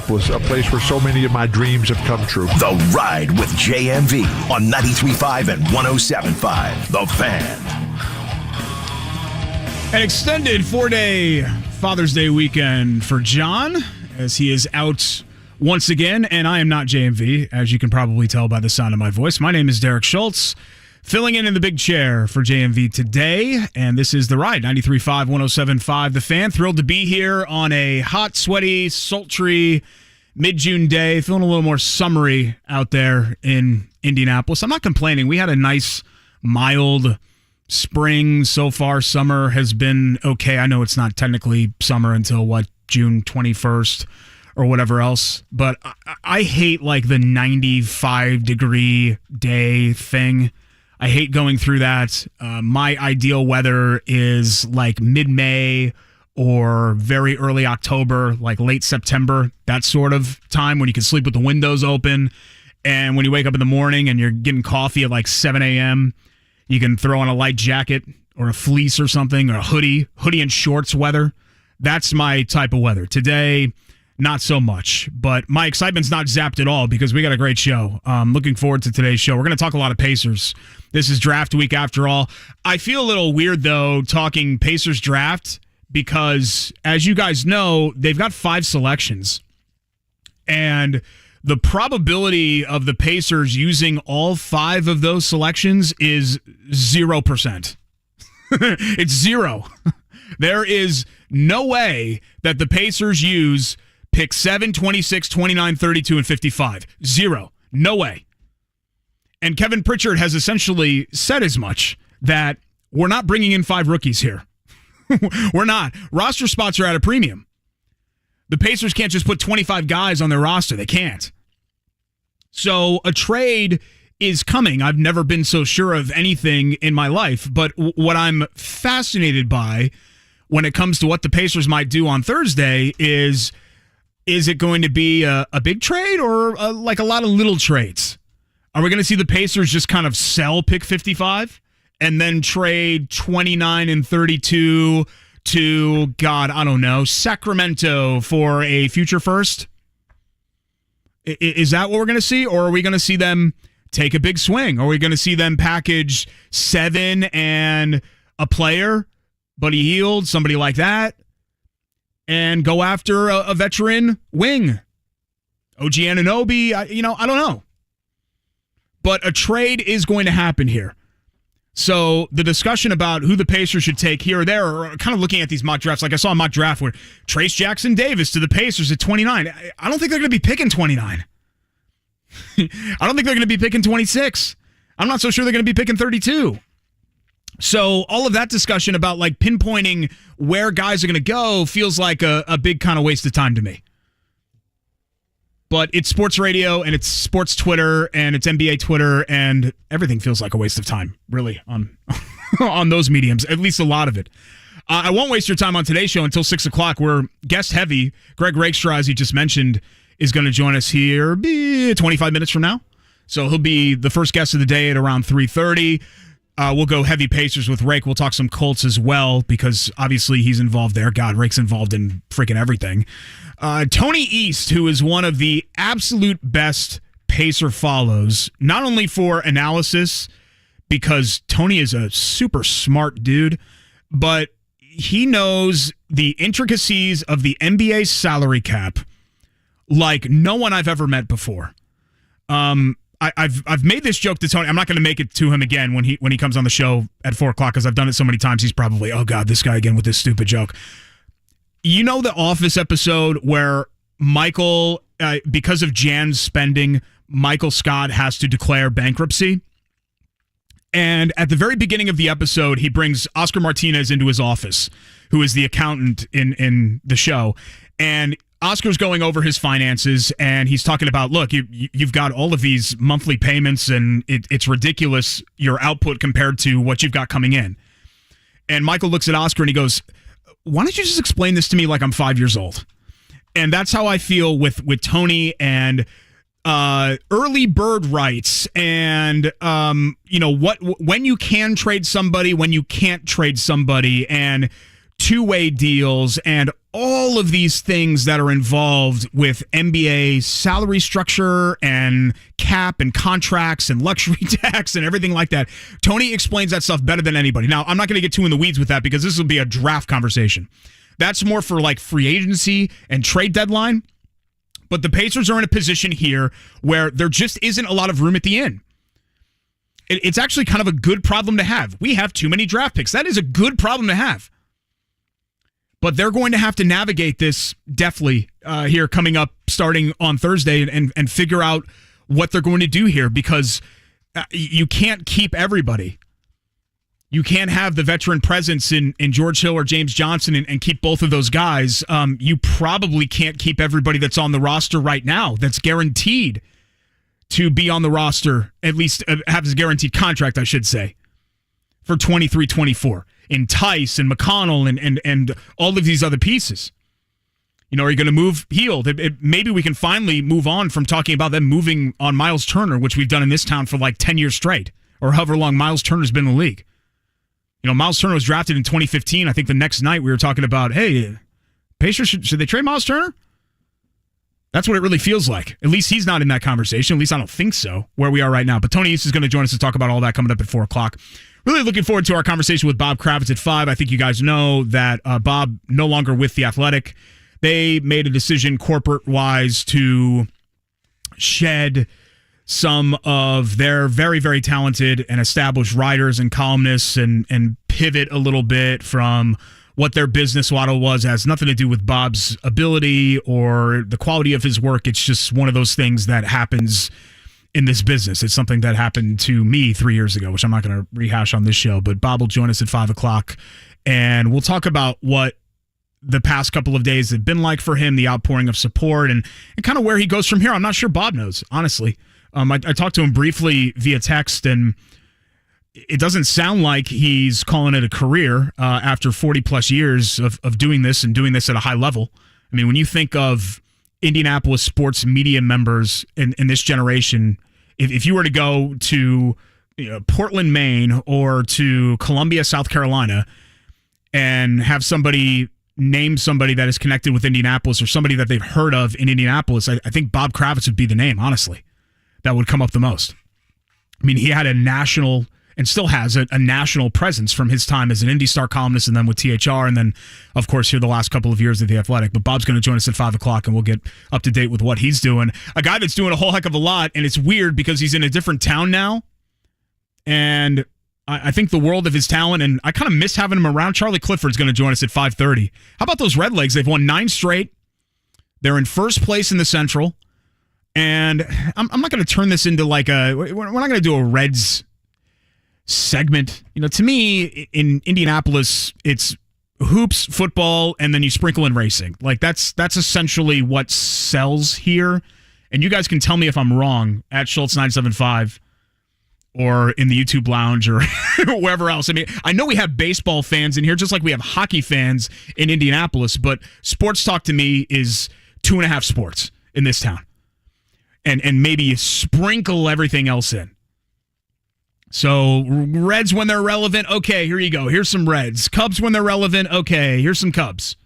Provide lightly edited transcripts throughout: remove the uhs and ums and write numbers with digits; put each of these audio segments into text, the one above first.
was a place where so many of my dreams have come true. The Ride with JMV on 93.5 and 107.5. The Fan. An extended 4-day Father's Day weekend for John, as he is out once again, and I am not JMV, as you can probably tell by the sound of my voice. My name is Derek Schultz, filling in the big chair for JMV today, and this is The Ride, 93.5, 107.5, The Fan. Thrilled to be here on a hot, sweaty, sultry, mid-June day, feeling a little more summery out there in Indianapolis. I'm not complaining. We had a nice, mild spring so far. Summer has been okay. I know it's not technically summer until, June 21st or whatever else, but I hate, like, the 95-degree day thing. I hate going through that. My ideal weather is like mid-May or very early October, like late September, that sort of time when you can sleep with the windows open. And when you wake up in the morning and you're getting coffee at like 7 a.m., you can throw on a light jacket or a fleece or something, or a hoodie and shorts weather. That's my type of weather. Today, not so much, but my excitement's not zapped at all because we got a great show. Looking forward to today's show. We're going to talk a lot of Pacers. This is draft week after all. I feel a little weird, though, talking Pacers draft because, as you guys know, they've got 5 selections. And the probability of the Pacers using all 5 of those selections is 0%. It's 0. There is no way that the Pacers use pick 7, 26, 29, 32, and 55. 0. No way. And Kevin Pritchard has essentially said as much, that we're not bringing in 5 rookies here. We're not. Roster spots are at a premium. The Pacers can't just put 25 guys on their roster. They can't. So a trade is coming. I've never been so sure of anything in my life. But what I'm fascinated by when it comes to what the Pacers might do on Thursday is it going to be a big trade or like a lot of little trades? Are we going to see the Pacers just kind of sell pick 55 and then trade 29 and 32 to, God, I don't know, Sacramento for a future first? Is that what we're going to see? Or are we going to see them take a big swing? Are we going to see them package 7 and a player, Buddy Hield, somebody like that, and go after a veteran wing? OG Anunoby, I don't know. But a trade is going to happen here. So the discussion about who the Pacers should take here or there, or kind of looking at these mock drafts, like I saw a mock draft where Trace Jackson Davis to the Pacers at 29. I don't think they're going to be picking 29. I don't think they're going to be picking 26. I'm not so sure they're going to be picking 32. So all of that discussion about like pinpointing where guys are going to go feels like a big kind of waste of time to me. But it's sports radio and it's sports Twitter and it's NBA Twitter and everything feels like a waste of time, really, on on those mediums, at least a lot of it. I won't waste your time on today's show until 6 o'clock. We're guest heavy. Greg Rakestraw, as you just mentioned, is going to join us here 25 minutes from now. So he'll be the first guest of the day at around 3:30. We'll go heavy Pacers with Rake. We'll talk some Colts as well because obviously he's involved there. God, Rake's involved in freaking everything. Tony East, who is one of the absolute best Pacer follows, not only for analysis, because Tony is a super smart dude, but he knows the intricacies of the NBA salary cap like no one I've ever met before. I've made this joke to Tony. I'm not going to make it to him again when he comes on the show at 4 o'clock because I've done it so many times. He's probably, oh God, this guy again with this stupid joke. You know the Office episode where Michael, because of Jan's spending, Michael Scott has to declare bankruptcy? And at the very beginning of the episode, he brings Oscar Martinez into his office, who is the accountant in the show. And Oscar's going over his finances, and he's talking about, look, you've got all of these monthly payments, and it's ridiculous, your output compared to what you've got coming in. And Michael looks at Oscar, and he goes, why don't you just explain this to me like I'm 5 years old? And that's how I feel with Tony and early bird rights and, when you can trade somebody, when you can't trade somebody, and two-way deals and all of these things that are involved with NBA salary structure and cap and contracts and luxury tax and everything like that. Tony explains that stuff better than anybody. Now, I'm not going to get too in the weeds with that because this will be a draft conversation. That's more for like free agency and trade deadline. But the Pacers are in a position here where there just isn't a lot of room at the end. It's actually kind of a good problem to have. We have too many draft picks. That is a good problem to have. But they're going to have to navigate this deftly here coming up starting on Thursday and figure out what they're going to do here because you can't keep everybody. You can't have the veteran presence in George Hill or James Johnson and keep both of those guys. You probably can't keep everybody that's on the roster right now that's guaranteed to be on the roster, at least have a guaranteed contract, I should say, for 23-24. In Tice and McConnell and all of these other pieces. You know, are you going to move Hield? Maybe we can finally move on from talking about them moving on Miles Turner, which we've done in this town for like 10 years straight, or however long Miles Turner's been in the league. You know, Miles Turner was drafted in 2015. I think the next night we were talking about, hey, Pacers, should they trade Miles Turner? That's what it really feels like. At least he's not in that conversation. At least I don't think so, where we are right now. But Tony East is going to join us to talk about all that coming up at 4 o'clock. Really looking forward to our conversation with Bob Kravitz at 5. I think you guys know that Bob no longer with The Athletic. They made a decision corporate-wise to shed some of their very, very talented and established writers and columnists and pivot a little bit from what their business model was. It has nothing to do with Bob's ability or the quality of his work. It's just one of those things that happens in this business. It's something that happened to me 3 years ago, which I'm not going to rehash on this show, but Bob will join us at 5 o'clock and we'll talk about what the past couple of days have been like for him, the outpouring of support and kind of where he goes from here. I'm not sure Bob knows, honestly. I talked to him briefly via text and it doesn't sound like he's calling it a career after 40 plus years of doing this and doing this at a high level. I mean, when you think of Indianapolis sports media members in this generation, if you were to go to Portland, Maine, or to Columbia, South Carolina, and have somebody name somebody that is connected with Indianapolis or somebody that they've heard of in Indianapolis, I think Bob Kravitz would be the name, honestly, that would come up the most. I mean, he had a national and still has a national presence from his time as an Indy Star columnist and then with THR and then, of course, here the last couple of years at The Athletic. But Bob's going to join us at 5 o'clock and we'll get up to date with what he's doing. A guy that's doing a whole heck of a lot, and it's weird because he's in a different town now. And I think the world of his talent, and I kind of miss having him around. Charlie Clifford's going to join us at 5:30. How about those Redlegs? They've won 9 straight. They're in first place in the Central. And I'm not going to turn this into like we're not going to do a Reds segment. You know, to me, in Indianapolis, it's hoops, football, and then you sprinkle in racing. Like that's essentially what sells here. And you guys can tell me if I'm wrong at Schultz 975 or in the YouTube lounge or wherever else. I mean, I know we have baseball fans in here, just like we have hockey fans in Indianapolis, but sports talk to me is 2.5 sports in this town. And maybe you sprinkle everything else in. So Reds when they're relevant, okay, here you go. Here's some Reds. Cubs when they're relevant, okay, here's some Cubs.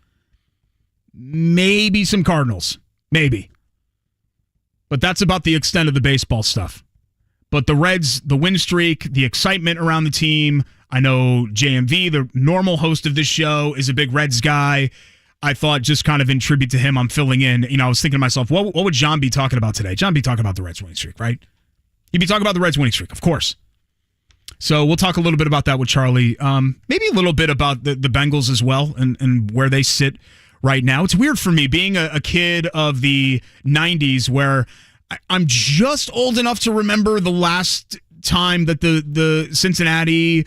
Maybe some Cardinals. Maybe. But that's about the extent of the baseball stuff. But the Reds, the win streak, the excitement around the team. I know JMV, the normal host of this show, is a big Reds guy. I thought just kind of in tribute to him, I'm filling in. You know, I was thinking to myself, what would John be talking about today? John be talking about the Reds winning streak, right? He'd be talking about the Reds winning streak, of course. So we'll talk a little bit about that with Charlie. Maybe a little bit about the Bengals as well and where they sit right now. It's weird for me being a kid of the 90s where I'm just old enough to remember the last time that the Cincinnati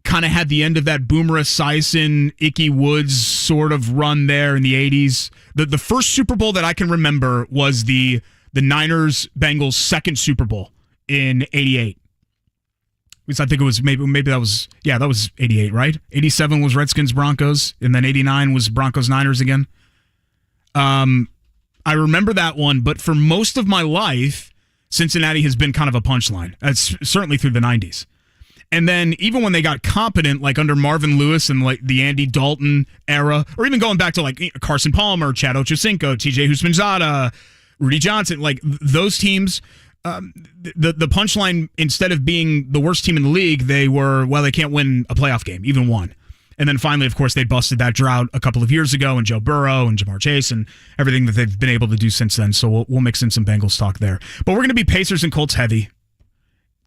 kind of had the end of that Boomer Esiason, Ickey Woods sort of run there in the 80s. The first Super Bowl that I can remember was the Niners-Bengals second Super Bowl in 88. At least I think it was maybe that was 88, right? 87 was Redskins-Broncos, and then 89 was Broncos-Niners again. I remember that one, but for most of my life, Cincinnati has been kind of a punchline. That's certainly through the 90s. And then even when they got competent, like under Marvin Lewis and like the Andy Dalton era, or even going back to like Carson Palmer, Chad Ochocinco, TJ Houshmandzadeh, Rudy Johnson, like those teams, the punchline, instead of being the worst team in the league, they were, well, they can't win a playoff game, even one. And then finally, of course, they busted that drought a couple of years ago, and Joe Burrow and Jamar Chase and everything that they've been able to do since then. So we'll mix in some Bengals talk there. But we're going to be Pacers and Colts heavy.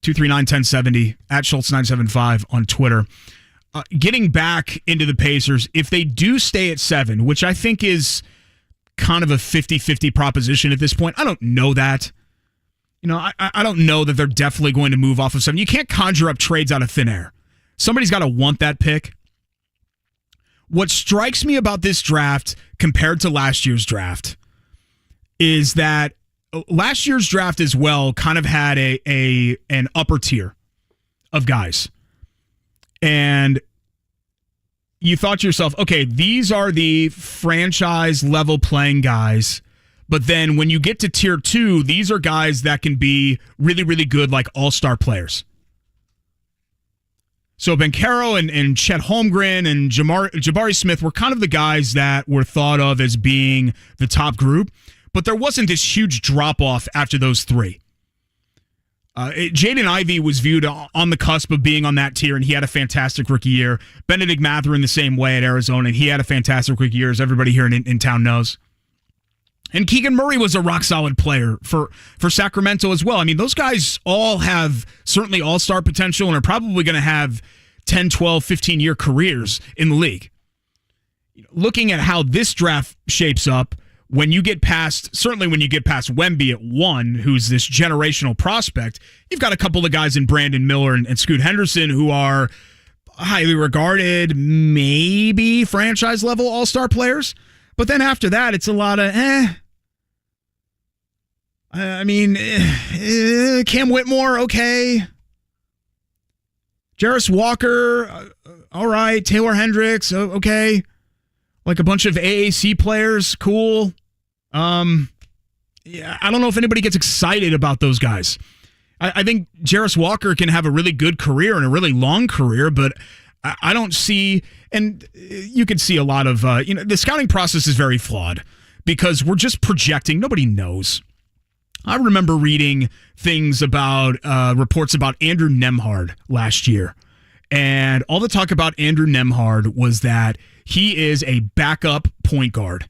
239-1070 at Schultz975 on Twitter. Getting back into the Pacers, if they do stay at 7, which I think is kind of a 50-50 proposition at this point. I don't know that. You know, I don't know that they're definitely going to move off of 7. You can't conjure up trades out of thin air. Somebody's got to want that pick. What strikes me about this draft compared to last year's draft is that last year's draft as well kind of had an upper tier of guys. And you thought to yourself, okay, these are the franchise level playing guys. But then when you get to tier 2, these are guys that can be really, really good, like all-star players. So Banchero and Chet Holmgren and Jabari Smith were kind of the guys that were thought of as being the top group, but there wasn't this huge drop-off after those 3. Jaden Ivey was viewed on the cusp of being on that tier, and he had a fantastic rookie year. Benedict Mathurin the same way at Arizona, and he had a fantastic rookie year, as everybody here in town knows. And Keegan Murray was a rock-solid player for Sacramento as well. I mean, those guys all have certainly all-star potential and are probably going to have 10, 12, 15-year careers in the league. Looking at how this draft shapes up, when you get past Wemby at 1, who's this generational prospect, you've got a couple of guys in Brandon Miller and Scoot Henderson who are highly regarded, maybe franchise-level all-star players. But then after that, it's a lot of Cam Whitmore, okay. Jarris Walker, all right. Taylor Hendricks, okay. Like a bunch of AAC players, cool. Yeah, I don't know if anybody gets excited about those guys. I think Jarris Walker can have a really good career and a really long career, but I don't see, and you can see a lot of, the scouting process is very flawed because we're just projecting. Nobody knows. I remember reading things about reports about Andrew Nembhard last year. And all the talk about Andrew Nembhard was that he is a backup point guard.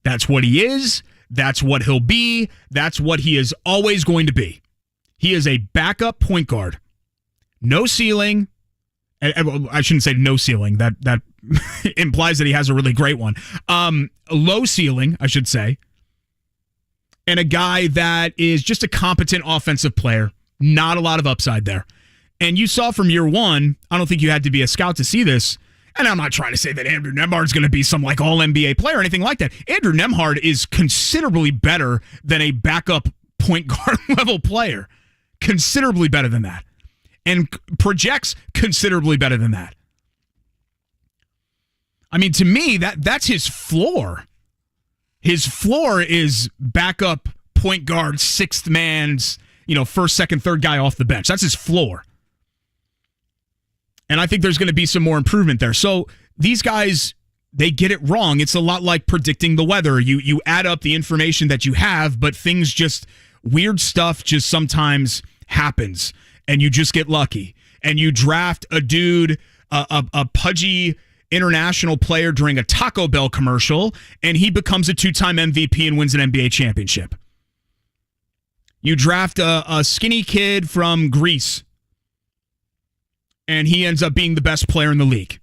That's what he is. That's what he'll be. That's what he is always going to be. He is a backup point guard. No ceiling. I shouldn't say no ceiling. That implies that he has a really great one. Low ceiling, I should say. And a guy that is just a competent offensive player. Not a lot of upside there. And you saw from year 1, I don't think you had to be a scout to see this. And I'm not trying to say that Andrew Nembhard is going to be some like all-NBA player or anything like that. Andrew Nembhard is considerably better than a backup point guard level player. Considerably better than that. And projects considerably better than that. I mean, to me, that's his floor. His floor is backup point guard, sixth man's, first, second, third guy off the bench. That's his floor. And I think there's going to be some more improvement there. So these guys, they get it wrong. It's a lot like predicting the weather. You add up the information that you have, but weird stuff just sometimes happens. And you just get lucky. And you draft a dude, a pudgy international player during a Taco Bell commercial, and he becomes a 2-time MVP and wins an NBA championship. You draft a skinny kid from Greece, and he ends up being the best player in the league.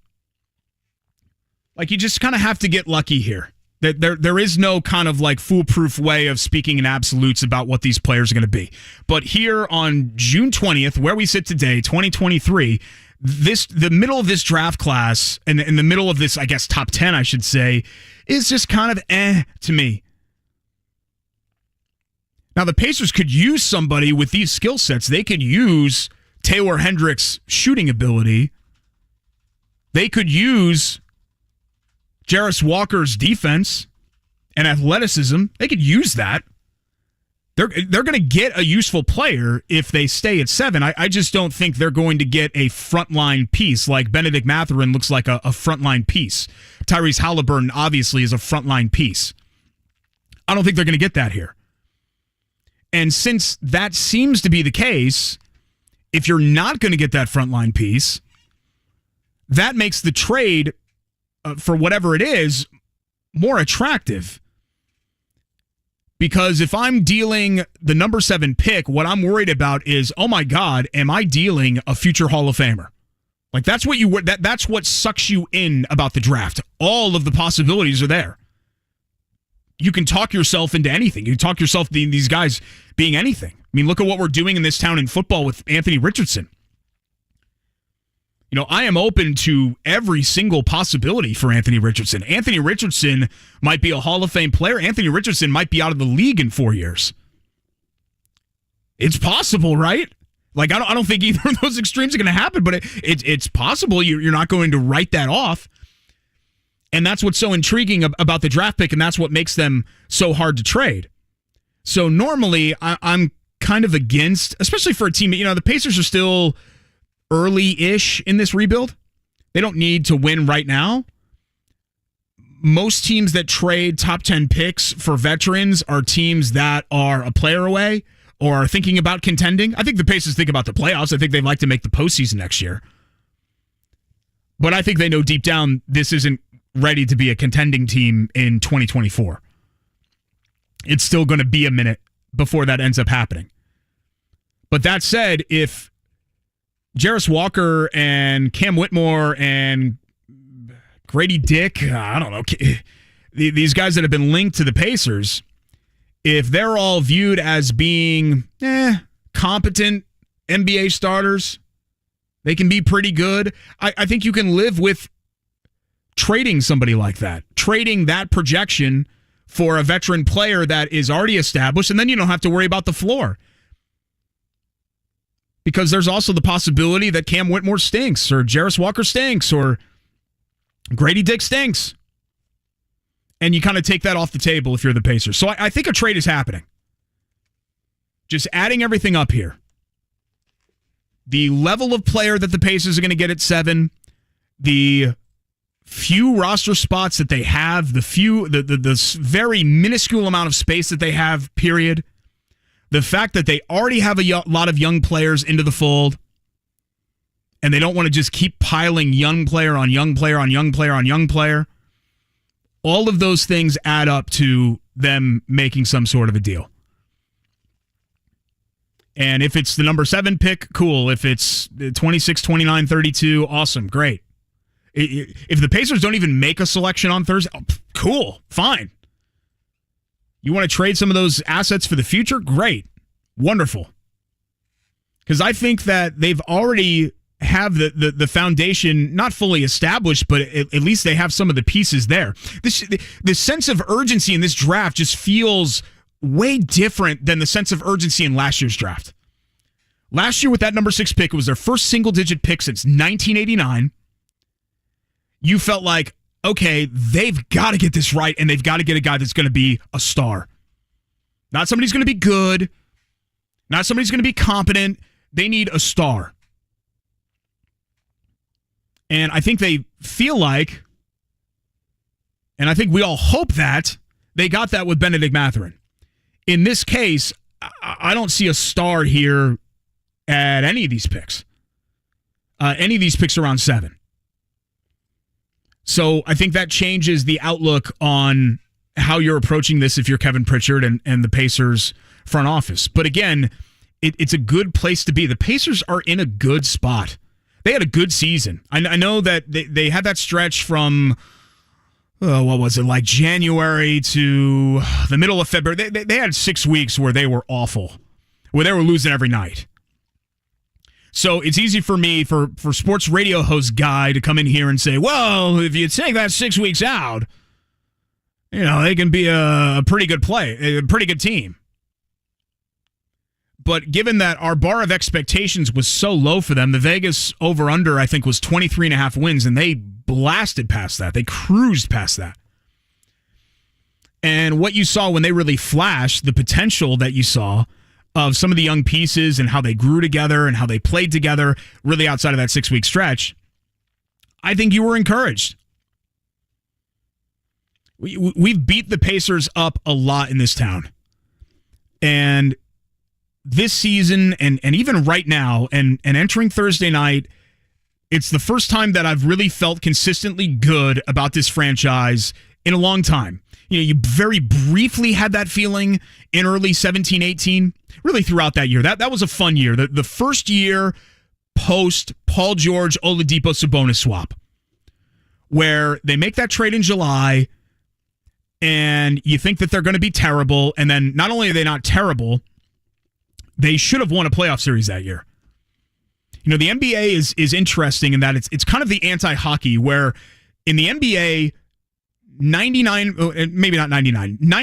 Like, you just kind of have to get lucky here. There is no kind of like foolproof way of speaking in absolutes about what these players are going to be. But here on June 20th, where we sit today, 2023, the middle of this draft class, and in the middle of this, I guess, top 10, I should say, is just kind of to me. Now, the Pacers could use somebody with these skill sets. They could use Taylor Hendricks' shooting ability. They could use Jarris Walker's defense and athleticism. They could use that. They're going to get a useful player if they stay at 7. I just don't think they're going to get a frontline piece like Benedict Mathurin looks like a frontline piece. Tyrese Halliburton obviously is a frontline piece. I don't think they're going to get that here. And since that seems to be the case, if you're not going to get that frontline piece, that makes the trade for whatever it is more attractive. Because if I'm dealing the number 7 pick, what I'm worried about is, oh my God, am I dealing a future Hall of Famer? Like that's what sucks you in about the draft. All of the possibilities are there. You can talk yourself into anything. You can talk yourself into these guys being anything. I mean, look at what we're doing in this town in football with Anthony Richardson. You know, I am open to every single possibility for Anthony Richardson. Anthony Richardson might be a Hall of Fame player. Anthony Richardson might be out of the league in 4 years. It's possible, right? Like, I don't think either of those extremes are going to happen, but it's possible. You're not going to write that off. And that's what's so intriguing about the draft pick, and that's what makes them so hard to trade. So normally, I'm kind of against, especially for a team, you know, the Pacers are still early-ish in this rebuild. They don't need to win right now. Most teams that trade top 10 picks for veterans are teams that are a player away or are thinking about contending. I think the Pacers think about the playoffs. I think they'd like to make the postseason next year. But I think they know deep down this isn't ready to be a contending team in 2024. It's still going to be a minute before that ends up happening. But that said, if Jarris Walker and Cam Whitmore and Grady Dick, I don't know, these guys that have been linked to the Pacers, if they're all viewed as being competent NBA starters, they can be pretty good. I think you can live with trading somebody like that, trading that projection for a veteran player that is already established, and then you don't have to worry about the floor. Because there's also the possibility that Cam Whitmore stinks, or Jarris Walker stinks, or Grady Dick stinks. And you kind of take that off the table if you're the Pacers. So I think a trade is happening. Just adding everything up here. The level of player that the Pacers are going to get at 7, the few roster spots that they have, the very minuscule amount of space that they have, period. The fact that they already have a lot of young players into the fold, and they don't want to just keep piling young player on young player on young player on young player. All of those things add up to them making some sort of a deal. And if it's the number 7 pick, cool. If it's 26, 29, 32, awesome, great. If the Pacers don't even make a selection on Thursday, cool, fine. You want to trade some of those assets for the future? Great. Wonderful. Because I think that they've already have the foundation not fully established, but at least they have some of the pieces there. The sense of urgency in this draft just feels way different than the sense of urgency in last year's draft. Last year with that number 6 pick, it was their first single-digit pick since 1989. You felt like, okay, they've got to get this right, and they've got to get a guy that's going to be a star. Not somebody who's going to be good, not somebody who's going to be competent. They need a star. And I think they feel like, and I think we all hope that, they got that with Benedict Mathurin. In this case, I don't see a star here at any of these picks. Any of these picks around 7. So I think that changes the outlook on how you're approaching this if you're Kevin Pritchard and the Pacers front office. But again, it's a good place to be. The Pacers are in a good spot. They had a good season. I know that they had that stretch from, what was it, like January to the middle of February. They had 6 weeks where they were awful, where they were losing every night. So it's easy for me, for sports radio host guy, to come in here and say, well, if you take that 6 weeks out, you know, they can be a pretty good a pretty good team. But given that our bar of expectations was so low for them, the Vegas over-under, I think, was 23.5 wins, and they blasted past that. They cruised past that. And what you saw when they really flashed, the potential that you saw of some of the young pieces and how they grew together and how they played together, really outside of that 6-week stretch, I think you were encouraged. We've beat the Pacers up a lot in this town. And this season, and even right now, and entering Thursday night, it's the first time that I've really felt consistently good about this franchise in a long time. You very briefly had that feeling in early 17-18, really throughout that year. That was a fun year. The first year post Paul George Oladipo Sabonis swap, where they make that trade in July, and you think that they're going to be terrible, and then not only are they not terrible, they should have won a playoff series that year. The NBA is interesting in that it's kind of the anti-hockey, where in the NBA, 9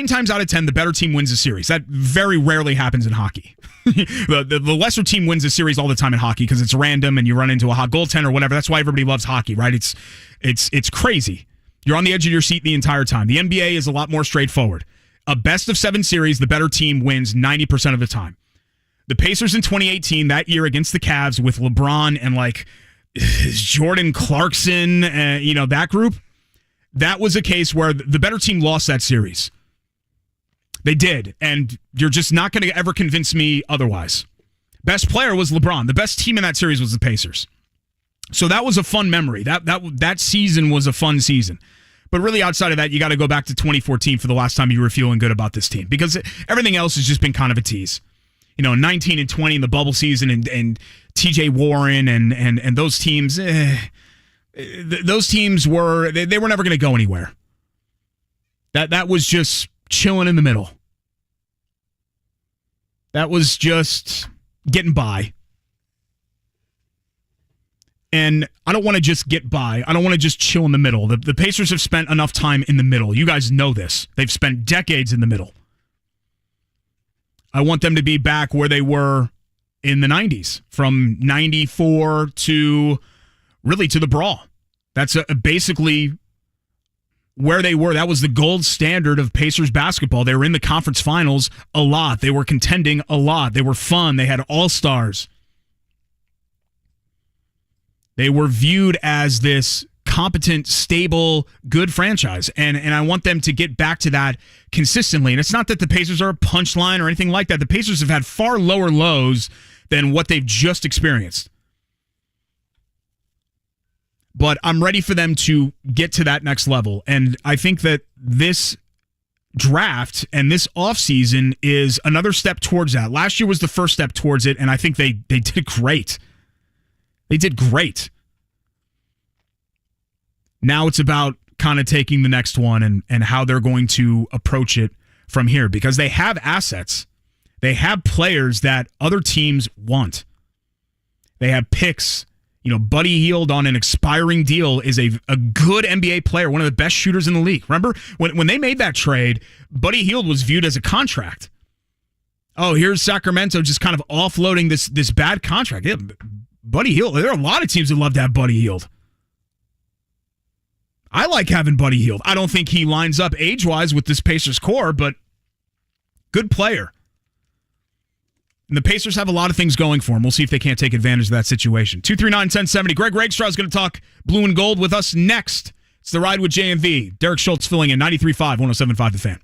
times out of 10, the better team wins a series. That very rarely happens in hockey. the lesser team wins a series all the time in hockey because it's random and you run into a hot goaltender or whatever. That's why everybody loves hockey, right? It's crazy. You're on the edge of your seat the entire time. The NBA is a lot more straightforward. A best of 7 series, the better team wins 90% of the time. The Pacers in 2018, that year against the Cavs with LeBron and Jordan Clarkson, that group, that was a case where the better team lost that series. They did, and you're just not going to ever convince me otherwise. Best player was LeBron. The best team in that series was the Pacers. So that was a fun memory. That season was a fun season. But really outside of that, you got to go back to 2014 for the last time you were feeling good about this team, because everything else has just been kind of a tease. 19 and 20 in the bubble season and TJ Warren and those teams, those teams were never going to go anywhere. That was just chilling in the middle. That was just getting by. And I don't want to just get by. I don't want to just chill in the middle. The Pacers have spent enough time in the middle. You guys know this. They've spent decades in the middle. I want them to be back where they were in the 90s, from 94 to really to the brawl. That's basically where they were. That was the gold standard of Pacers basketball. They were in the conference finals a lot. They were contending a lot. They were fun. They had all-stars. They were viewed as this competent, stable, good franchise. And I want them to get back to that consistently. And it's not that the Pacers are a punchline or anything like that. The Pacers have had far lower lows than what they've just experienced. But I'm ready for them to get to that next level. And I think that this draft and this offseason is another step towards that. Last year was the first step towards it, and I think they did great. They did great. Now it's about kind of taking the next one and how they're going to approach it from here, because they have assets. They have players that other teams want. They have picks. Buddy Hield on an expiring deal is a good NBA player, one of the best shooters in the league. Remember, when they made that trade, Buddy Hield was viewed as a contract. Oh, here's Sacramento just kind of offloading this bad contract. Yeah, Buddy Hield, there are a lot of teams that love to have Buddy Hield. I like having Buddy Hield. I don't think he lines up age-wise with this Pacers core, but good player. And the Pacers have a lot of things going for them. We'll see if they can't take advantage of that situation. 239-1070. Greg Rakestraw is going to talk blue and gold with us next. It's The Ride with JMV. Derek Schultz filling in 93.5, 107.5 The Fan.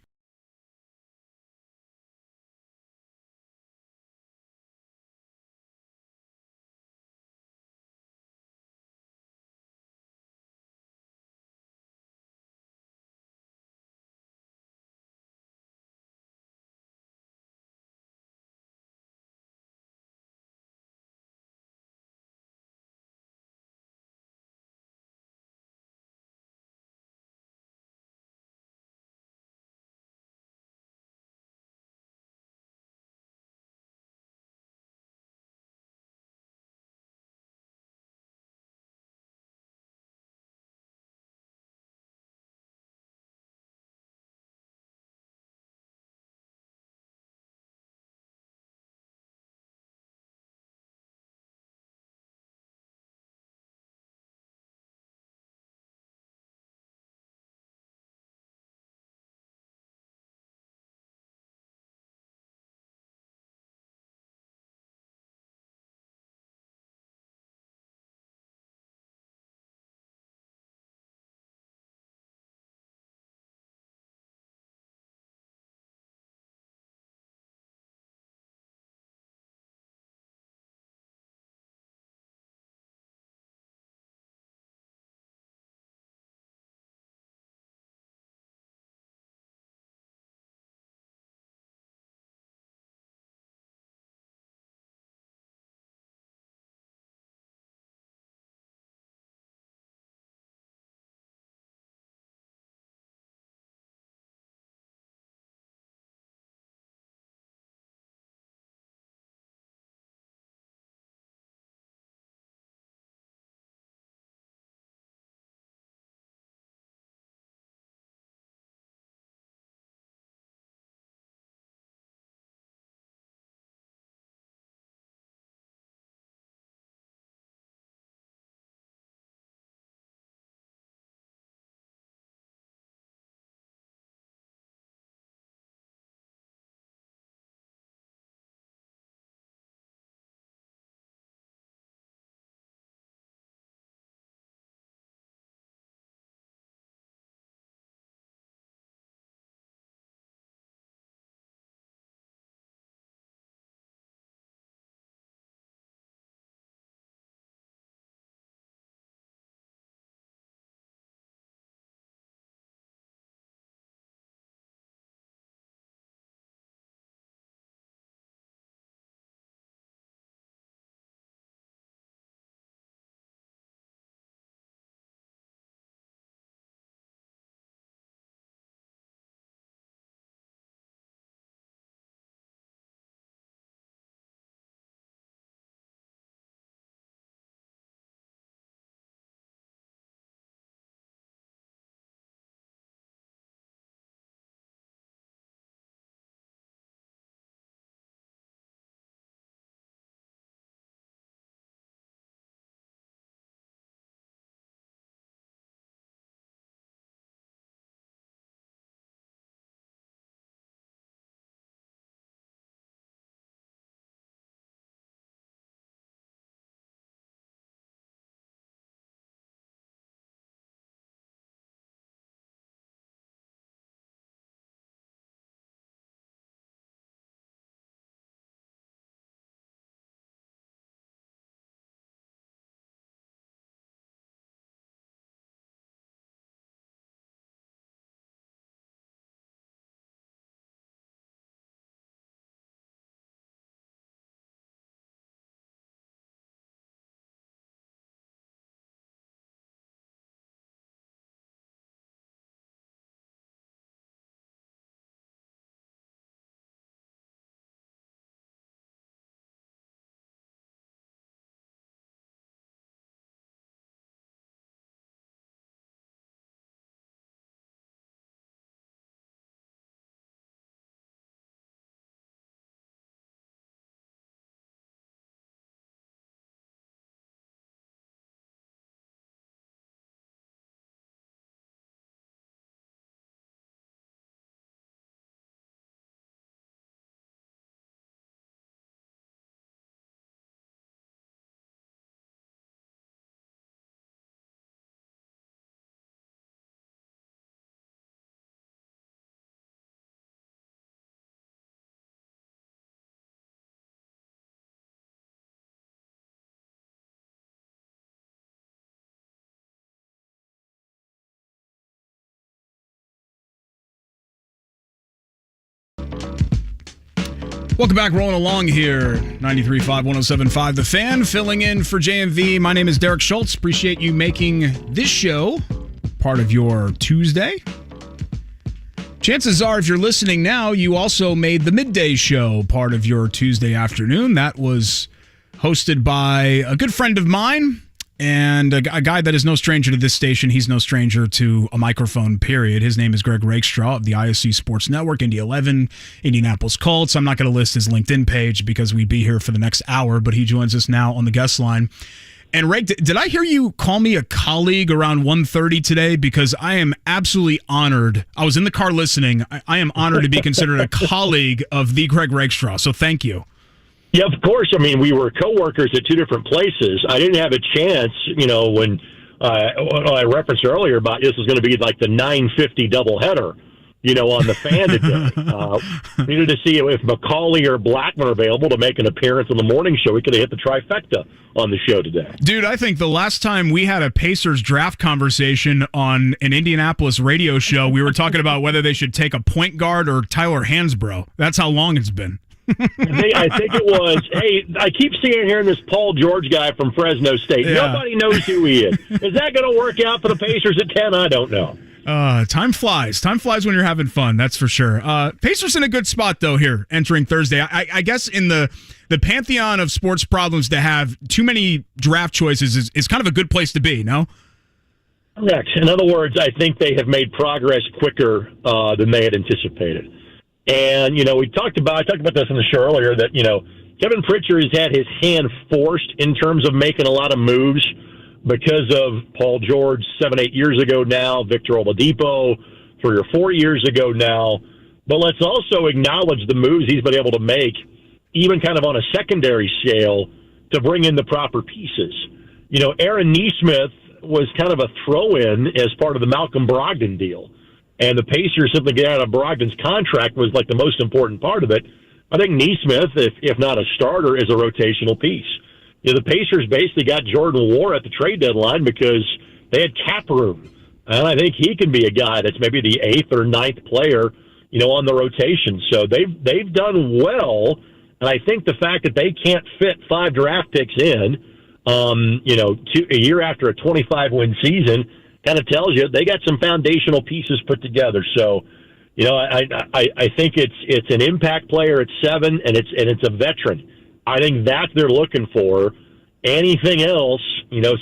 Welcome back, rolling along here, 93.5, 107.5 The Fan, filling in for JMV. My name is Derek Schultz. Appreciate you making this show part of your Tuesday. Chances are, if you're listening now, you also made the midday show part of your Tuesday afternoon. That was hosted by a good friend of mine and a guy that is no stranger to this station. He's no stranger to a microphone, period. His name is Greg Rakestraw of the ISC Sports Network, Indy 11, Indianapolis Colts. I'm not going to list his LinkedIn page because we'd be here for the next hour, but he joins us now on the guest line. And Rake, did I hear you call me a colleague around 1:30 today? Because I am absolutely honored. I was in the car listening. I am honored to be considered a colleague of the Greg Rakestraw, so thank you. Yeah, of course. I mean, we were coworkers at two different places. I didn't have a chance, when I referenced earlier about this was going to be like the 9:50 doubleheader, on the Fan today. Needed to see if McCauley or Blackman are available to make an appearance on the morning show. We could have hit the trifecta on the show today. Dude, I think the last time we had a Pacers draft conversation on an Indianapolis radio show, we were talking about whether they should take a point guard or Tyler Hansbrough. That's how long it's been. I think it was, I keep seeing here this Paul George guy from Fresno State. Yeah. Nobody knows who he is. Is that going to work out for the Pacers at 10? I don't know. Time flies. Time flies when you're having fun, that's for sure. Pacers in a good spot, though, here, entering Thursday. I guess in the pantheon of sports problems to have too many draft choices is kind of a good place to be, no? Correct. In other words, I think they have made progress quicker than they had anticipated. And, I talked about this on the show earlier, that, Kevin Pritchard has had his hand forced in terms of making a lot of moves because of Paul George 7-8 years ago now, Victor Oladipo 3 or 4 years ago now. But let's also acknowledge the moves he's been able to make, even kind of on a secondary scale, to bring in the proper pieces. Aaron Nesmith was kind of a throw-in as part of the Malcolm Brogdon deal. And the Pacers simply getting out of Brogdon's contract was like the most important part of it. I think Nesmith, if not a starter, is a rotational piece. The Pacers basically got Jordan War at the trade deadline because they had cap room. And I think he can be a guy that's maybe the 8th or 9th player, on the rotation. So they've done well. And I think the fact that they can't fit 5 draft picks in, a year after a 25-win season, kind of tells you they got some foundational pieces put together. So, I think it's an impact player at 7, and it's a veteran. I think that's they're looking for. Anything else,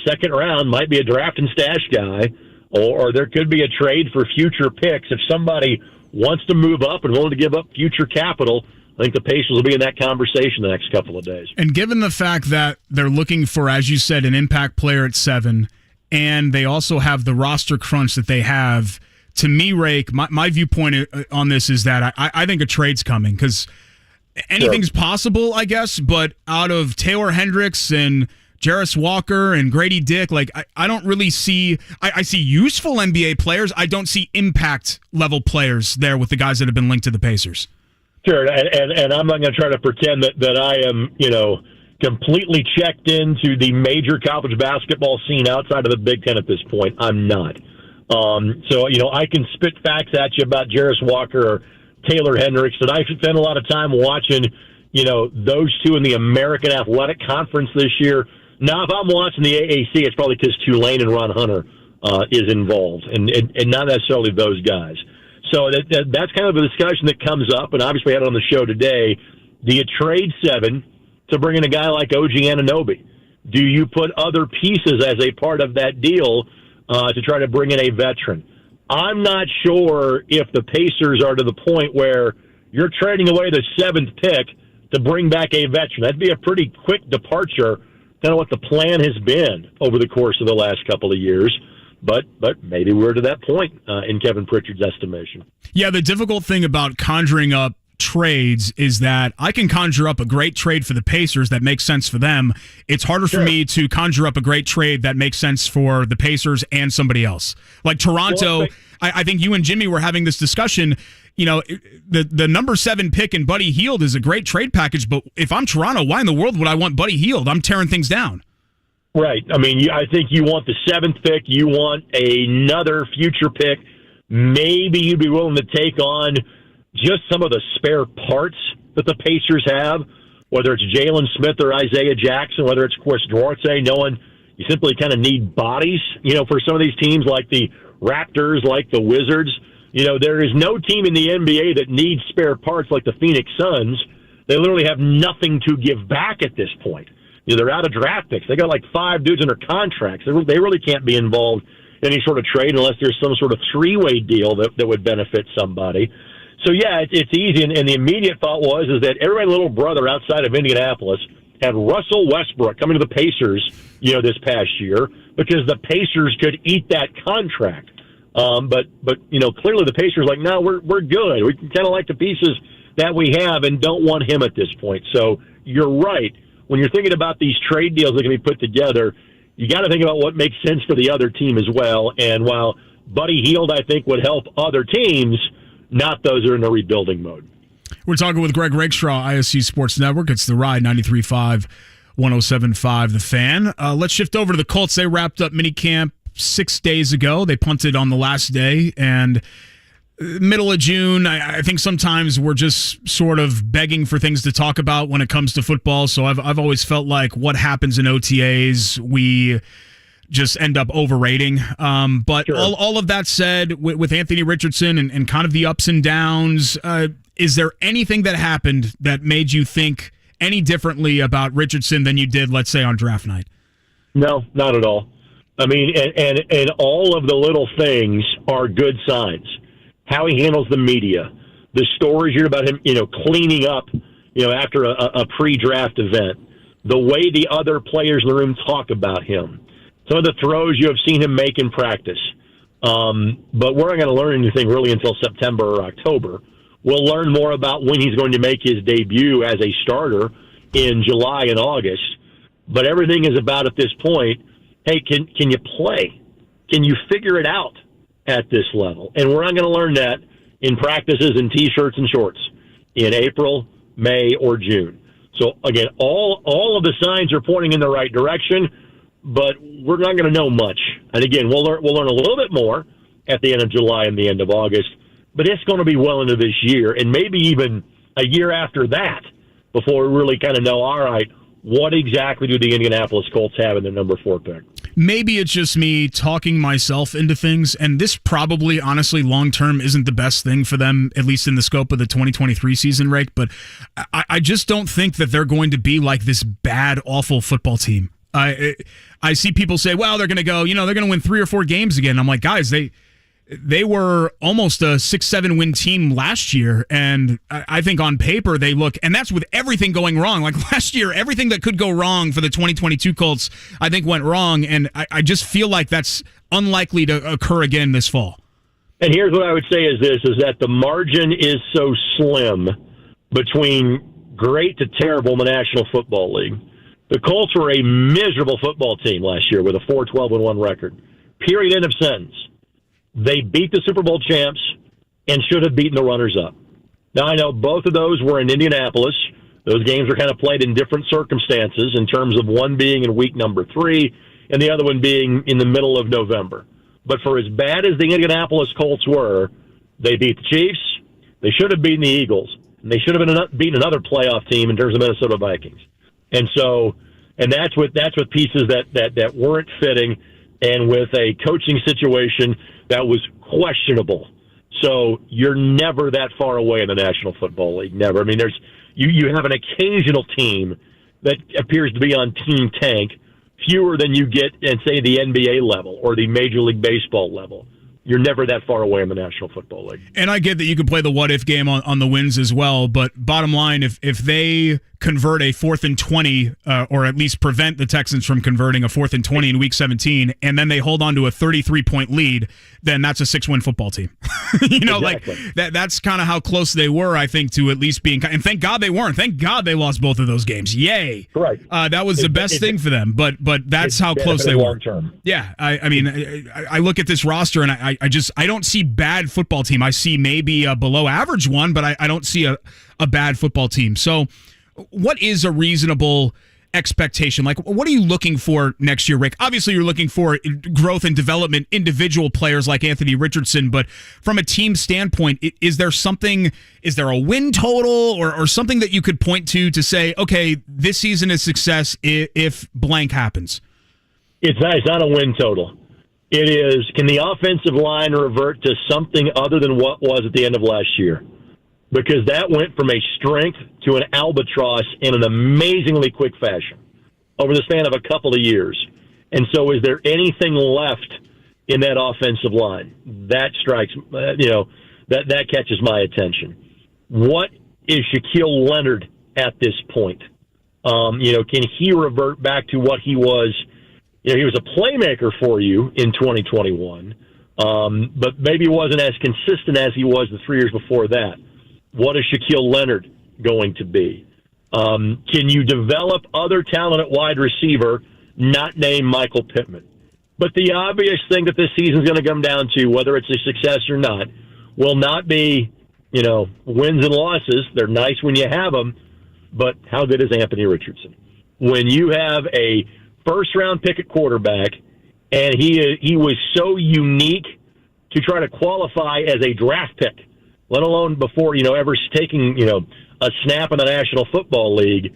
second round might be a draft and stash guy, or there could be a trade for future picks. If somebody wants to move up and willing to give up future capital, I think the Pacers will be in that conversation the next couple of days. And given the fact that they're looking for, as you said, an impact player at 7, and they also have the roster crunch that they have, to me, Rake, my viewpoint on this is that I think a trade's coming because anything's possible, I guess, but out of Taylor Hendricks and Jarris Walker and Grady Dick, I don't really see – I see useful NBA players. I don't see impact-level players there with the guys that have been linked to the Pacers. Sure, and I'm not going to try to pretend that I am, completely checked into the major college basketball scene outside of the Big Ten at this point. I'm not. So, I can spit facts at you about Jarris Walker or Taylor Hendricks, and I spent a lot of time watching, those two in the American Athletic Conference this year. Now, if I'm watching the AAC, it's probably because Tulane and Ron Hunter is involved, and not necessarily those guys. So that's kind of a discussion that comes up, and obviously we had it on the show today. Do you trade 7 to bring in a guy like OG Anunoby? Do you put other pieces as a part of that deal to try to bring in a veteran? I'm not sure if the Pacers are to the point where you're trading away the 7th pick to bring back a veteran. That'd be a pretty quick departure, kind of what the plan has been over the course of the last couple of years. But maybe we're to that point in Kevin Pritchard's estimation. Yeah, the difficult thing about conjuring up trades is that I can conjure up a great trade for the Pacers that makes sense for them. It's harder for me to conjure up a great trade that makes sense for the Pacers and somebody else. Like Toronto, I think you and Jimmy were having this discussion. The number 7 pick in Buddy Hield is a great trade package, but if I'm Toronto, why in the world would I want Buddy Hield? I'm tearing things down. Right. I mean, I think you want the 7th pick. You want another future pick. Maybe you'd be willing to take on just some of the spare parts that the Pacers have, whether it's Jalen Smith or Isaiah Jackson, whether it's Chris Duarte, knowing you simply kind of need bodies, for some of these teams like the Raptors, like the Wizards. There is no team in the NBA that needs spare parts like the Phoenix Suns. They literally have nothing to give back at this point. They're out of draft picks. They got like 5 dudes under contracts. They really can't be involved in any sort of trade unless there's some sort of three-way deal that would benefit somebody. So, yeah, it's easy. And the immediate thought is that everybody's little brother outside of Indianapolis had Russell Westbrook coming to the Pacers, this past year because the Pacers could eat that contract. But clearly the Pacers are like, no, we're good. We kind of like the pieces that we have and don't want him at this point. So you're right. When you're thinking about these trade deals that can be put together, you got to think about what makes sense for the other team as well. And while Buddy Hield, I think, would help other teams, not those who are in a rebuilding mode. We're talking with Greg Rakestraw, ISC Sports Network. It's The Ride, 93.5, 107.5 The Fan. Let's shift over to the Colts. They wrapped up minicamp 6 days ago. They punted on the last day, and middle of June, I think sometimes we're just sort of begging for things to talk about when it comes to football. So I've always felt like what happens in OTAs, we just end up overrating. But sure. all of that said, with Anthony Richardson and kind of the ups and downs, is there anything that happened that made you think any differently about Richardson than you did, let's say, on draft night? No, not at all. I mean, and all of the little things are good signs. How he handles the media, the stories you hear about him, cleaning up, after a pre-draft event, the way the other players in the room talk about him, some of the throws you have seen him make in practice. But we're not going to learn anything really until September or October. We'll learn more about when he's going to make his debut as a starter in July and August. But everything is about, at this point, hey, can you play? Can you figure it out at this level? And we're not going to learn that in practices in T-shirts and shorts in April, May, or June. So, again, all of the signs are pointing in the right direction, but we're not going to know much. And, again, we'll learn a little bit more at the end of July and the end of August, but it's going to be well into this year and maybe even a year after that before we really kind of know, all right, what exactly do the Indianapolis Colts have in their number 4 pick? Maybe it's just me talking myself into things, and this probably, honestly, long-term isn't the best thing for them, at least in the scope of the 2023 season, Rake, but I just don't think that they're going to be like this bad, awful football team. I see people say, well, they're going to go, they're going to win 3 or 4 games again. I'm like, guys, they were almost a 6-7 win team last year, and I think on paper they look, and that's with everything going wrong. Like last year, everything that could go wrong for the 2022 Colts, I think went wrong, and I just feel like that's unlikely to occur again this fall. And here's what I would say is that the margin is so slim between great to terrible in the National Football League. The Colts were a miserable football team last year with a 4-12-1 record. Period, end of sentence. They beat the Super Bowl champs and should have beaten the runners-up. Now, I know both of those were in Indianapolis. Those games were kind of played in different circumstances in terms of one being in week number 3 and the other one being in the middle of November. But for as bad as the Indianapolis Colts were, they beat the Chiefs, they should have beaten the Eagles, and they should have beaten another playoff team in terms of Minnesota Vikings. And that's with pieces that weren't fitting and with a coaching situation that was questionable. So you're never that far away in the National Football League. Never. I mean, you have an occasional team that appears to be on Team Tank, fewer than you get at, say, the NBA level or the Major League Baseball level. You're never that far away in the National Football League. And I get that you can play the what-if game on the wins as well, but bottom line, if they convert a 4th and 20, or at least prevent the Texans from converting a 4th and 20 in Week 17, and then they hold on to a 33-point lead, then that's a 6-win football team. Exactly. Like that's kind of how close they were, I think, to at least being. And thank God they weren't. Thank God they lost both of those games. Yay! Right. That was the best thing for them. But that's how close they were. Term. Yeah. I mean, I look at this roster and I don't see bad football team. I see maybe a below average one, but I don't see a bad football team. So, what is a reasonable expectation? Like, what are you looking for next year, Rick? Obviously, you're looking for growth and development, individual players like Anthony Richardson, but from a team standpoint, is there a win total or something that you could point to say, okay, this season is success if blank happens? It's not a win total. It is, can the offensive line revert to something other than what was at the end of last year? Because that went from a strength to an albatross in an amazingly quick fashion over the span of a couple of years. And so is there anything left in that offensive line? That strikes, that catches my attention. What is Shaquille Leonard at this point? Can he revert back to what he was? He was a playmaker for you in 2021, but maybe wasn't as consistent as he was the 3 years before that. What is Shaquille Leonard going to be? Can you develop other talent at wide receiver, not named Michael Pittman? But the obvious thing that this season is going to come down to, whether it's a success or not, will not be, wins and losses. They're nice when you have them, but how good is Anthony Richardson? When you have a first-round pick at quarterback, and he was so unique to try to qualify as a draft pick, let alone before, ever taking, a snap in the National Football League,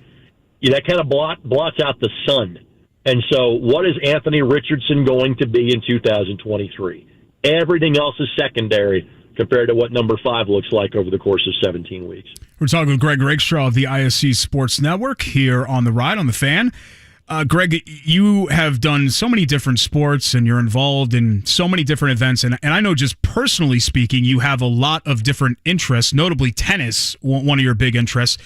that kind of blots out the sun. And so what is Anthony Richardson going to be in 2023? Everything else is secondary compared to what number 5 looks like over the course of 17 weeks. We're talking with Greg Rakestraw of the ISC Sports Network here on The Ride on the Fan. Greg, you have done so many different sports and you're involved in so many different events. And I know just personally speaking, you have a lot of different interests, notably tennis, one of your big interests.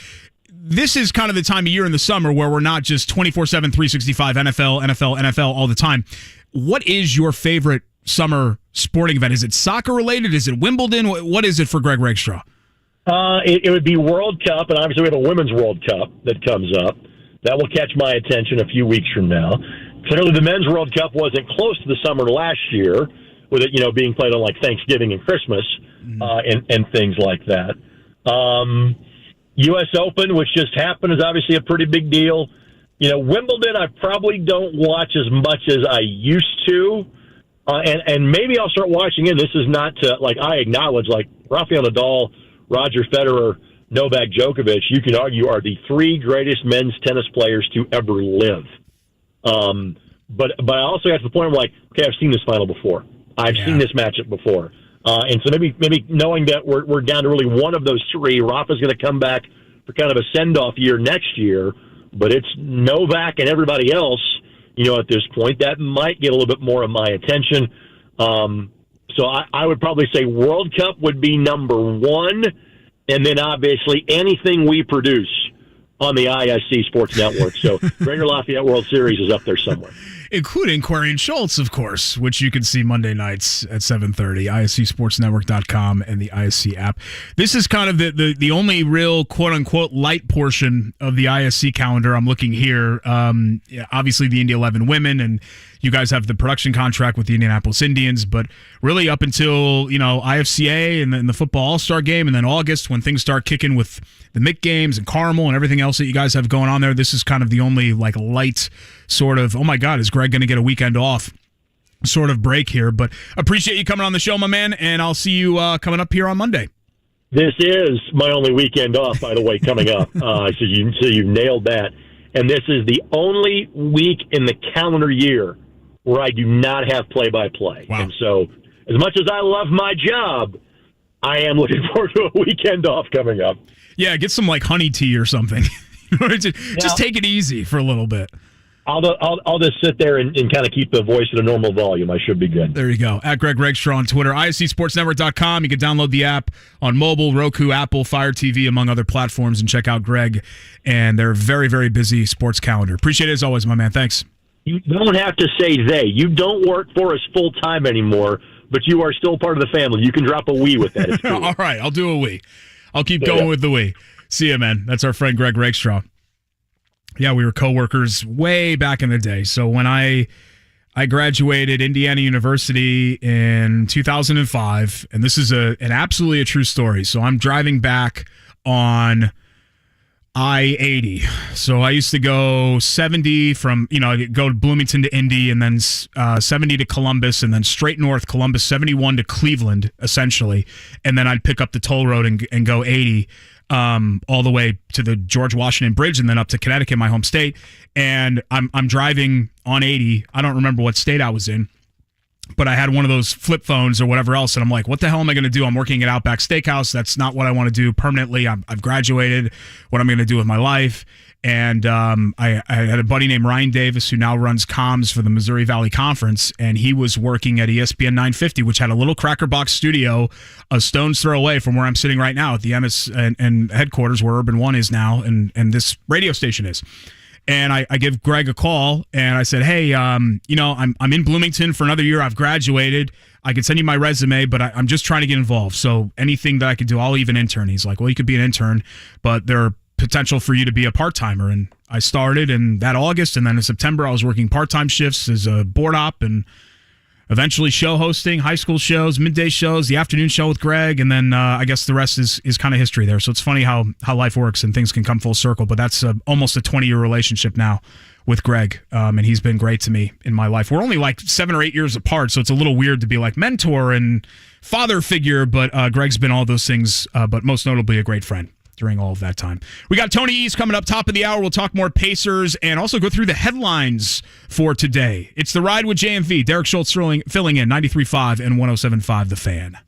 This is kind of the time of year in the summer where we're not just 24/7, 365 NFL all the time. What is your favorite summer sporting event? Is it soccer related? Is it Wimbledon? What is it for Greg Rakestraw? It would be World Cup, and obviously we have a Women's World Cup that comes up. That will catch my attention a few weeks from now. Clearly, the Men's World Cup wasn't close to the summer last year, with it, being played on like Thanksgiving and Christmas and things like that. U.S. Open, which just happened, is obviously a pretty big deal. Wimbledon, I probably don't watch as much as I used to, and maybe I'll start watching it. This is not to, I acknowledge, Rafael Nadal, Roger Federer, Novak Djokovic, you can argue, are the 3 greatest men's tennis players to ever live. But I also got to the point where okay, I've seen this final before. I've seen this matchup before. And so maybe knowing that we're down to really one of those 3, Rafa's going to come back for kind of a send-off year next year, but it's Novak and everybody else, at this point, that might get a little bit more of my attention. So I would probably say World Cup would be number 1. And then, obviously, anything we produce on the ISC Sports Network. So, Greater Lafayette World Series is up there somewhere. Including Query and Schultz, of course, which you can see Monday nights at 7:30, ISCSportsNetwork.com and the ISC app. This is kind of the only real quote-unquote light portion of the ISC calendar. I'm looking here. Obviously, the Indy 11 women, and you guys have the production contract with the Indianapolis Indians, but really up until, IFCA and the football all-star game, and then August when things start kicking with the Mick games and Carmel and everything else that you guys have going on there, this is kind of the only light sort of, oh my God, is Greg going to get a weekend off sort of break here? But appreciate you coming on the show, my man, and I'll see you coming up here on Monday. This is my only weekend off, by the way, coming up. So you nailed that. And this is the only week in the calendar year where I do not have play-by-play. Wow. And so as much as I love my job, I am looking forward to a weekend off coming up. Yeah, get some honey tea or something. Just take it easy for a little bit. I'll just sit there and kind of keep the voice at a normal volume. I should be good. There you go. At Greg Rakestraw on Twitter. ISCSportsNetwork.com. You can download the app on mobile, Roku, Apple, Fire TV, among other platforms, and check out Greg and their very, very busy sports calendar. Appreciate it as always, my man. Thanks. You don't have to say they. You don't work for us full-time anymore, but you are still part of the family. You can drop a we with that. Cool. All right. I'll do a we. I'll keep going with the we. See ya, man. That's our friend Greg Rakestraw. Yeah, we were coworkers way back in the day. So when I graduated Indiana University in 2005, and this is an absolutely a true story. So I'm driving back on I-80. So I used to go 70 from, I'd go to Bloomington to Indy, and then 70 to Columbus, and then straight north, Columbus 71 to Cleveland, essentially. And then I'd pick up the toll road and go 80 all the way to the George Washington Bridge, and then up to Connecticut, my home state. And I'm driving on 80. I don't remember what state I was in, but I had one of those flip phones or whatever else, and I'm like, what the hell am I going to do? I'm working at Outback Steakhouse. That's not what I want to do permanently. I've graduated. What I'm going to do with my life. And I had a buddy named Ryan Davis who now runs comms for the Missouri Valley Conference, and he was working at ESPN 950, which had a little cracker box studio a stone's throw away from where I'm sitting right now at the MS and headquarters where Urban One is now, and this radio station is. And I give Greg a call, and I said, hey, I'm in Bloomington for another year. I've graduated. I could send you my resume, but I'm just trying to get involved. So anything that I could do, I'll even intern. He's like, well, you could be an intern, but there are potential for you to be a part-timer. And I started in that August, and then in September I was working part-time shifts as a board op, and eventually show hosting, high school shows, midday shows, the afternoon show with Greg, and then I guess the rest is kind of history there. So it's funny how life works and things can come full circle, but that's almost a 20-year relationship now with Greg, and he's been great to me in my life. We're only like 7 or 8 years apart, so it's a little weird to be like mentor and father figure, but Greg's been all those things, but most notably a great friend during all of that time. We got Tony East coming up top of the hour. We'll talk more Pacers and also go through the headlines for today. It's The Ride with JMV. Derek Schultz filling in 93.5 and 107.5 The Fan.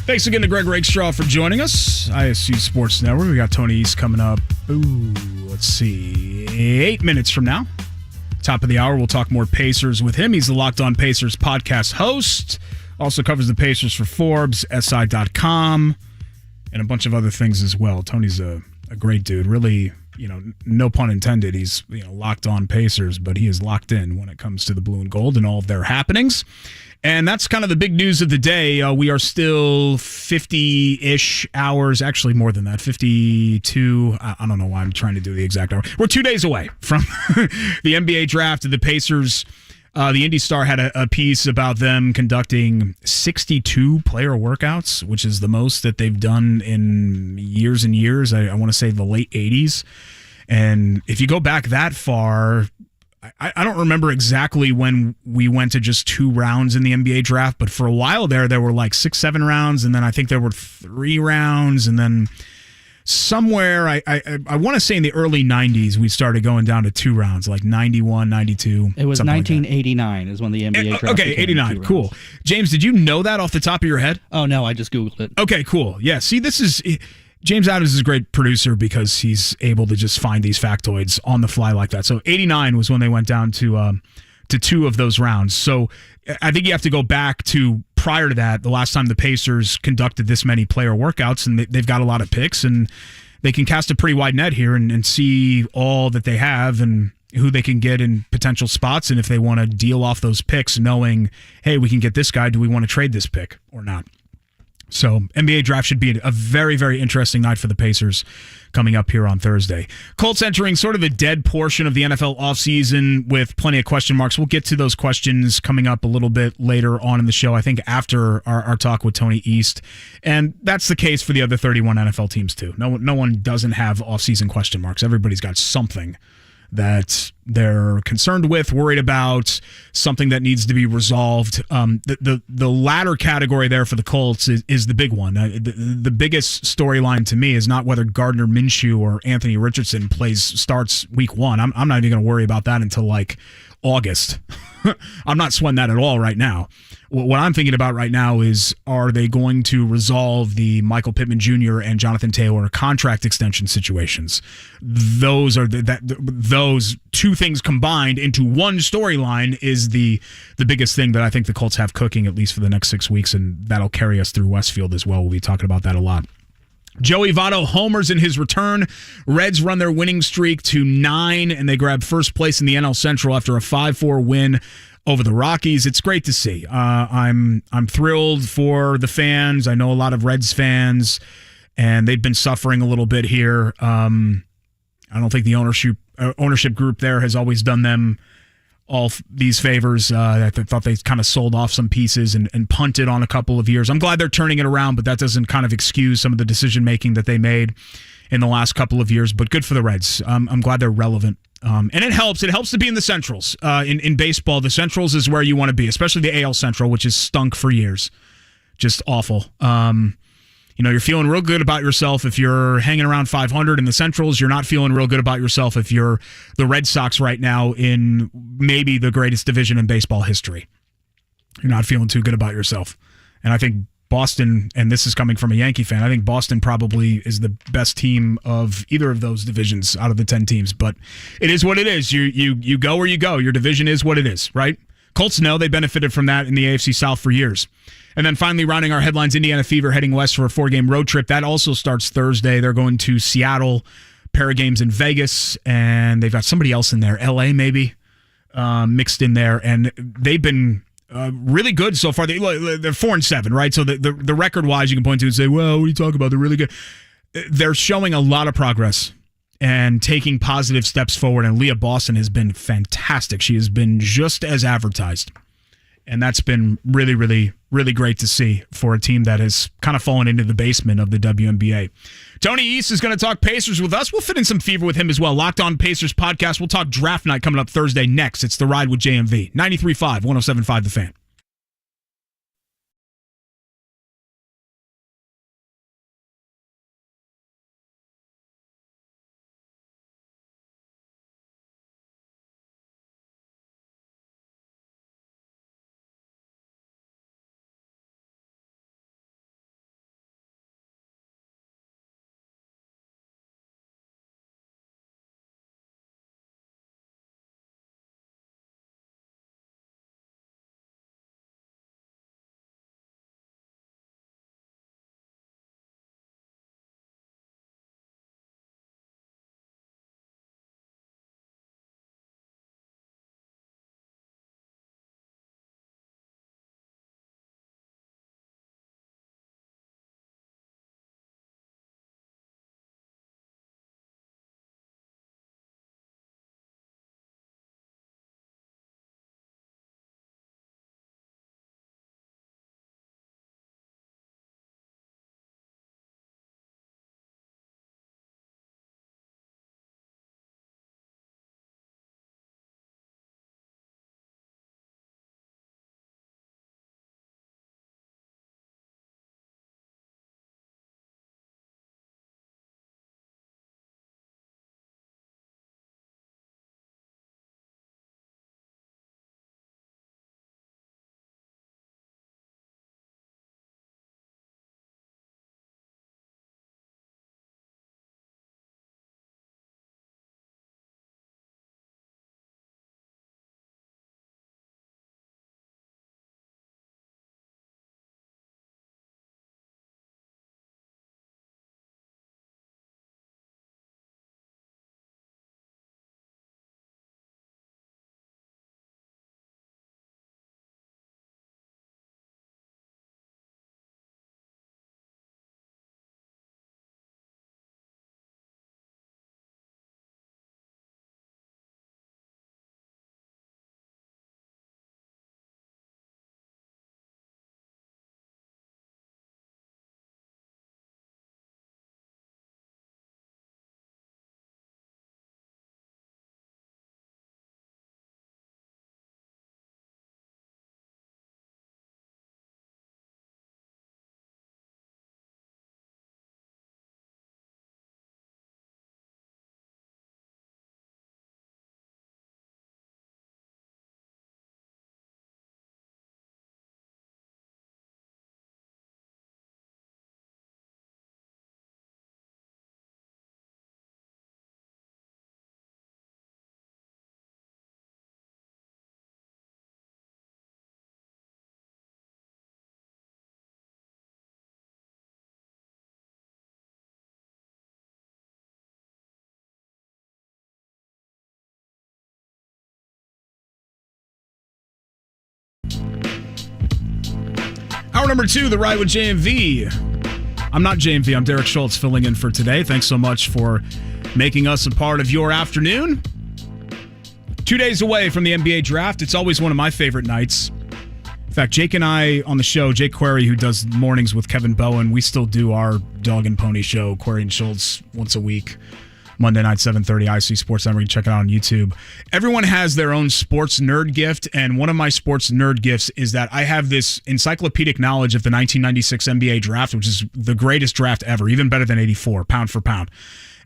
Thanks again to Greg Rakestraw for joining us. ISC Sports Network. We got Tony East coming up. Let's see. 8 minutes from now. Top of the hour, we'll talk more Pacers with him. He's the Locked On Pacers podcast host. Also covers the Pacers for Forbes, SI.com, and a bunch of other things as well. Tony's a great dude. Really, no pun intended. He's locked on Pacers, but he is locked in when it comes to the blue and gold and all of their happenings. And that's kind of the big news of the day. We are still 50-ish hours, actually more than that, 52. I don't know why I'm trying to do the exact hour. We're 2 days away from the NBA draft. The Pacers, the Indy Star had a piece about them conducting 62 player workouts, which is the most that they've done in years and years. I want to say the late 80s. And if you go back that far, I don't remember exactly when we went to just 2 rounds in the NBA draft, but for a while there were like 6, 7 rounds, and then I think there were 3 rounds, and then somewhere, I want to say in the early 90s, we started going down to 2 rounds, like 91, 92. It was 1989 is when the NBA draft Okay, 89, cool. James, did you know that off the top of your head? Oh, no, I just Googled it. Okay, cool. Yeah, see, James Adams is a great producer because he's able to just find these factoids on the fly like that. So 89 was when they went down to 2 of those rounds. So I think you have to go back to prior to that, the last time the Pacers conducted this many player workouts, and they've got a lot of picks, and they can cast a pretty wide net here and see all that they have and who they can get in potential spots, and if they want to deal off those picks knowing, hey, we can get this guy, do we want to trade this pick or not? So NBA draft should be a very, very interesting night for the Pacers coming up here on Thursday. Colts entering sort of a dead portion of the NFL offseason with plenty of question marks. We'll get to those questions coming up a little bit later on in the show, I think after our talk with Tony East. And that's the case for the other 31 NFL teams too. No one doesn't have offseason question marks. Everybody's got something that they're concerned with, worried about, something that needs to be resolved. The latter category there for the Colts is the big one. The biggest storyline to me is not whether Gardner Minshew or Anthony Richardson starts week 1. I'm not even going to worry about that until like August. I'm not sweating that at all right now. What I'm thinking about right now is, are they going to resolve the Michael Pittman Jr. and Jonathan Taylor contract extension situations? Those 2 things combined into one storyline is the biggest thing that I think the Colts have cooking, at least for the next 6 weeks, and that'll carry us through Westfield as well. We'll be talking about that a lot. Joey Votto homers in his return. Reds run their winning streak to 9, and they grab first place in the NL Central after a 5-4 win over the Rockies. It's great to see. I'm thrilled for the fans. I know a lot of Reds fans, and they've been suffering a little bit here. I don't think the ownership group there has always done them all these favors. I thought they kind of sold off some pieces and punted on a couple of years. I'm glad they're turning it around, but that doesn't kind of excuse some of the decision making that they made in the last couple of years. But good for the Reds. I'm glad they're relevant. And it helps to be in the Centrals. In baseball, the Centrals is where you want to be, especially the AL Central, which has stunk for years. Just awful. You're feeling real good about yourself if you're hanging around 500 in the Centrals. You're not feeling real good about yourself if you're the Red Sox right now in maybe the greatest division in baseball history. You're not feeling too good about yourself. And I think Boston, and this is coming from a Yankee fan, I think Boston probably is the best team of either of those divisions out of the 10 teams. But it is what it is. You go where you go. Your division is what it is, right? Colts know they benefited from that in the AFC South for years. And then finally, rounding our headlines, Indiana Fever heading west for a 4-game road trip. That also starts Thursday. They're going to Seattle, pair of games in Vegas, and they've got somebody else in there, LA maybe, mixed in there. And they've been really good so far. They're 4-7, right? So the record-wise, you can point to and say, well, what are you talking about? They're really good. They're showing a lot of progress and taking positive steps forward. And Leah Boston has been fantastic. She has been just as advertised. And that's been really, really, really great to see for a team that has kind of fallen into the basement of the WNBA. Tony East is going to talk Pacers with us. We'll fit in some fever with him as well. Locked On Pacers podcast. We'll talk draft night coming up Thursday next. It's The Ride with JMV. 93.5, 107.5 The Fan. Hour number 2, The Ride with JMV. I'm not JMV, I'm Derek Schultz filling in for today. Thanks so much for making us a part of your afternoon. 2 days away from the NBA draft. It's always one of my favorite nights. In fact, Jake and I on the show, Jake Query, who does mornings with Kevin Bowen, we still do our Dog and Pony show, Query and Schultz, once a week. Monday night, 7:30, ISC Sports Network. You can check it out on YouTube. Everyone has their own sports nerd gift, and one of my sports nerd gifts is that I have this encyclopedic knowledge of the 1996 NBA draft, which is the greatest draft ever, even better than 84, pound for pound.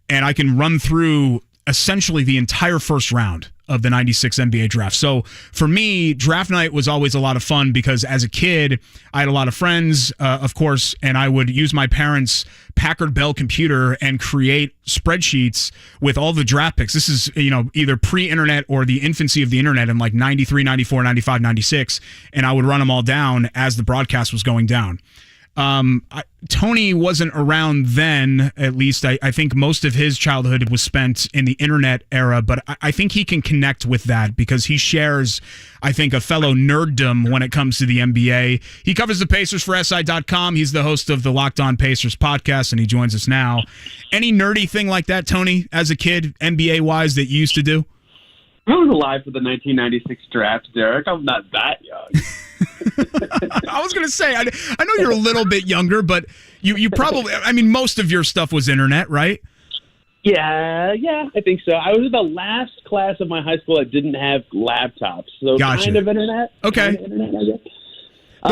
And I can run through essentially the entire first round of the 96 NBA draft. So for me, draft night was always a lot of fun because as a kid, I had a lot of friends, of course, and I would use my parents' Packard Bell computer and create spreadsheets with all the draft picks. This is, either pre-internet or the infancy of the internet in like 93, 94, 95, 96. And I would run them all down as the broadcast was going down. Tony wasn't around then, at least. I think most of his childhood was spent in the internet era, but I think he can connect with that because he shares, I think, a fellow nerddom when it comes to the NBA. He covers the Pacers for SI.com. He's the host of the Locked On Pacers podcast, and he joins us now. Any nerdy thing like that, Tony, as a kid, NBA-wise, that you used to do? I was alive for the 1996 draft, Derek. I'm not that young. I was going to say, I know you're a little bit younger, but you probably, most of your stuff was internet, right? Yeah, I think so. I was in the last class of my high school that didn't have laptops, so Gotcha. Kind of internet. Okay. Kind of internet, I guess. I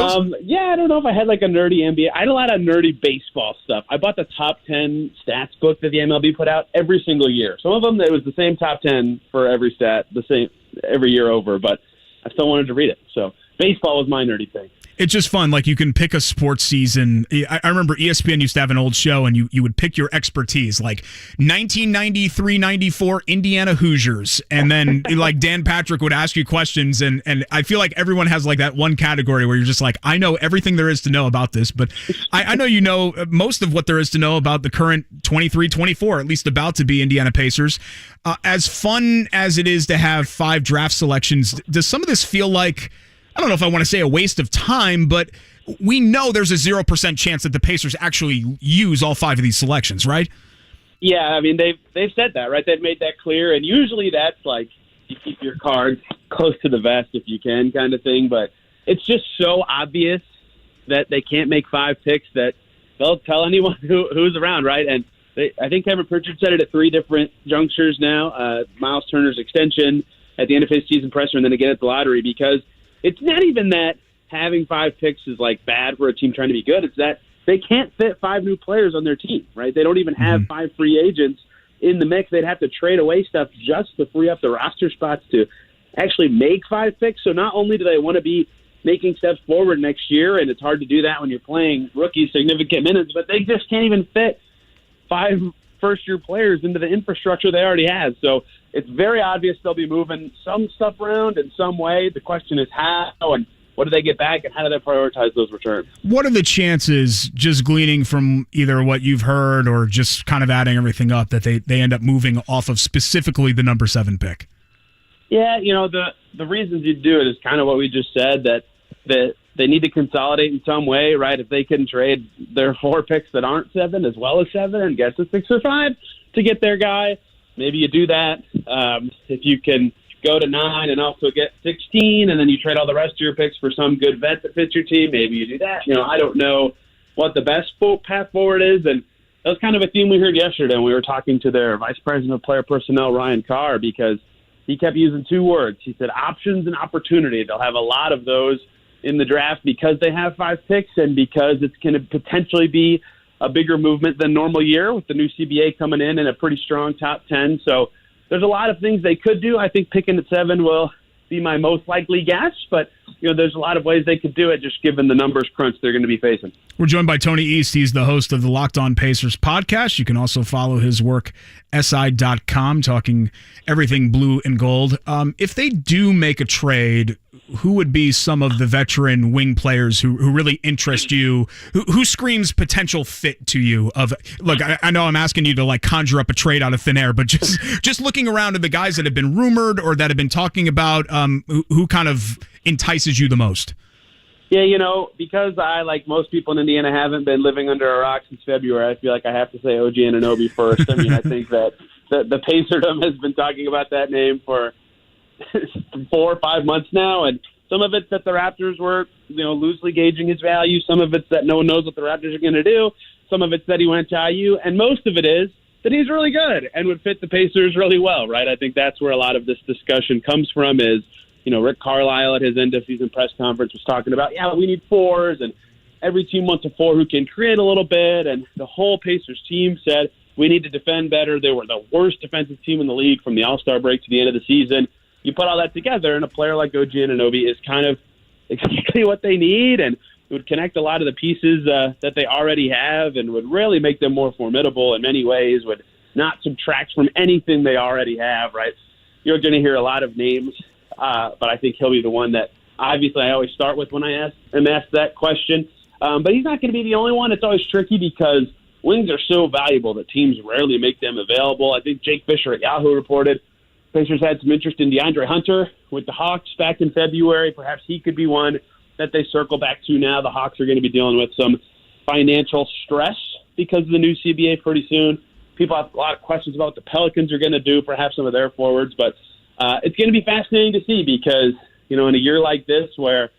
don't know if I had like a nerdy NBA. I had a lot of nerdy baseball stuff. I bought the top 10 stats book that the MLB put out every single year. Some of them, it was the same top 10 for every stat, the same every year over, but I still wanted to read it. So baseball was my nerdy thing. It's just fun. Like, you can pick a sports season. I remember ESPN used to have an old show, and you would pick your expertise, like 1993-94 Indiana Hoosiers. And then, like, Dan Patrick would ask you questions, and I feel like everyone has, like, that one category where you're just like, I know everything there is to know about this, but I know you know most of what there is to know about the current 23-24, at least about to be Indiana Pacers. As fun as it is to have 5 draft selections, does some of this feel like, I don't know if I want to say a waste of time, but we know there's a 0% chance that the Pacers actually use all 5 of these selections, right? Yeah, they've said that, right? They've made that clear, and usually that's like you keep your cards close to the vest if you can kind of thing, but it's just so obvious that they can't make 5 picks that they'll tell anyone who's around, right? And I think Kevin Pritchard said it at 3 different junctures now, Miles Turner's extension at the end of his season presser and then again at the lottery, because it's not even that having 5 picks is like bad for a team trying to be good. It's that they can't fit 5 new players on their team, right? They don't even have 5 free agents in the mix. They'd have to trade away stuff just to free up the roster spots to actually make 5 picks. So not only do they want to be making steps forward next year, and it's hard to do that when you're playing rookies significant minutes, but they just can't even fit 5 first-year players into the infrastructure they already have. So it's very obvious they'll be moving some stuff around in some way. The question is how and what do they get back and how do they prioritize those returns? What are the chances, just gleaning from either what you've heard or just kind of adding everything up, that they end up moving off of specifically the number 7 pick? Yeah, the reasons you do it is kind of what we just said, that they need to consolidate in some way, right? If they can trade their 4 picks that aren't 7 as well as 7 and guess a 6 or 5 to get their guy, maybe you do that. If you can go to 9 and also get 16 and then you trade all the rest of your picks for some good vet that fits your team, maybe you do that. I don't know what the best path forward is, and that was kind of a theme we heard yesterday when we were talking to their Vice President of Player Personnel, Ryan Carr, because he kept using 2 words. He said options and opportunity. They'll have a lot of those in the draft because they have 5 picks and because it's going to potentially be a bigger movement than normal year with the new CBA coming in and a pretty strong top 10. So there's a lot of things they could do. I think picking at 7 will be my most likely guess, but there's a lot of ways they could do it just given the numbers crunch they're going to be facing. We're joined by Tony East. He's the host of the Locked On Pacers podcast. You can also follow his work, SI.com, talking everything blue and gold. If they do make a trade, who would be some of the veteran wing players who really interest you? Who screams potential fit to you? Look, I know I'm asking you to like conjure up a trade out of thin air, but just looking around at the guys that have been rumored or that have been talking about, who kind of entices you the most? Yeah, because I, like most people in Indiana, haven't been living under a rock since February, I feel like I have to say OG Anunoby first. I mean, I think that the Pacerdom has been talking about that name for 4 or 5 months now, and some of it's that the Raptors were, loosely gauging his value. Some of it's that no one knows what the Raptors are going to do. Some of it's that he went to IU, and most of it is that he's really good and would fit the Pacers really well, right? I think that's where a lot of this discussion comes from is, Rick Carlisle at his end-of-season press conference was talking about, we need fours, and every team wants a four who can create a little bit, and the whole Pacers team said we need to defend better. They were the worst defensive team in the league from the All-Star break to the end of the season. You put all that together, and a player like OG Anunoby is kind of exactly what they need, and it would connect a lot of the pieces that they already have and would really make them more formidable in many ways, would not subtract from anything they already have, right? You're going to hear a lot of names, but I think he'll be the one that obviously I always start with when I am asked that question. But he's not going to be the only one. It's always tricky because wings are so valuable that teams rarely make them available. I think Jake Fisher at Yahoo reported Pacers had some interest in DeAndre Hunter with the Hawks back in February. Perhaps he could be one that they circle back to now. The Hawks are going to be dealing with some financial stress because of the new CBA pretty soon. People have a lot of questions about what the Pelicans are going to do, perhaps some of their forwards, but it's going to be fascinating to see because, in a year like this where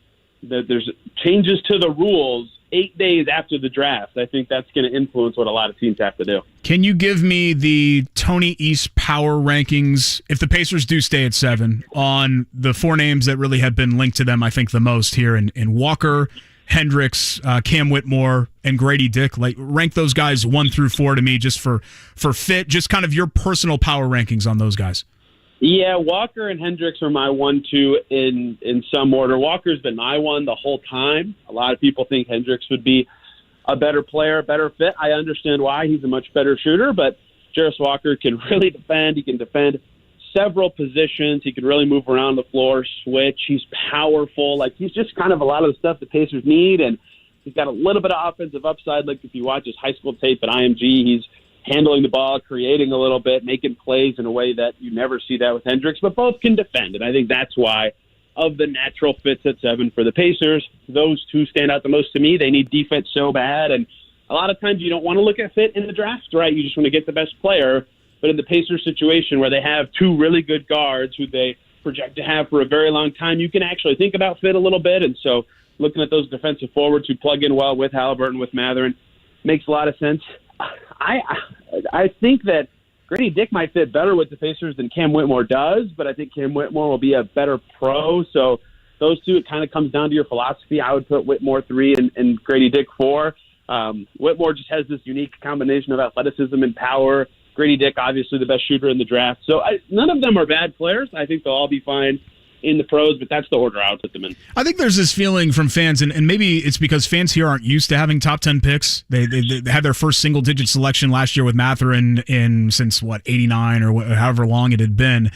there's changes to the rules 8 days after the draft, I think that's going to influence what a lot of teams have to do. Can you give me the Tony East power rankings, if the Pacers do stay at 7, on the 4 names that really have been linked to them, I think, the most here in Walker, Hendricks, Cam Whitmore, and Grady Dick? Like, rank those guys 1 through 4 to me just for fit, just kind of your personal power rankings on those guys. Yeah, Walker and Hendricks are my 1-2 in some order. Walker's been my one the whole time. A lot of people think Hendricks would be a better player, a better fit. I understand why. He's a much better shooter, but Jarris Walker can really defend. He can defend several positions. He can really move around the floor, switch. He's powerful. Like, he's just kind of a lot of the stuff the Pacers need, and he's got a little bit of offensive upside. Like, if you watch his high school tape at IMG, he's handling the ball, creating a little bit, making plays in a way that you never see that with Hendricks, but both can defend. And I think that's why, of the natural fits at 7 for the Pacers, those 2 stand out the most to me. They need defense so bad. And a lot of times you don't want to look at fit in the draft, right? You just want to get the best player. But in the Pacers situation where they have 2 really good guards who they project to have for a very long time, you can actually think about fit a little bit. And so looking at those defensive forwards who plug in well with Halliburton, with Mathurin, makes a lot of sense. I think that Grady Dick might fit better with the Pacers than Cam Whitmore does, but I think Cam Whitmore will be a better pro. So those 2, it kind of comes down to your philosophy. I would put Whitmore 3 and Grady Dick 4. Whitmore just has this unique combination of athleticism and power. Grady Dick, obviously the best shooter in the draft. So none of them are bad players. I think they'll all be fine in the pros, but that's the order I would put them in. I think there's this feeling from fans, and maybe it's because fans here aren't used to having top 10 picks. They had their first single-digit selection last year with Mathurin since 89 or however long it had been.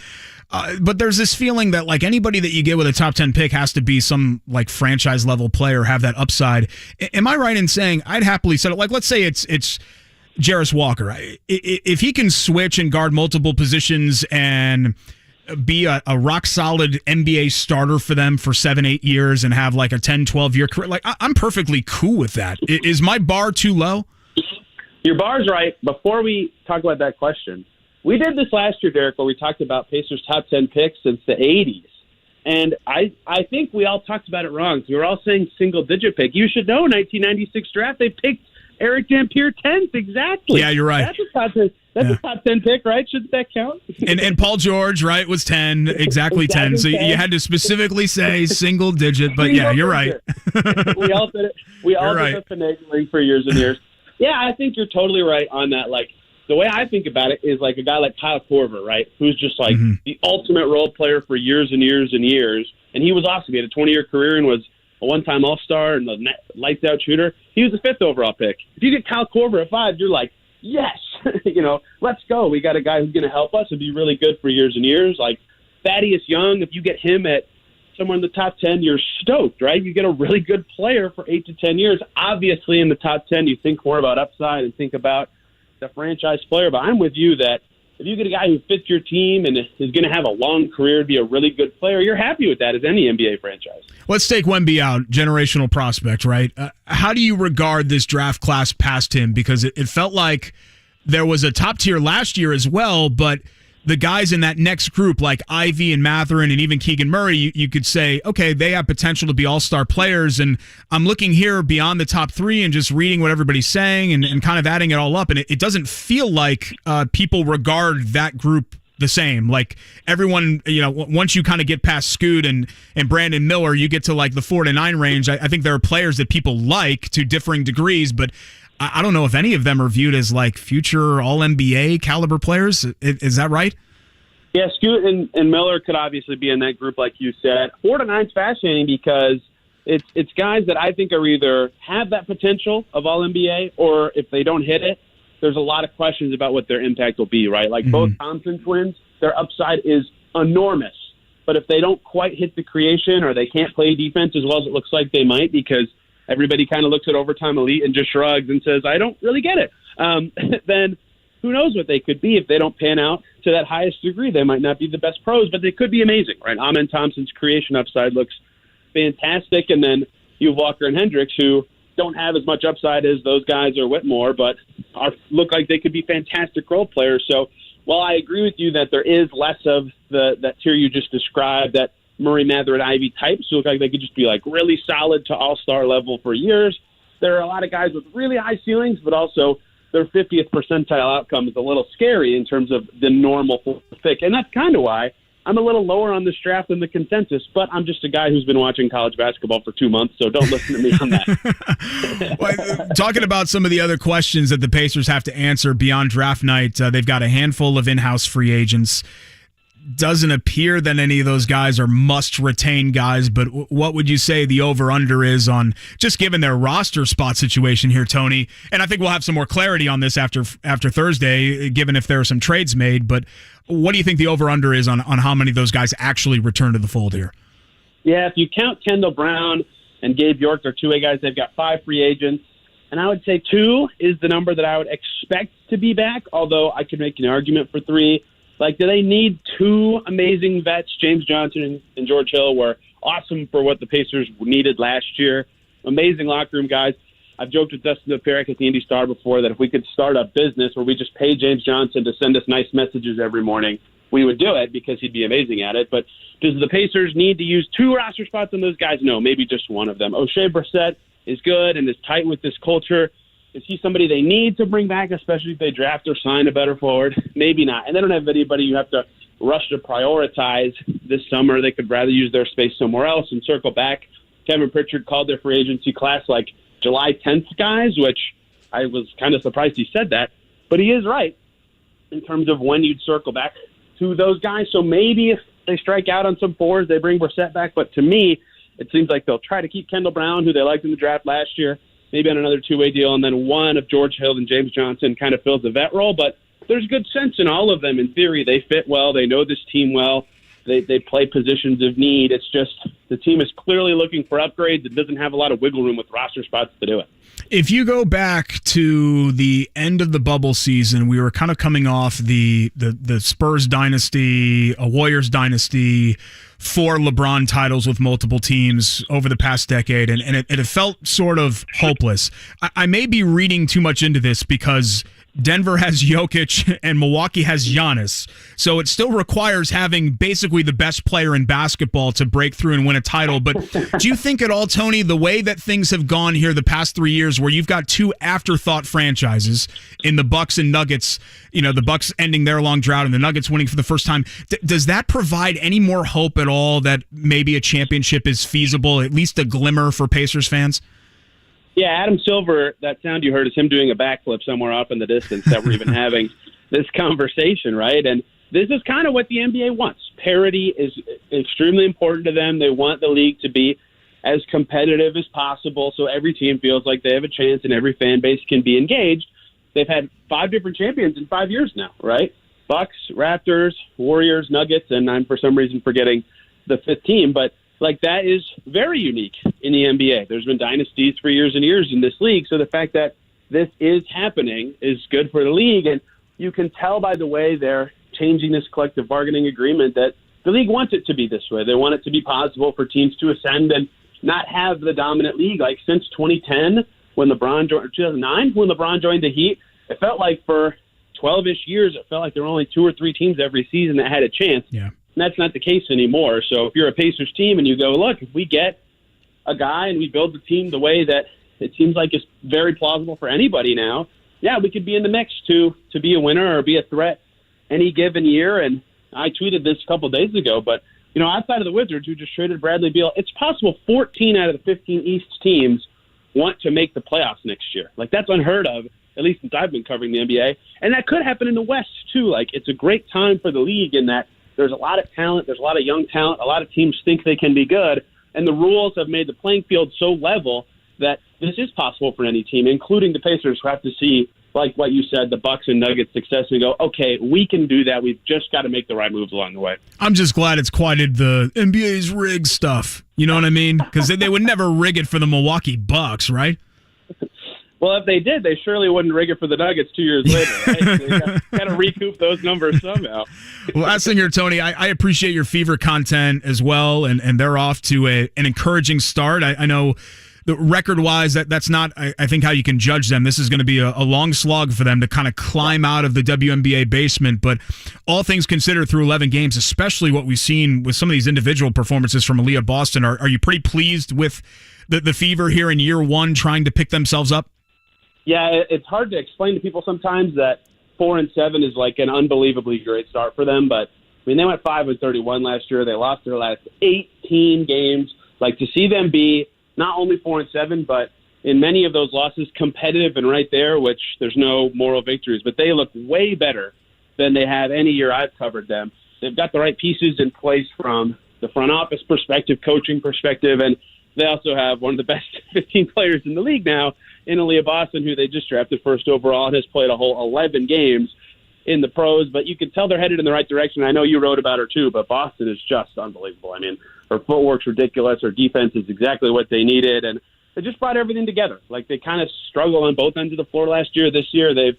But there's this feeling that like anybody that you get with a top 10 pick has to be some like franchise level player, have that upside. Am I right in saying I'd happily settle? Like, let's say it's Jarris Walker. If he can switch and guard multiple positions and be a rock-solid NBA starter for them for 7-8 years and have like a 10-12 year career, like I'm perfectly cool with that. Is my bar too low? Your bar's right. Before we talk about that question, we did this last year, Derek, where we talked about Pacers' top 10 picks since the 80s. And I think we all talked about it wrong. We were all saying single-digit pick. You should know, 1996 draft, they picked Eric Dampier 10th, exactly. Yeah, you're right. That's a top 10. That's a top 10 pick, right? Shouldn't that count? and Paul George, right, was 10, exactly 10. So you had to specifically say single digit, but yeah, you're right. We all did it. We all did the finagling for years and years. Yeah, I think you're totally right on that. Like, the way I think about it is like a guy like Kyle Korver, right, who's just like the ultimate role player for years and years and years. And he was awesome. He had a 20-year career and was a one-time All-Star and a lights-out shooter. He was the 5th overall pick. If you get Kyle Korver at 5, you're like, yes, let's go. We got a guy who's going to help us and be really good for years and years. Like Thaddeus Young, if you get him at somewhere in the top 10, you're stoked, right? You get a really good player for 8 to 10 years. Obviously, in the top 10, you think more about upside and think about the franchise player. But I'm with you that if you get a guy who fits your team and is going to have a long career, be a really good player, you're happy with that as any NBA franchise. Let's take Wemby out, generational prospect, right? How do you regard this draft class past him? Because it felt like there was a top tier last year as well, but the guys in that next group, like Ivy and Mathurin and even Keegan Murray, you could say, okay, they have potential to be all-star players. And I'm looking here beyond the top three and just reading what everybody's saying and kind of adding it all up. And it doesn't feel like people regard that group the same. Like everyone, once you kind of get past Scoot and Brandon Miller, you get to like the 4 to 9 range. I think there are players that people like to differing degrees, but I don't know if any of them are viewed as like future All-NBA caliber players. Is that right? Yeah, Scoot and Miller could obviously be in that group, like you said. 4 to 9 is fascinating because it's guys that I think are either have that potential of All-NBA, or if they don't hit it, there's a lot of questions about what their impact will be, right? Like both Thompson twins, their upside is enormous. But if they don't quite hit the creation, or they can't play defense as well as it looks like they might, because everybody kind of looks at Overtime Elite and just shrugs and says, I don't really get it. Then who knows what they could be if they don't pan out to that highest degree. They might not be the best pros, but they could be amazing, right? Amen Thompson's creation upside looks fantastic. And then you have Walker and Hendricks, who don't have as much upside as those guys or Whitmore, but look like they could be fantastic role players. So while I agree with you that there is less of that tier you just described, that Murray, Mathurin, Ivy types who look like they could just be like really solid to all-star level for years. There are a lot of guys with really high ceilings, but also their 50th percentile outcome is a little scary in terms of the normal pick. And that's kind of why I'm a little lower on this draft than the consensus, but I'm just a guy who's been watching college basketball for 2 months, so don't listen to me on that. Well, talking about some of the other questions that the Pacers have to answer beyond draft night, they've got a handful of in-house free agents. Doesn't appear that any of those guys are must-retain guys, but what would you say the over-under is on just given their roster spot situation here, Tony? And I think we'll have some more clarity on this after Thursday, given if there are some trades made, but what do you think the over-under is on how many of those guys actually return to the fold here? Yeah, if you count Kendall Brown and Gabe York, they're two-way guys. They've got 5 free agents, and I would say 2 is the number that I would expect to be back, although I could make an argument for 3. Like, do they need 2 amazing vets? James Johnson and George Hill were awesome for what the Pacers needed last year. Amazing locker room guys. I've joked with Dustin Dopirak at the Indy Star before that if we could start a business where we just pay James Johnson to send us nice messages every morning, we would do it because he'd be amazing at it. But does the Pacers need to use 2 roster spots on those guys? No, maybe just one of them. O'Shea Brissett is good and is tight with this culture. Is he somebody they need to bring back, especially if they draft or sign a better forward? Maybe not. And they don't have anybody you have to rush to prioritize this summer. They could rather use their space somewhere else and circle back. Kevin Pritchard called their free agency class like July 10th guys, which I was kind of surprised he said that. But he is right in terms of when you'd circle back to those guys. So maybe if they strike out on some 4s, they bring Brissett back. But to me, it seems like they'll try to keep Kendall Brown, who they liked in the draft last year, maybe on another 2-way deal, and then one of George Hill and James Johnson kind of fills the vet role. But there's good sense in all of them. In theory, they fit well. They know this team well. They play positions of need. It's just the team is clearly looking for upgrades. It doesn't have a lot of wiggle room with roster spots to do it. If you go back to the end of the bubble season, we were kind of coming off the Spurs dynasty, a Warriors dynasty, 4 LeBron titles with multiple teams over the past decade, and it felt sort of hopeless. I may be reading too much into this because Denver has Jokic and Milwaukee has Giannis. So it still requires having basically the best player in basketball to break through and win a title. But do you think at all, Tony, the way that things have gone here the past 3 years where you've got 2 afterthought franchises in the Bucks and Nuggets, the Bucks ending their long drought and the Nuggets winning for the first time, does that provide any more hope at all that maybe a championship is feasible, at least a glimmer for Pacers fans? Yeah, Adam Silver, that sound you heard is him doing a backflip somewhere off in the distance that we're even having this conversation, right? And this is kind of what the NBA wants. Parity is extremely important to them. They want the league to be as competitive as possible so every team feels like they have a chance and every fan base can be engaged. They've had 5 different champions in 5 years now, right? Bucks, Raptors, Warriors, Nuggets, and I'm for some reason forgetting the 5th team, but that is very unique in the NBA. There's been dynasties for years and years in this league, so the fact that this is happening is good for the league. And you can tell by the way they're changing this collective bargaining agreement that the league wants it to be this way. They want it to be possible for teams to ascend and not have the dominant league. Like since 2010, when LeBron joined, 2009, when LeBron joined the Heat, it felt like for 12-ish years, it felt like there were only 2 or 3 teams every season that had a chance. Yeah. And that's not the case anymore. So if you're a Pacers team and you go, look, if we get a guy and we build the team the way that it seems like it's very plausible for anybody now, yeah, we could be in the mix to be a winner or be a threat any given year. And I tweeted this a couple of days ago, but, outside of the Wizards, who just traded Bradley Beal, it's possible 14 out of the 15 East teams want to make the playoffs next year. Like, that's unheard of, at least since I've been covering the NBA. And that could happen in the West, too. Like, it's a great time for the league in that there's a lot of talent, there's a lot of young talent, a lot of teams think they can be good, and the rules have made the playing field so level that this is possible for any team, including the Pacers, who have to see, like what you said, the Bucks and Nuggets success and go, okay, we can do that. We've just got to make the right moves along the way. I'm just glad it's quieted the NBA's rig stuff. You know what I mean? Because they would never rig it for the Milwaukee Bucks, right? Well, if they did, they surely wouldn't rig it for the Nuggets 2 years later. Right? They got to recoup those numbers somehow. Well, last thing here, Tony, I appreciate your Fever content as well, and they're off to an encouraging start. I know the record-wise, that's not, I think, how you can judge them. This is going to be a long slog for them to kind of climb out of the WNBA basement. But all things considered, through 11 games, especially what we've seen with some of these individual performances from Aaliyah Boston, are you pretty pleased with the Fever here in year one trying to pick themselves up? Yeah, it's hard to explain to people sometimes that 4-7 is like an unbelievably great start for them. But, they went 5-31 last year. They lost their last 18 games. Like, to see them be not only 4-7, but in many of those losses competitive and right there, which there's no moral victories, but they look way better than they have any year I've covered them. They've got the right pieces in place from the front office perspective, coaching perspective, and they also have one of the best 15 players in the league now in Aaliyah Boston, who they just drafted first overall and has played a whole 11 games in the pros. But you can tell they're headed in the right direction. I know you wrote about her too, but Boston is just unbelievable. Her footwork's ridiculous. Her defense is exactly what they needed, and they just brought everything together. Like, they kind of struggled on both ends of the floor last year. This year, they've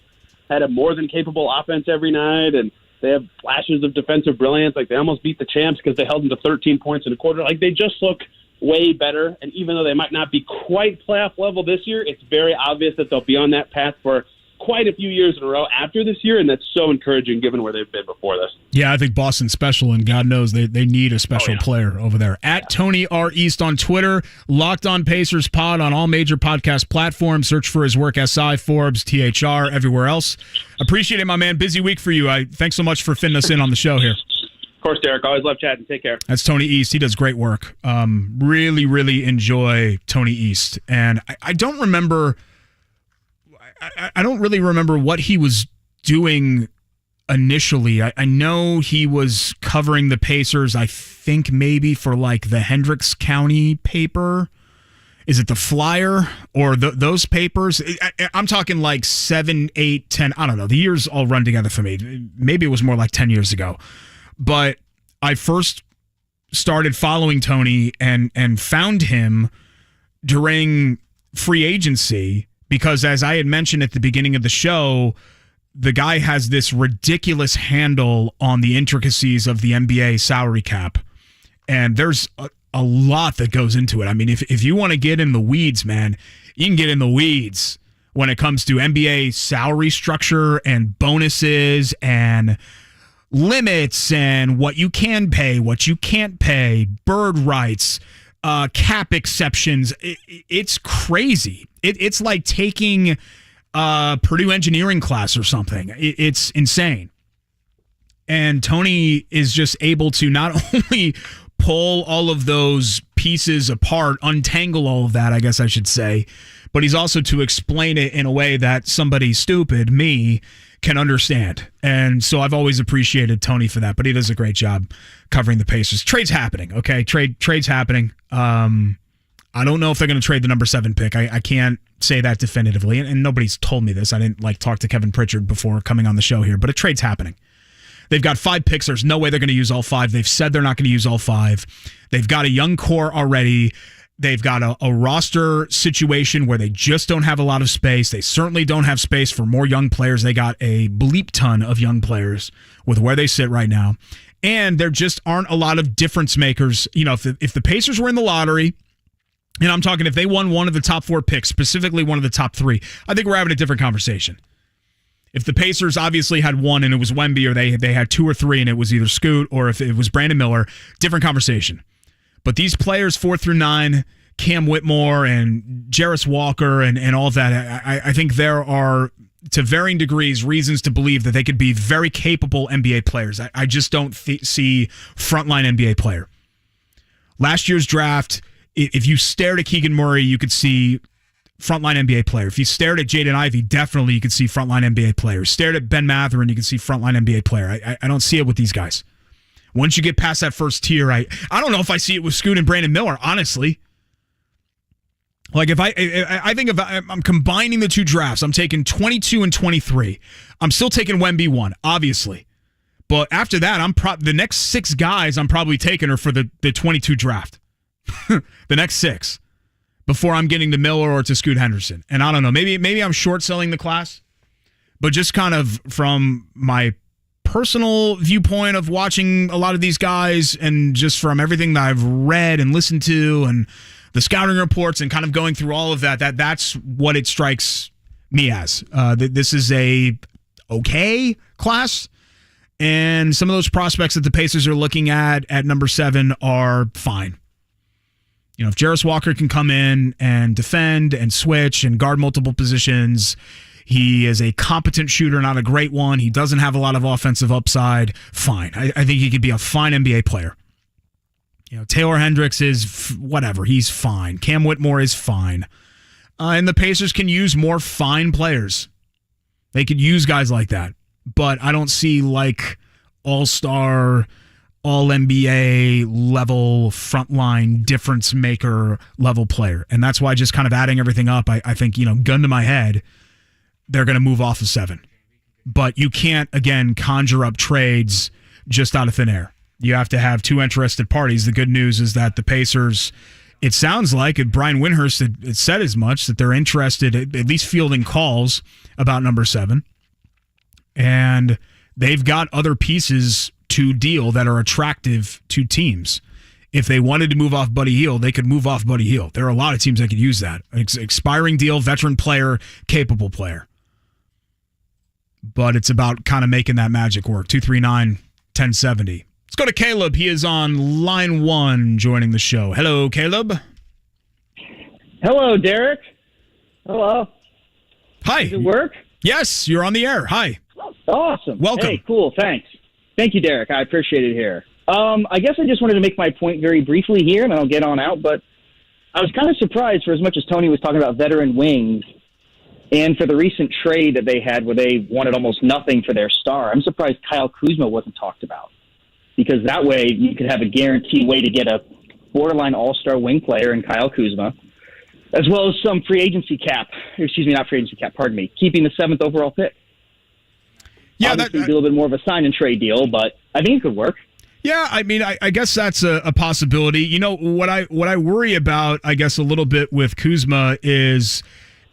had a more than capable offense every night, and they have flashes of defensive brilliance. Like, they almost beat the champs because they held them to 13 points in a quarter. Like, they just look way better, and even though they might not be quite playoff level this year, it's very obvious that they'll be on that path for quite a few years in a row after this year, and that's so encouraging given where they've been before this. Yeah, I think Boston's special, and God knows they need a special player over there. At Tony R. East on Twitter, Locked On Pacers Pod on all major podcast platforms. Search for his work, SI, Forbes, THR, everywhere else. Appreciate it, my man. Busy week for you. Thanks so much for fitting us in on the show here. Of course, Derek. Always love chatting. Take care. That's Tony East. He does great work. Really, really enjoy Tony East. And I don't remember... I don't really remember what he was doing initially. I know he was covering the Pacers, I think maybe for like the Hendricks County paper. Is it the Flyer or those papers? I'm talking like 7, 8, 10. I don't know. The years all run together for me. Maybe it was more like 10 years ago. But I first started following Tony and found him during free agency, because as I had mentioned at the beginning of the show, the guy has this ridiculous handle on the intricacies of the NBA salary cap. And there's a lot that goes into it. I mean, if you want to get in the weeds, man, you can get in the weeds when it comes to NBA salary structure and bonuses and limits and what you can pay, what you can't pay, bird rights, cap exceptions. It's crazy. It's like taking a Purdue engineering class or something. It's insane. And Tony is just able to not only pull all of those pieces apart, untangle all of that, I guess I should say, but he's also to explain it in a way that somebody stupid, me, can understand. And so I've always appreciated Tony for that, but he does a great job covering the Pacers. Trade's happening, okay? Trade's happening. I don't know if they're going to trade the number 7 pick. I can't say that definitively, and nobody's told me this. I didn't talk to Kevin Pritchard before coming on the show here, but a trade's happening. They've got 5 picks. There's no way they're going to use all 5. They've said they're not going to use all 5. They've got a young core already. They've got a roster situation where they just don't have a lot of space. They certainly don't have space for more young players. They got a bleep ton of young players with where they sit right now. And there just aren't a lot of difference makers. You know, if the Pacers were in the lottery, and I'm talking if they won one of the top 4 picks, specifically one of the top 3, I think we're having a different conversation. If the Pacers obviously had one and it was Wemby, or they had 2 or 3 and it was either Scoot, or if it was Brandon Miller, different conversation. But these players 4 through 9, Cam Whitmore and Jarris Walker and all of that, I think there are, to varying degrees, reasons to believe that they could be very capable NBA players. I just don't see frontline NBA player. Last year's draft, if you stared at Keegan Murray, you could see frontline NBA player. If you stared at Jaden Ivey, definitely you could see frontline NBA player. Stared at Ben Mathurin, you could see frontline NBA player. I don't see it with these guys. Once you get past that first tier, I don't know if I see it with Scoot and Brandon Miller, honestly. Like, if I think if I'm combining the 2 drafts, I'm taking 22 and 23. I'm still taking Wemby 1, obviously. But after that, the next 6 guys I'm probably taking are for the 22 draft. The next 6. Before I'm getting to Miller or to Scoot Henderson. And I don't know, maybe I'm short selling the class. But just kind of from my personal viewpoint of watching a lot of these guys, and just from everything that I've read and listened to and the scouting reports and kind of going through all of that's what it strikes me as. This is a okay class, and some of those prospects that the Pacers are looking at number 7 are fine. You know, if Jarris Walker can come in and defend and switch and guard multiple positions, he is a competent shooter, not a great one. He doesn't have a lot of offensive upside. Fine. I think he could be a fine NBA player. You know, Taylor Hendricks is whatever. He's fine. Cam Whitmore is fine. And the Pacers can use more fine players. They could use guys like that. But I don't see like all-star, all-NBA level, frontline, difference maker level player. And that's why just kind of adding everything up, I think, you know, gun to my head, they're going to move off of 7. But you can't, again, conjure up trades just out of thin air. You have to have 2 interested parties. The good news is that the Pacers, it sounds like, and Brian Windhorst had said as much, that they're interested, at least fielding calls about number 7. And they've got other pieces to deal that are attractive to teams. If they wanted to move off Buddy Hield, they could move off Buddy Hield. There are a lot of teams that could use that. Expiring deal, veteran player, capable player. But it's about kind of making that magic work. 239-1070. Let's go to Caleb. He is on line 1 joining the show. Hello, Caleb. Hello, Derek. Hello. Hi. Does it work? Yes, you're on the air. Hi. Awesome. Welcome. Hey, cool. Thanks. Thank you, Derek. I appreciate it here. I guess I just wanted to make my point very briefly here, and then I'll get on out. But I was kind of surprised, for as much as Tony was talking about veteran wings, and for the recent trade that they had where they wanted almost nothing for their star, I'm surprised Kyle Kuzma wasn't talked about. Because that way you could have a guaranteed way to get a borderline all-star wing player in Kyle Kuzma, as well as some free agency cap. Excuse me, not free agency cap, pardon me. Keeping the 7th overall pick. Yeah, obviously, a little bit more of a sign-and-trade deal, but I think it could work. Yeah, I mean, I guess that's a possibility. You know, what I worry about, I guess, a little bit with Kuzma is,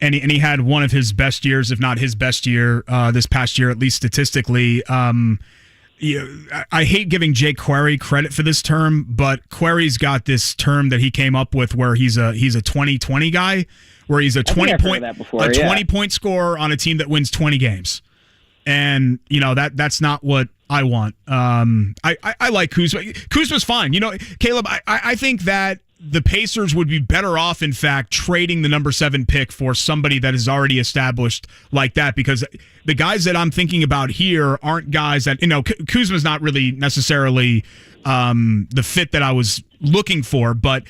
and he had one of his best years, if not his best year, this past year, at least statistically. I hate giving Jake Query credit for this term, but Query's got this term that he came up with where he's a 20-20 guy, where he's a 20-point scorer on a team that wins 20 games. And, you know, that's not what I want. I like Kuzma. Kuzma's fine. You know, Caleb, I think that the Pacers would be better off, in fact, trading the number 7 pick for somebody that is already established like that, because the guys that I'm thinking about here aren't guys that, you know, Kuzma's not really necessarily the fit that I was looking for, but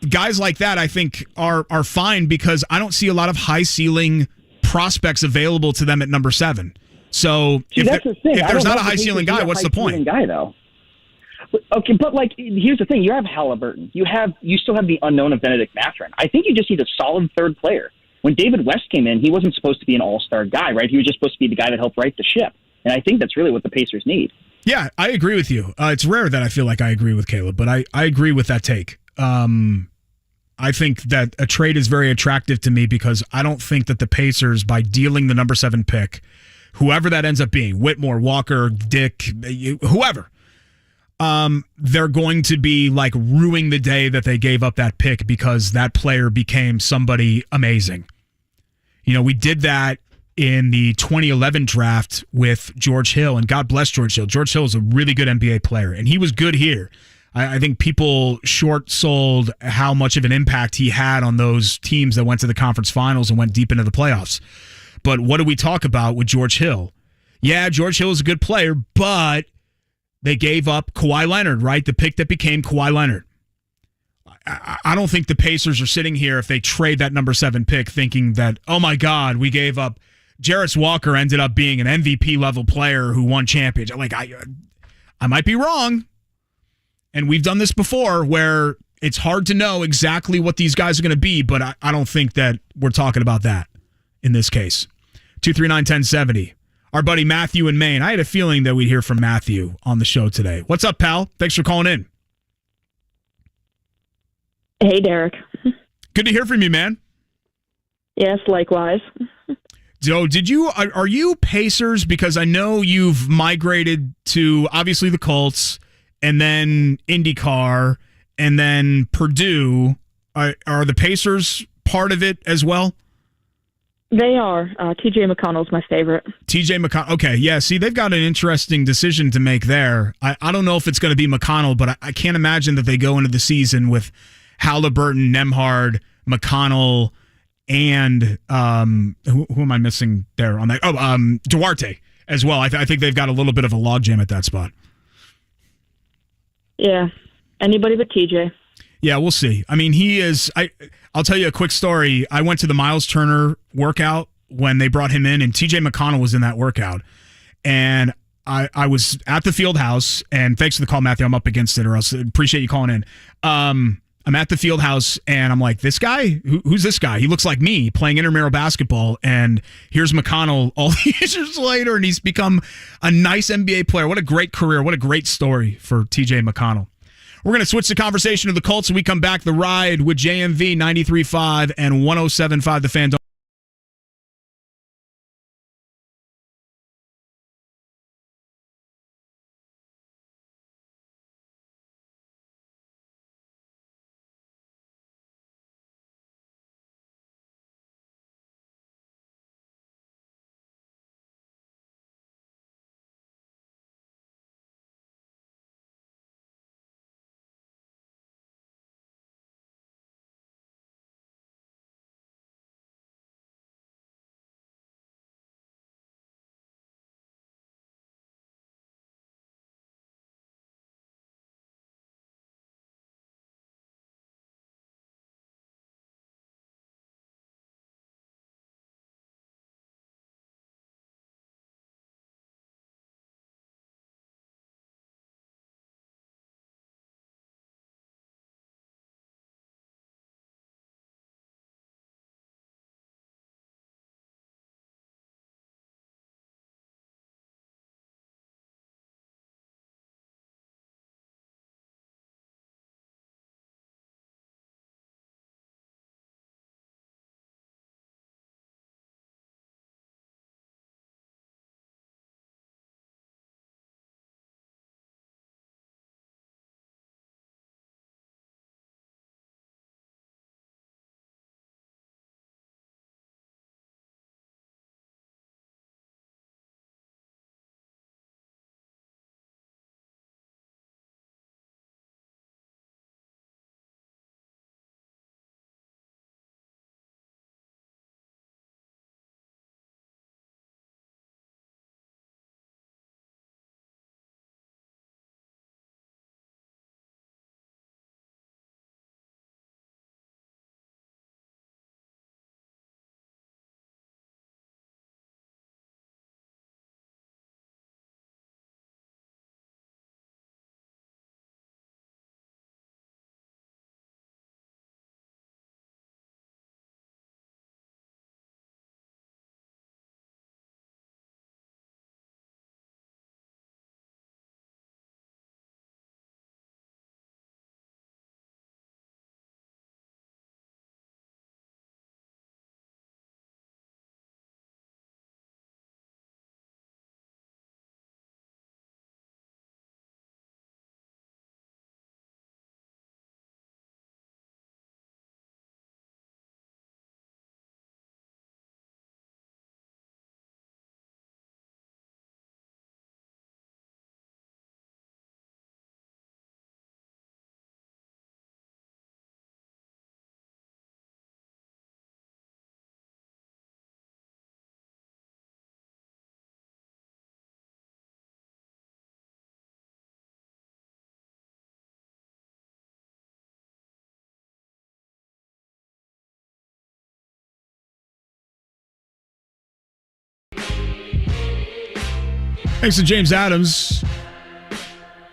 guys like that I think are fine because I don't see a lot of high ceiling prospects available to them at number 7. So if there's not a high ceiling guy, what's the point? Guy, though. Okay, but like, here's the thing: you have Halliburton, you still have the unknown of Benedict Mathurin. I think you just need a solid third player. When David West came in, he wasn't supposed to be an all-star guy, right? He was just supposed to be the guy that helped right the ship, and I think that's really what the Pacers need. Yeah, I agree with you. It's rare that I feel like I agree with Caleb, but I agree with that take. I think that a trade is very attractive to me because I don't think that the Pacers, by dealing the number 7 pick, whoever that ends up being, Whitmore, Walker, Dick, whoever, they're going to be like ruining the day that they gave up that pick because that player became somebody amazing. We did that in the 2011 draft with George Hill, and God bless George Hill. George Hill is a really good NBA player, and he was good here. I think people short-sold how much of an impact he had on those teams that went to the conference finals and went deep into the playoffs. But what do we talk about with George Hill? Yeah, George Hill is a good player, but they gave up Kawhi Leonard, right? The pick that became Kawhi Leonard. I don't think the Pacers are sitting here if they trade that number 7 pick thinking that, oh my God, we gave up. Jarris Walker ended up being an MVP level player who won championship. Like I might be wrong. And we've done this before where it's hard to know exactly what these guys are going to be, but I don't think that we're talking about that in this case. 239-1070. Our buddy Matthew in Maine. I had a feeling that we'd hear from Matthew on the show today. What's up, pal? Thanks for calling in. Hey, Derek. Good to hear from you, man. Yes, likewise. So, are you Pacers? Because I know you've migrated to obviously the Colts and then IndyCar and then Purdue. Are the Pacers part of it as well? They are. TJ McConnell's my favorite. TJ McConnell. Okay, yeah. See, they've got an interesting decision to make there. I don't know if it's going to be McConnell, but I can't imagine that they go into the season with Halliburton, Nembhard, McConnell, and who am I missing there on that? Oh, Duarte as well. I think they've got a little bit of a logjam at that spot. Yeah, anybody but TJ. Yeah, we'll see. I mean, he is. I'll tell you a quick story. I went to the Miles Turner workout when they brought him in, and TJ McConnell was in that workout. And I was at the field house, and thanks for the call, Matthew. I'm up against it, or else appreciate you calling in. I'm at the field house, and I'm like, this guy? Who's this guy? He looks like me playing intramural basketball, and here's McConnell all these years later, and he's become a nice NBA player. What a great career. What a great story for TJ McConnell. We're going to switch the conversation to the Colts when we come back. The Ride with JMV 93.5 and 107.5 The Fan. Thanks to James Adams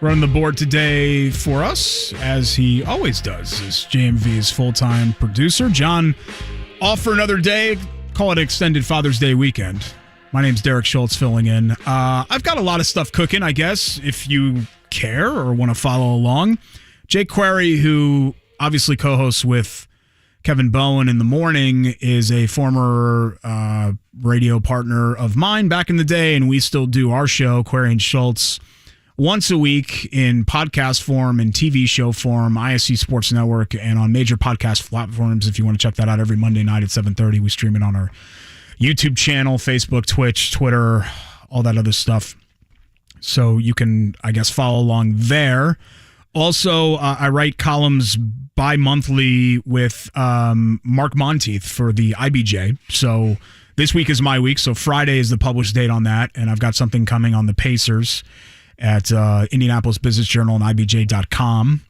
running the board today for us, as he always does, as JMV's full-time producer. John, off for another day. Call it extended Father's Day weekend. My name's Derek Schultz filling in. I've got a lot of stuff cooking, I guess, if you care or want to follow along. Jake Query, who obviously co-hosts with Kevin Bowen in the morning, is a former radio partner of mine back in the day, and we still do our show, Query and Schultz, once a week in podcast form and TV show form, ISC Sports Network, and on major podcast platforms. If you want to check that out, every Monday night at 7:30, we stream it on our YouTube channel, Facebook, Twitch, Twitter, all that other stuff. So you can, I guess, follow along there. Also, I write columns bi-monthly with Mark Monteith for the IBJ. So this week is my week. So Friday is the published date on that. And I've got something coming on the Pacers at Indianapolis Business Journal and IBJ.com.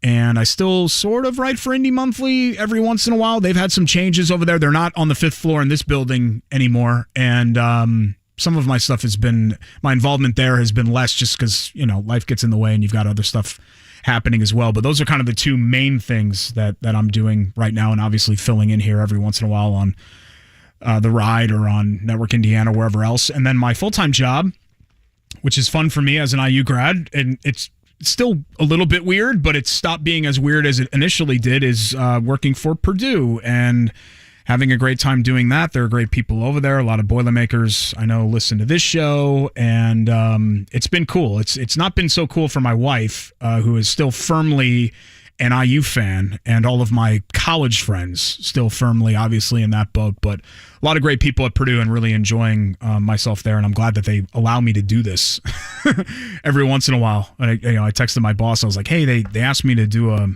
And I still sort of write for Indy Monthly every once in a while. They've had some changes over there. They're not on the 5th floor in this building anymore. And some of my stuff my involvement there has been less just because, life gets in the way and you've got other stuff happening as well. But those are kind of the two main things that I'm doing right now, and obviously filling in here every once in a while on The Ride or on Network Indiana, wherever else. And then my full-time job, which is fun for me as an IU grad, and it's still a little bit weird, but it's stopped being as weird as it initially did, is working for Purdue and having a great time doing that. There are great people over there. A lot of Boilermakers I know listen to this show, and it's been cool. It's not been so cool for my wife, who is still firmly an IU fan, and all of my college friends still firmly, obviously, in that boat. But a lot of great people at Purdue, and really enjoying myself there. And I'm glad that they allow me to do this every once in a while. And I texted my boss. I was like, hey, they asked me to do a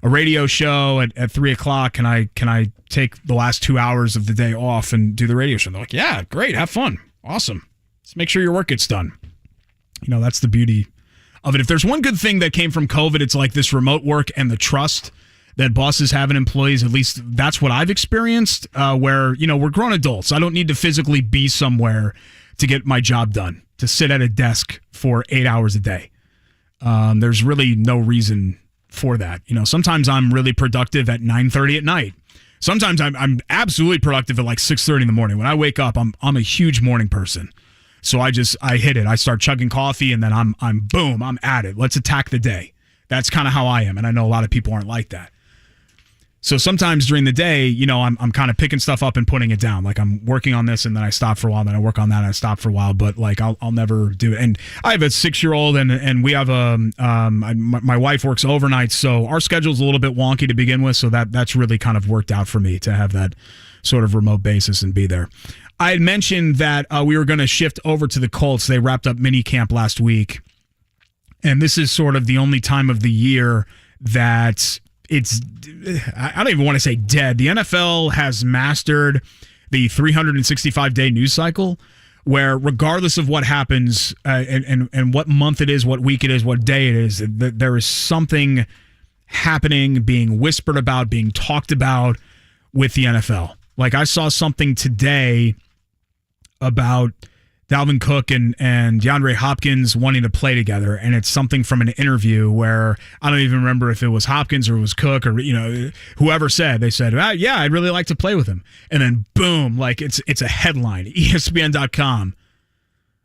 radio show at 3 o'clock. Can I take the last 2 hours of the day off and do the radio show? And they're like, yeah, great. Have fun. Awesome. Let's make sure your work gets done. That's the beauty of it. If there's one good thing that came from COVID, it's like this remote work and the trust that bosses have in employees. At least that's what I've experienced, where, we're grown adults. I don't need to physically be somewhere to get my job done, to sit at a desk for 8 hours a day. There's really no reason for that. Sometimes I'm really productive at 9:30 at night. Sometimes I'm absolutely productive at like 6:30 in the morning. When I wake up, I'm a huge morning person. So I hit it. I start chugging coffee, and then I'm at it. Let's attack the day. That's kind of how I am, and I know a lot of people aren't like that. So sometimes during the day, I'm kind of picking stuff up and putting it down. Like I'm working on this, and then I stop for a while, then I work on that, and I stop for a while. But like I'll never do it. And I have a 6-year-old, and we have my wife works overnight, so our schedule's a little bit wonky to begin with. So that's really kind of worked out for me to have that sort of remote basis and be there. I had mentioned that we were going to shift over to the Colts. They wrapped up mini camp last week, and this is sort of the only time of the year that I don't even want to say dead. The NFL has mastered the 365-day news cycle, where regardless of what happens and what month it is, what week it is, what day it is, there is something happening, being whispered about, being talked about with the NFL. Like I saw something today about Dalvin Cook and DeAndre Hopkins wanting to play together, and it's something from an interview where I don't even remember if it was Hopkins or it was Cook or whoever said. They said, yeah, I'd really like to play with him, and then boom, like it's a headline, ESPN.com.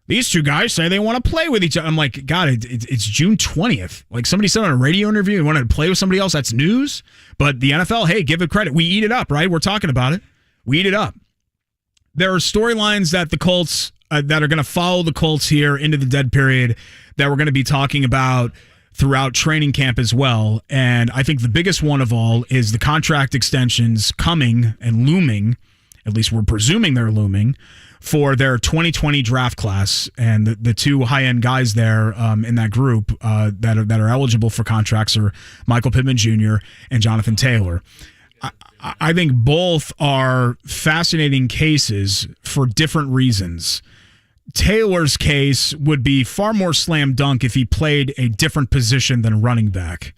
These two guys say they want to play with each other. I'm like, God, it's June 20th. Like somebody said on a radio interview and wanted to play with somebody else. That's news. But the NFL, hey, give it credit. We eat it up, right? We're talking about it. We eat it up. There are storylines that the Colts that are going to follow the Colts here into the dead period that we're going to be talking about throughout training camp as well. And I think the biggest one of all is the contract extensions coming and looming, at least we're presuming they're looming, for their 2020 draft class. And the two high-end guys there in that group that are eligible for contracts are Michael Pittman Jr. and Jonathan Taylor. I think both are fascinating cases for different reasons. Taylor's case would be far more slam dunk if he played a different position than running back.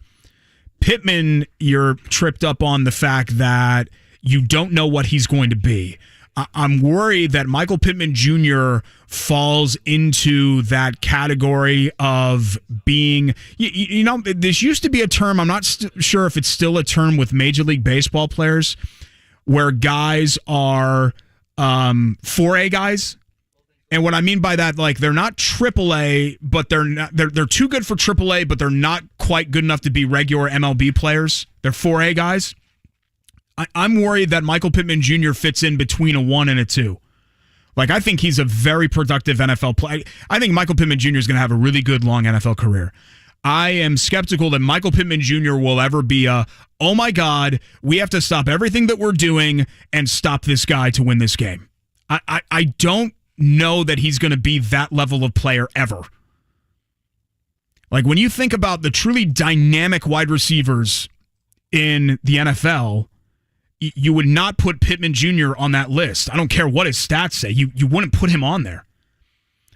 Pittman, you're tripped up on the fact that you don't know what he's going to be. I'm worried that Michael Pittman Jr. falls into that category of being, this used to be a term, I'm not sure if it's still a term with Major League Baseball players, where guys are 4A guys. And what I mean by that, like, they're not AAA, but they're too good for AAA, but they're not quite good enough to be regular MLB players. They're 4A guys. I'm worried that Michael Pittman Jr. fits in between a 1 and a 2. Like, I think he's a very productive NFL player. I think Michael Pittman Jr. is going to have a really good, long NFL career. I am skeptical that Michael Pittman Jr. will ever be oh my God, we have to stop everything that we're doing and stop this guy to win this game. I don't know that he's going to be that level of player ever. Like, when you think about the truly dynamic wide receivers in the NFL, you would not put Pittman Jr. on that list. I don't care what his stats say. You wouldn't put him on there.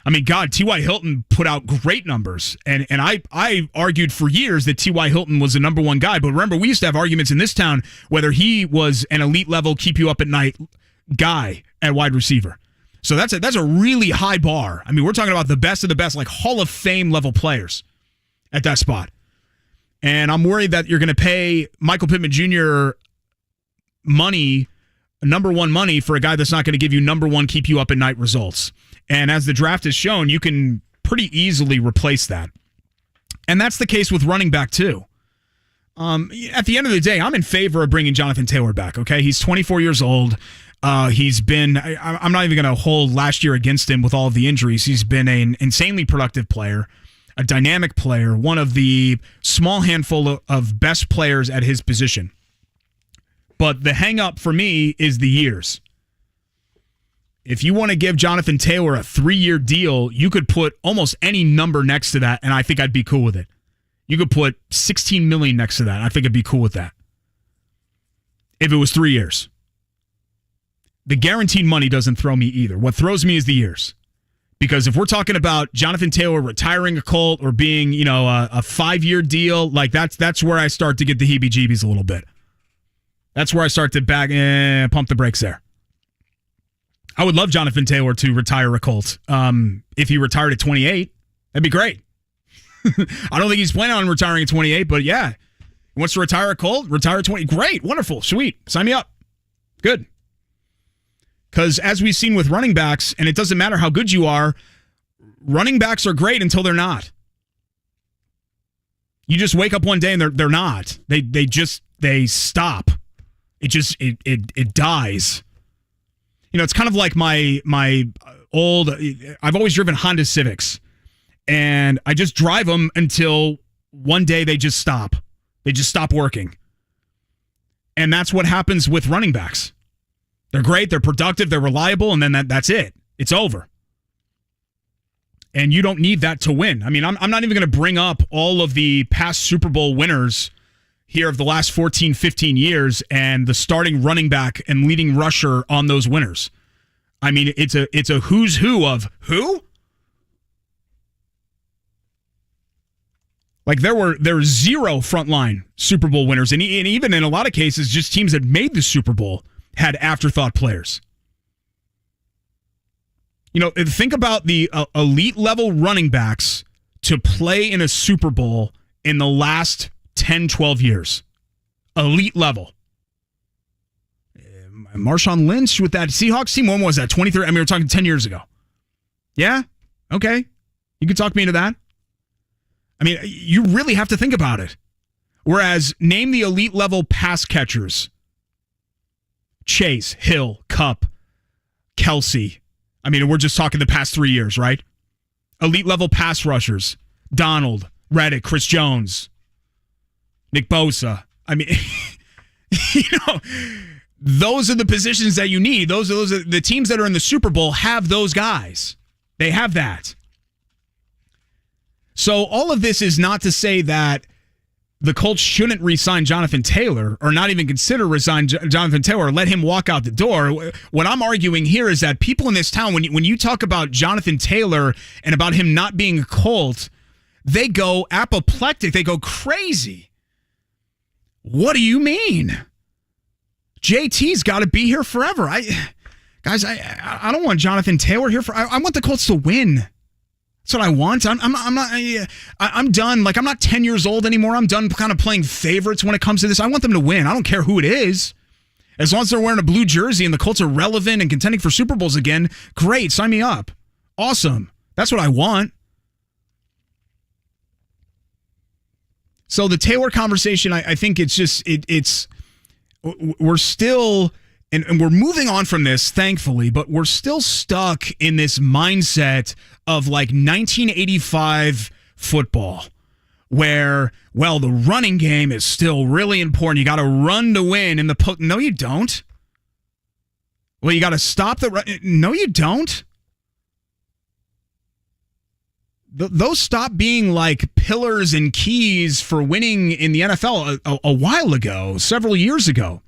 I mean, God, T.Y. Hilton put out great numbers, and I argued for years that T.Y. Hilton was the number one guy. But remember, we used to have arguments in this town whether he was an elite level, keep you up at night guy at wide receiver. So that's a really high bar. I mean, we're talking about the best of the best, like Hall of Fame level players at that spot. And I'm worried that you're going to pay Michael Pittman Jr. money, number one money, for a guy that's not going to give you number one, keep you up at night results. And as the draft has shown, you can pretty easily replace that. And that's the case with running back, too. At the end of the day, I'm in favor of bringing Jonathan Taylor back, okay? He's 24 years old. He's been, I'm not even going to hold last year against him with all of the injuries. He's been an insanely productive player, a dynamic player, one of the small handful of best players at his position. But the hang-up for me is the years. If you want to give Jonathan Taylor a 3-year deal, you could put almost any number next to that, and I think I'd be cool with it. You could put $16 million next to that, and I think I'd be cool with that. If it was 3 years. The guaranteed money doesn't throw me either. What throws me is the years. Because if we're talking about Jonathan Taylor retiring a Colt or being, a 5-year deal, like that's where I start to get the heebie-jeebies a little bit. That's where I start to pump the brakes there. I would love Jonathan Taylor to retire a Colt. If he retired at 28, that'd be great. I don't think he's planning on retiring at 28, but yeah. He wants to retire a Colt, retire at 20. Great, wonderful, sweet. Sign me up. Good. Because as we've seen with running backs, and it doesn't matter how good you are, running backs are great until they're not. You just wake up one day and they're not. They stop. It dies. It's kind of like my old, I've always driven Honda Civics, and I just drive them until one day they just stop. They just stop working. And that's what happens with running backs. They're great, they're productive, they're reliable, and then that's it. It's over. And you don't need that to win. I mean, I'm not even going to bring up all of the past Super Bowl winners here of the last 14, 15 years and the starting running back and leading rusher on those winners. I mean, it's a who's who of who? Like there were zero frontline Super Bowl winners, and even in a lot of cases, just teams that made the Super Bowl had afterthought players. Think about the elite level running backs to play in a Super Bowl in the last 10, 12 years. Elite level. Marshawn Lynch with that Seahawks team, when was that? 23? I mean, we're talking 10 years ago. Yeah? Okay. You can talk me into that. I mean, you really have to think about it. Whereas, name the elite level pass catchers. Chase, Hill, Kupp, Kelsey. I mean, we're just talking the past 3 years, right? Elite level pass rushers. Donald, Reddick, Chris Jones, Nick Bosa. I mean, those are the positions that you need. Those are the teams that are in the Super Bowl have those guys. They have that. So all of this is not to say that the Colts shouldn't re-sign Jonathan Taylor or not even consider re-sign Jonathan Taylor or let him walk out the door. What I'm arguing here is that people in this town, when you talk about Jonathan Taylor and about him not being a Colt, they go apoplectic. They go crazy. What do you mean? JT's got to be here forever. Guys, I don't want Jonathan Taylor here I want the Colts to win. That's what I want. I'm done. Like, I'm not 10 years old anymore. I'm done kind of playing favorites when it comes to this. I want them to win. I don't care who it is. As long as they're wearing a blue jersey and the Colts are relevant and contending for Super Bowls again, great. Sign me up. Awesome. That's what I want. So the Taylor conversation, I think it's just, we're still, and we're moving on from this, thankfully, but we're still stuck in this mindset of like 1985 football where, well, the running game is still really important. You got to run to win in the no, you don't. Well, you got to stop the run. No, you don't. Those stop being like pillars and keys for winning in the NFL a while ago, several years ago.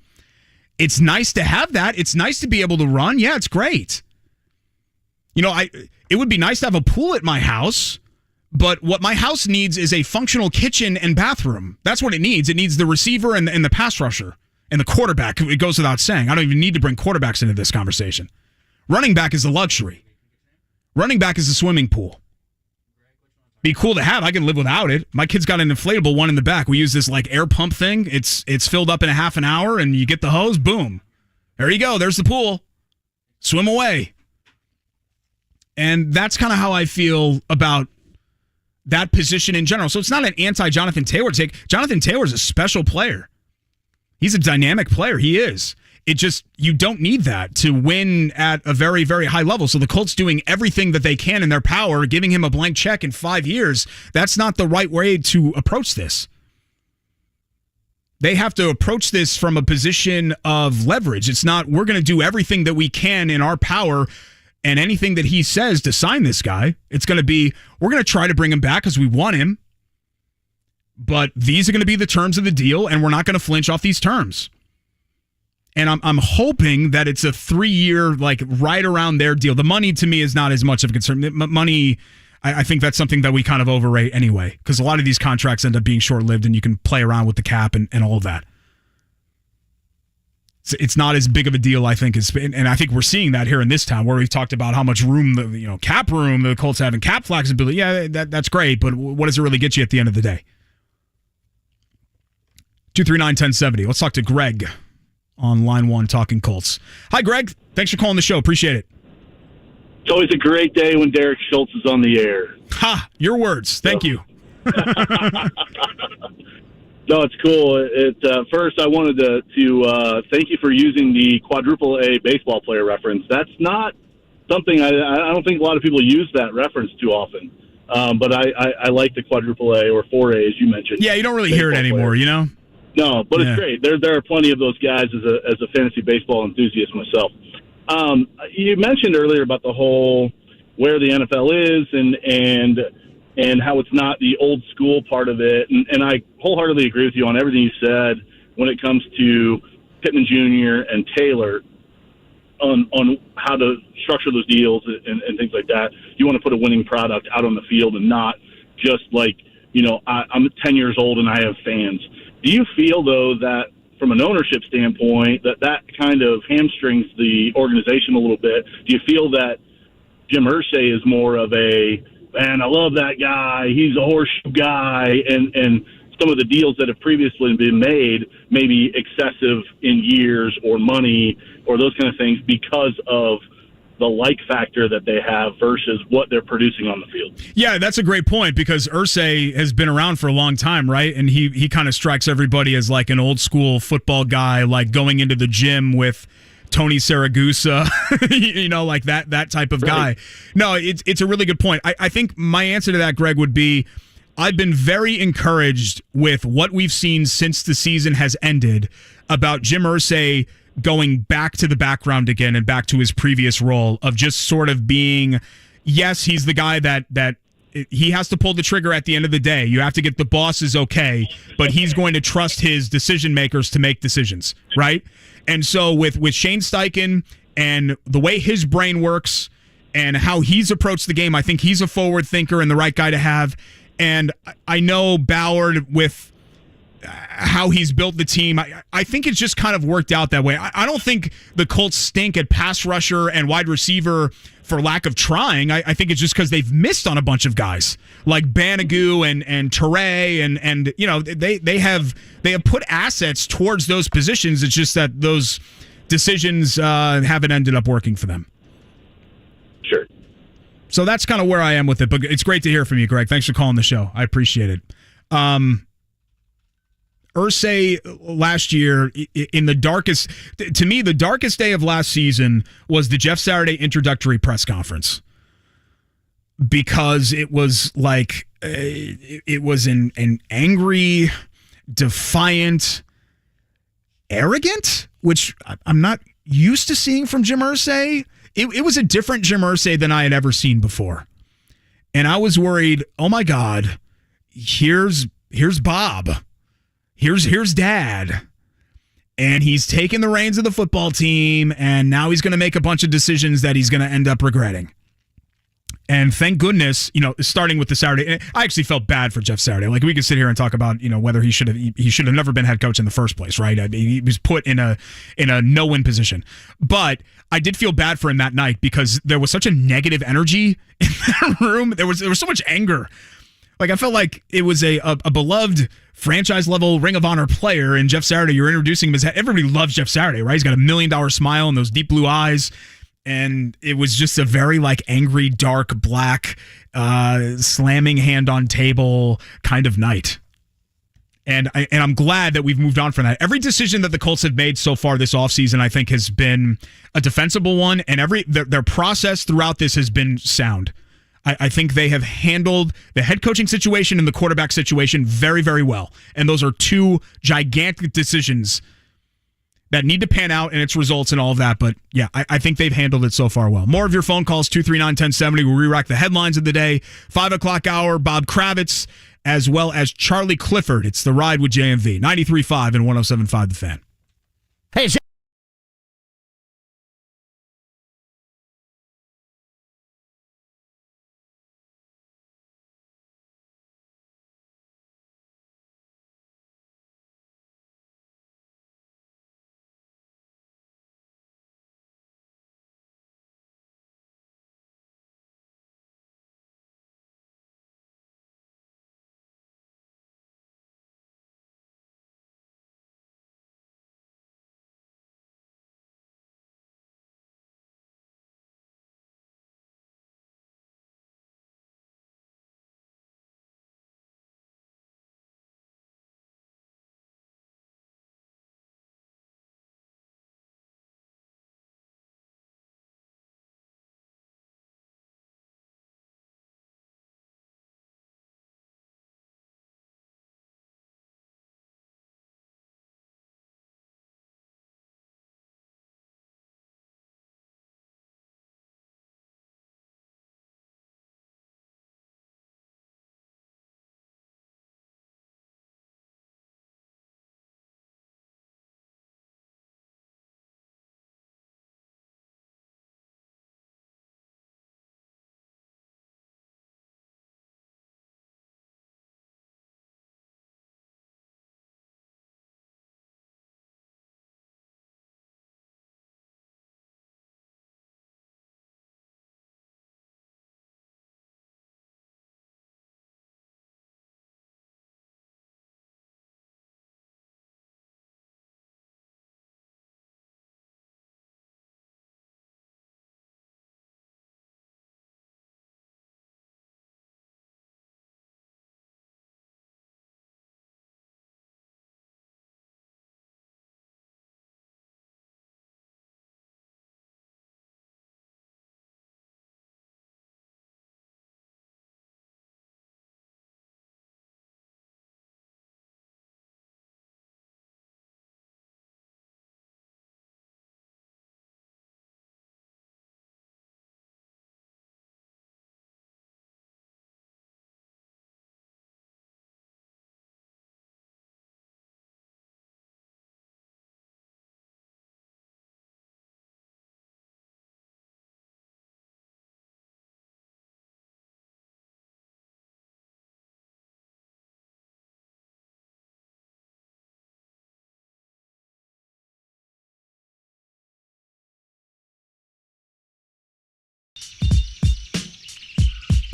It's nice to have that. It's nice to be able to run. Yeah, it's great. You know, it would be nice to have a pool at my house, but what my house needs is a functional kitchen and bathroom. That's what it needs. It needs the receiver and the pass rusher and the quarterback. It goes without saying. I don't even need to bring quarterbacks into this conversation. Running back is a luxury. Running back is a swimming pool. Be cool to have. I can live without it. My kid's got an inflatable one in the back. We use this like air pump thing. It's filled up in a half an hour, and you get the hose. Boom. There you go. There's the pool. Swim away. And that's kind of how I feel about that position in general. So it's not an anti-Jonathan Taylor take. Jonathan Taylor's a special player. He's a dynamic player. He is. It just, you don't need that to win at a very, very high level. So the Colts doing everything that they can in their power, giving him a blank check in 5 years, that's not the right way to approach this. They have to approach this from a position of leverage. It's not, we're going to do everything that we can in our power and anything that he says to sign this guy. It's going to be, we're going to try to bring him back because we want him. But these are going to be the terms of the deal, and we're not going to flinch off these terms. And I'm hoping that it's a 3-year, like right around their deal. The money to me is not as much of a concern. Money, I think that's something that we kind of overrate anyway, because a lot of these contracts end up being short-lived and you can play around with the cap and all of that. It's not as big of a deal, I think, and I think we're seeing that here in this town where we've talked about how much room, cap room the Colts have and cap flexibility. Yeah, that's great, but what does it really get you at the end of the day? 239-1070. Let's talk to Greg on line 1 talking Colts. Hi, Greg. Thanks for calling the show. Appreciate it. It's always a great day when Derek Schultz is on the air. Ha! Your words. Thank you. No, it's cool. First, I wanted to thank you for using the quadruple A baseball player reference. That's not something I don't think a lot of people use that reference too often. But I like the quadruple A or 4A, as you mentioned. Yeah, you don't really hear it anymore, you know? No, but It's great. There are plenty of those guys as a fantasy baseball enthusiast myself. You mentioned earlier about the whole where the NFL is and how it's not the old school part of it, and I wholeheartedly agree with you on everything you said when it comes to Pittman Jr. and Taylor on how to structure those deals and things like that. You want to put a winning product out on the field and not just like, I'm 10 years old and I have fans. Do you feel, though, that from an ownership standpoint, that kind of hamstrings the organization a little bit? Do you feel that Jim Irsay is more of a, man, I love that guy, he's a horseshoe guy, and some of the deals that have previously been made may be excessive in years or money or those kind of things because of the like factor that they have versus what they're producing on the field? Yeah, that's a great point because Irsay has been around for a long time, right? And he kind of strikes everybody as like an old school football guy, like going into the gym with Tony Saragusa, like that type of guy. No, it's a really good point. I think my answer to that, Greg, would be I've been very encouraged with what we've seen since the season has ended about Jim Irsay going back to the background again and back to his previous role of just sort of being, yes, he's the guy that he has to pull the trigger at the end of the day. You have to get the bosses okay, but he's going to trust his decision makers to make decisions, right? And so with Shane Steichen and the way his brain works and how he's approached the game, I think he's a forward thinker and the right guy to have. And I know Ballard with how he's built the team. I think it's just kind of worked out that way. I don't think the Colts stink at pass rusher and wide receiver for lack of trying. I think it's just because they've missed on a bunch of guys like Banagoo and Teray and you know they have put assets towards those positions. It's just that those decisions haven't ended up working for them. Sure. So that's kind of where I am with it. But it's great to hear from you, Greg. Thanks for calling the show. I appreciate it. Irsay last year, in the darkest, to me, the darkest day of last season was the Jeff Saturday introductory press conference, because it was like it was an angry, defiant, arrogant, which I'm not used to seeing from Jim Irsay. It was a different Jim Irsay than I had ever seen before, and I was worried. Oh my God, here's Bob. Here's Dad, and he's taking the reins of the football team, and now he's going to make a bunch of decisions that he's going to end up regretting. And thank goodness, you know, starting with the Saturday, I actually felt bad for Jeff Saturday. Like, we could sit here and talk about, you know, whether he should have never been head coach in the first place, right? I mean, he was put in a no-win position. But I did feel bad for him that night because there was such a negative energy in that room. There was so much anger. Like, I felt like it was a beloved franchise-level Ring of Honor player, and Jeff Saturday, you're introducing him as... Everybody loves Jeff Saturday, right? He's got $1 million smile and those deep blue eyes, and it was just a very, like, angry, dark, black, slamming hand on table kind of night. And I'm glad that we've moved on from that. Every decision that the Colts have made so far this offseason, I think, has been a defensible one, and their process throughout this has been sound. I think they have handled the head coaching situation and the quarterback situation very, very well. And those are two gigantic decisions that need to pan out in its results and all of that. But yeah, I think they've handled it so far well. More of your phone calls, 239-1070. We'll re-rack the headlines of the day. 5 o'clock hour, Bob Kravitz, as well as Charlie Clifford. It's The Ride with JMV. 93.5 and 107.5 The Fan. Hey,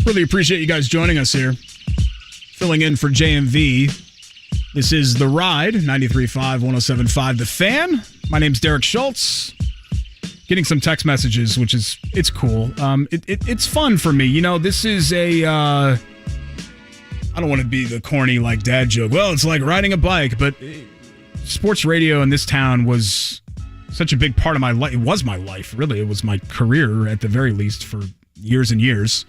Really appreciate you guys joining us here. Filling in for JMV. This is The Ride, 93.5, 107.5 The Fan. My name's Derek Schultz. Getting some text messages, which is, it's cool. It's fun for me. You know, this is I don't want to be the corny, like, dad joke. Well, it's like riding a bike, but sports radio in this town was such a big part of my life. It was my life, really. It was my career, at the very least, for years and years.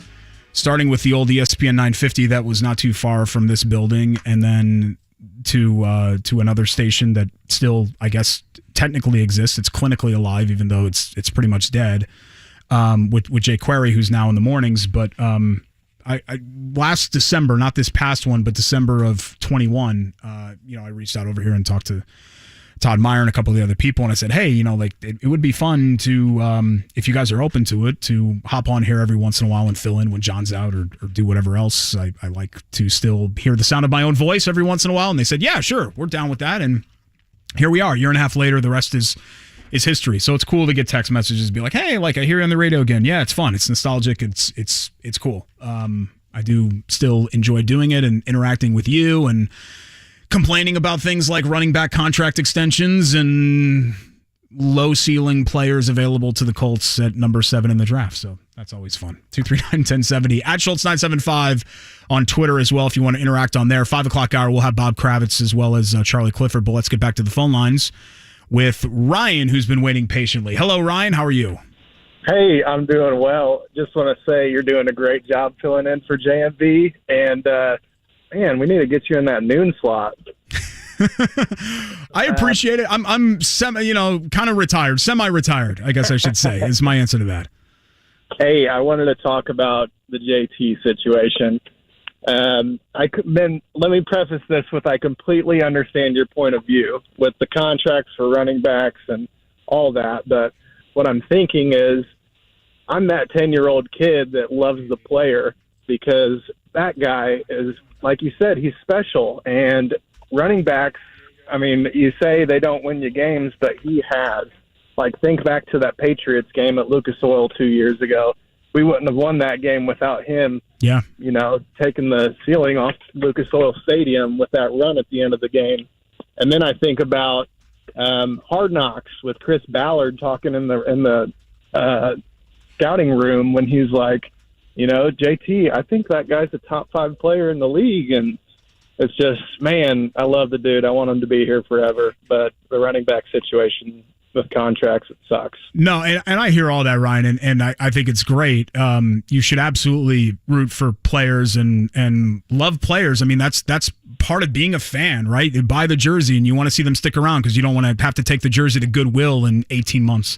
Starting with the old ESPN 950 that was not too far from this building, and then to another station that still, I guess, technically exists. It's clinically alive, even though it's pretty much dead. With Jay Query, who's now in the mornings. But I last December, not this past one, but December of 21, I reached out over here and talked to Todd Meyer and a couple of the other people, and I said, hey, it would be fun to, if you guys are open to it, to hop on here every once in a while and fill in when John's out or do whatever else. I like to still hear the sound of my own voice every once in a while. And they said, yeah, sure, we're down with that. And here we are, a year and a half later. The rest is history. So it's cool to get text messages, be like, hey, like, I hear you on the radio again. Yeah, it's fun. It's nostalgic. It's cool. I do still enjoy doing it and interacting with you and complaining about things like running back contract extensions and low ceiling players available to the Colts at number 7 in the draft. So that's always fun. 239-1070 at Schultz975 on Twitter as well if you want to interact on there. 5 o'clock hour, we'll have Bob Kravitz as well as Charlie Clifford. But let's get back to the phone lines with Ryan, who's been waiting patiently. Hello, Ryan. How are you? Hey, I'm doing well. Just want to say you're doing a great job filling in for JMV. And, man, we need to get you in that noon slot. I appreciate it. I'm kind of retired, semi-retired, I guess I should say, is my answer to that. Hey, I wanted to talk about the JT situation. Let me preface this with I completely understand your point of view with the contracts for running backs and all that. But what I'm thinking is I'm that 10-year-old kid that loves the player because that guy is, like you said, he's special. And running backs, I mean, you say they don't win you games, but he has. Like, think back to that Patriots game at Lucas Oil 2 years ago. We wouldn't have won that game without him, taking the ceiling off Lucas Oil Stadium with that run at the end of the game. And then I think about Hard Knocks with Chris Ballard talking in the scouting room when he's like, JT, I think that guy's a top 5 player in the league. And it's just, man, I love the dude. I want him to be here forever. But the running back situation with contracts, it sucks. No, and I hear all that, Ryan, and I think it's great. You should absolutely root for players and love players. I mean, that's part of being a fan, right? You buy the jersey and you want to see them stick around because you don't want to have to take the jersey to Goodwill in 18 months.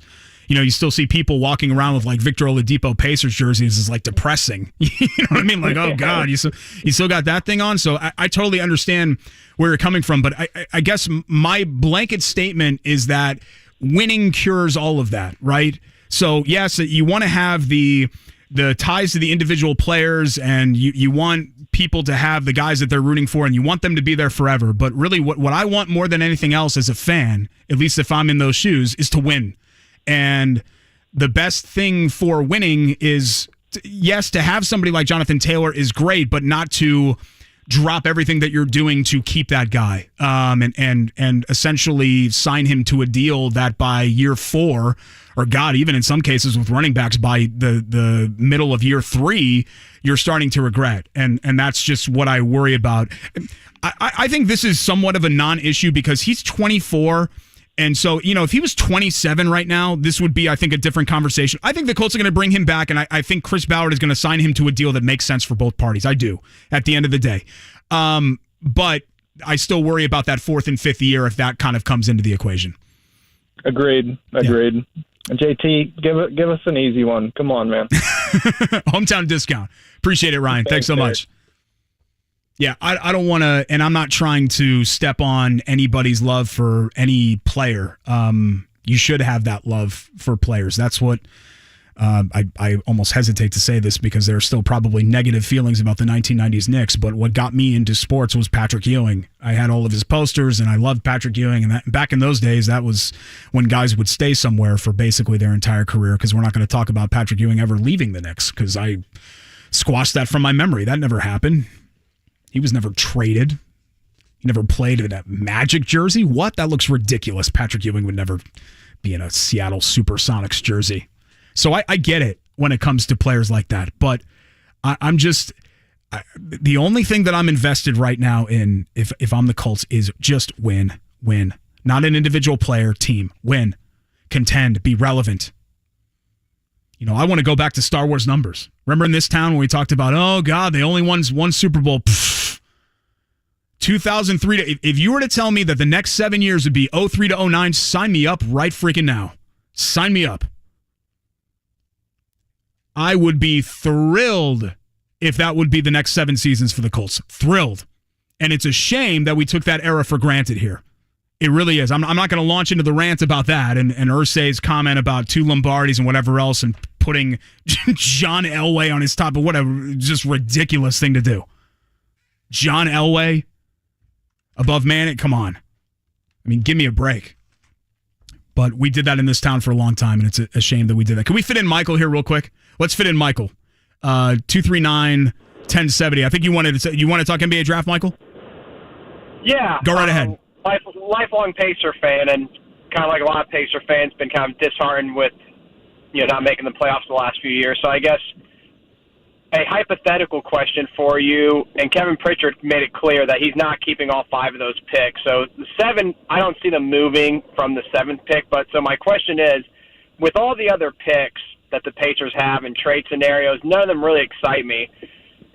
You still see people walking around with like Victor Oladipo Pacers jerseys is like depressing. You know what I mean? Like, oh God, you still got that thing on. So I totally understand where you're coming from, but I guess my blanket statement is that winning cures all of that, right? So yes, you want to have the ties to the individual players, and you want people to have the guys that they're rooting for, and you want them to be there forever. But really, what I want more than anything else as a fan, at least if I'm in those shoes, is to win. And the best thing for winning is, yes, to have somebody like Jonathan Taylor is great, but not to drop everything that you're doing to keep that guy, and essentially sign him to a deal that by year 4, or God, even in some cases with running backs by the middle of year 3, you're starting to regret. And that's just what I worry about. I think this is somewhat of a non-issue because he's 24. And so, if he was 27 right now, this would be, I think, a different conversation. I think the Colts are going to bring him back, and I think Chris Ballard is going to sign him to a deal that makes sense for both parties. I do, at the end of the day. But I still worry about that 4th and 5th year if that kind of comes into the equation. Agreed. Yeah. JT, give us an easy one. Come on, man. Hometown discount. Appreciate it, Ryan. Thanks so much. Yeah, I don't want to, and I'm not trying to step on anybody's love for any player. You should have that love for players. That's what I almost hesitate to say this because there are still probably negative feelings about the 1990s Knicks, but what got me into sports was Patrick Ewing. I had all of his posters, and I loved Patrick Ewing. And back in those days, that was when guys would stay somewhere for basically their entire career, because we're not going to talk about Patrick Ewing ever leaving the Knicks, because squash that from my memory. That never happened. He was never traded. He never played in a Magic jersey. What? That looks ridiculous. Patrick Ewing would never be in a Seattle Supersonics jersey. So I get it when it comes to players like that. But the only thing that I'm invested right now in, if I'm the Colts, is just win. Not an individual player, team. Win. Contend. Be relevant. I want to go back to Star Wars numbers. Remember in this town when we talked about, oh, God, they only won one Super Bowl. 2003. If you were to tell me that the next 7 years would be 03 to 09, sign me up right freaking now. Sign me up. I would be thrilled if that would be the next 7 seasons for the Colts. Thrilled. And it's a shame that we took that era for granted here. It really is. I'm not going to launch into the rant about that and Irsay's comment about 2 Lombardis and whatever else and putting John Elway on his top of whatever. Just ridiculous thing to do. John Elway above Manning. Come on. I mean, give me a break. But we did that in this town for a long time, and it's a shame that we did that. Can we fit in Michael here real quick? Let's fit in Michael. 239-1070. I think you want to talk NBA draft, Michael? Yeah. Go right ahead. Lifelong Pacer fan, and kind of like a lot of Pacer fans, been kind of disheartened with not making the playoffs the last few years. So I guess a hypothetical question for you, and Kevin Pritchard made it clear that he's not keeping all 5 of those picks. So the 7, I don't see them moving from the 7th pick. But so my question is, with all the other picks that the Pacers have in trade scenarios, none of them really excite me.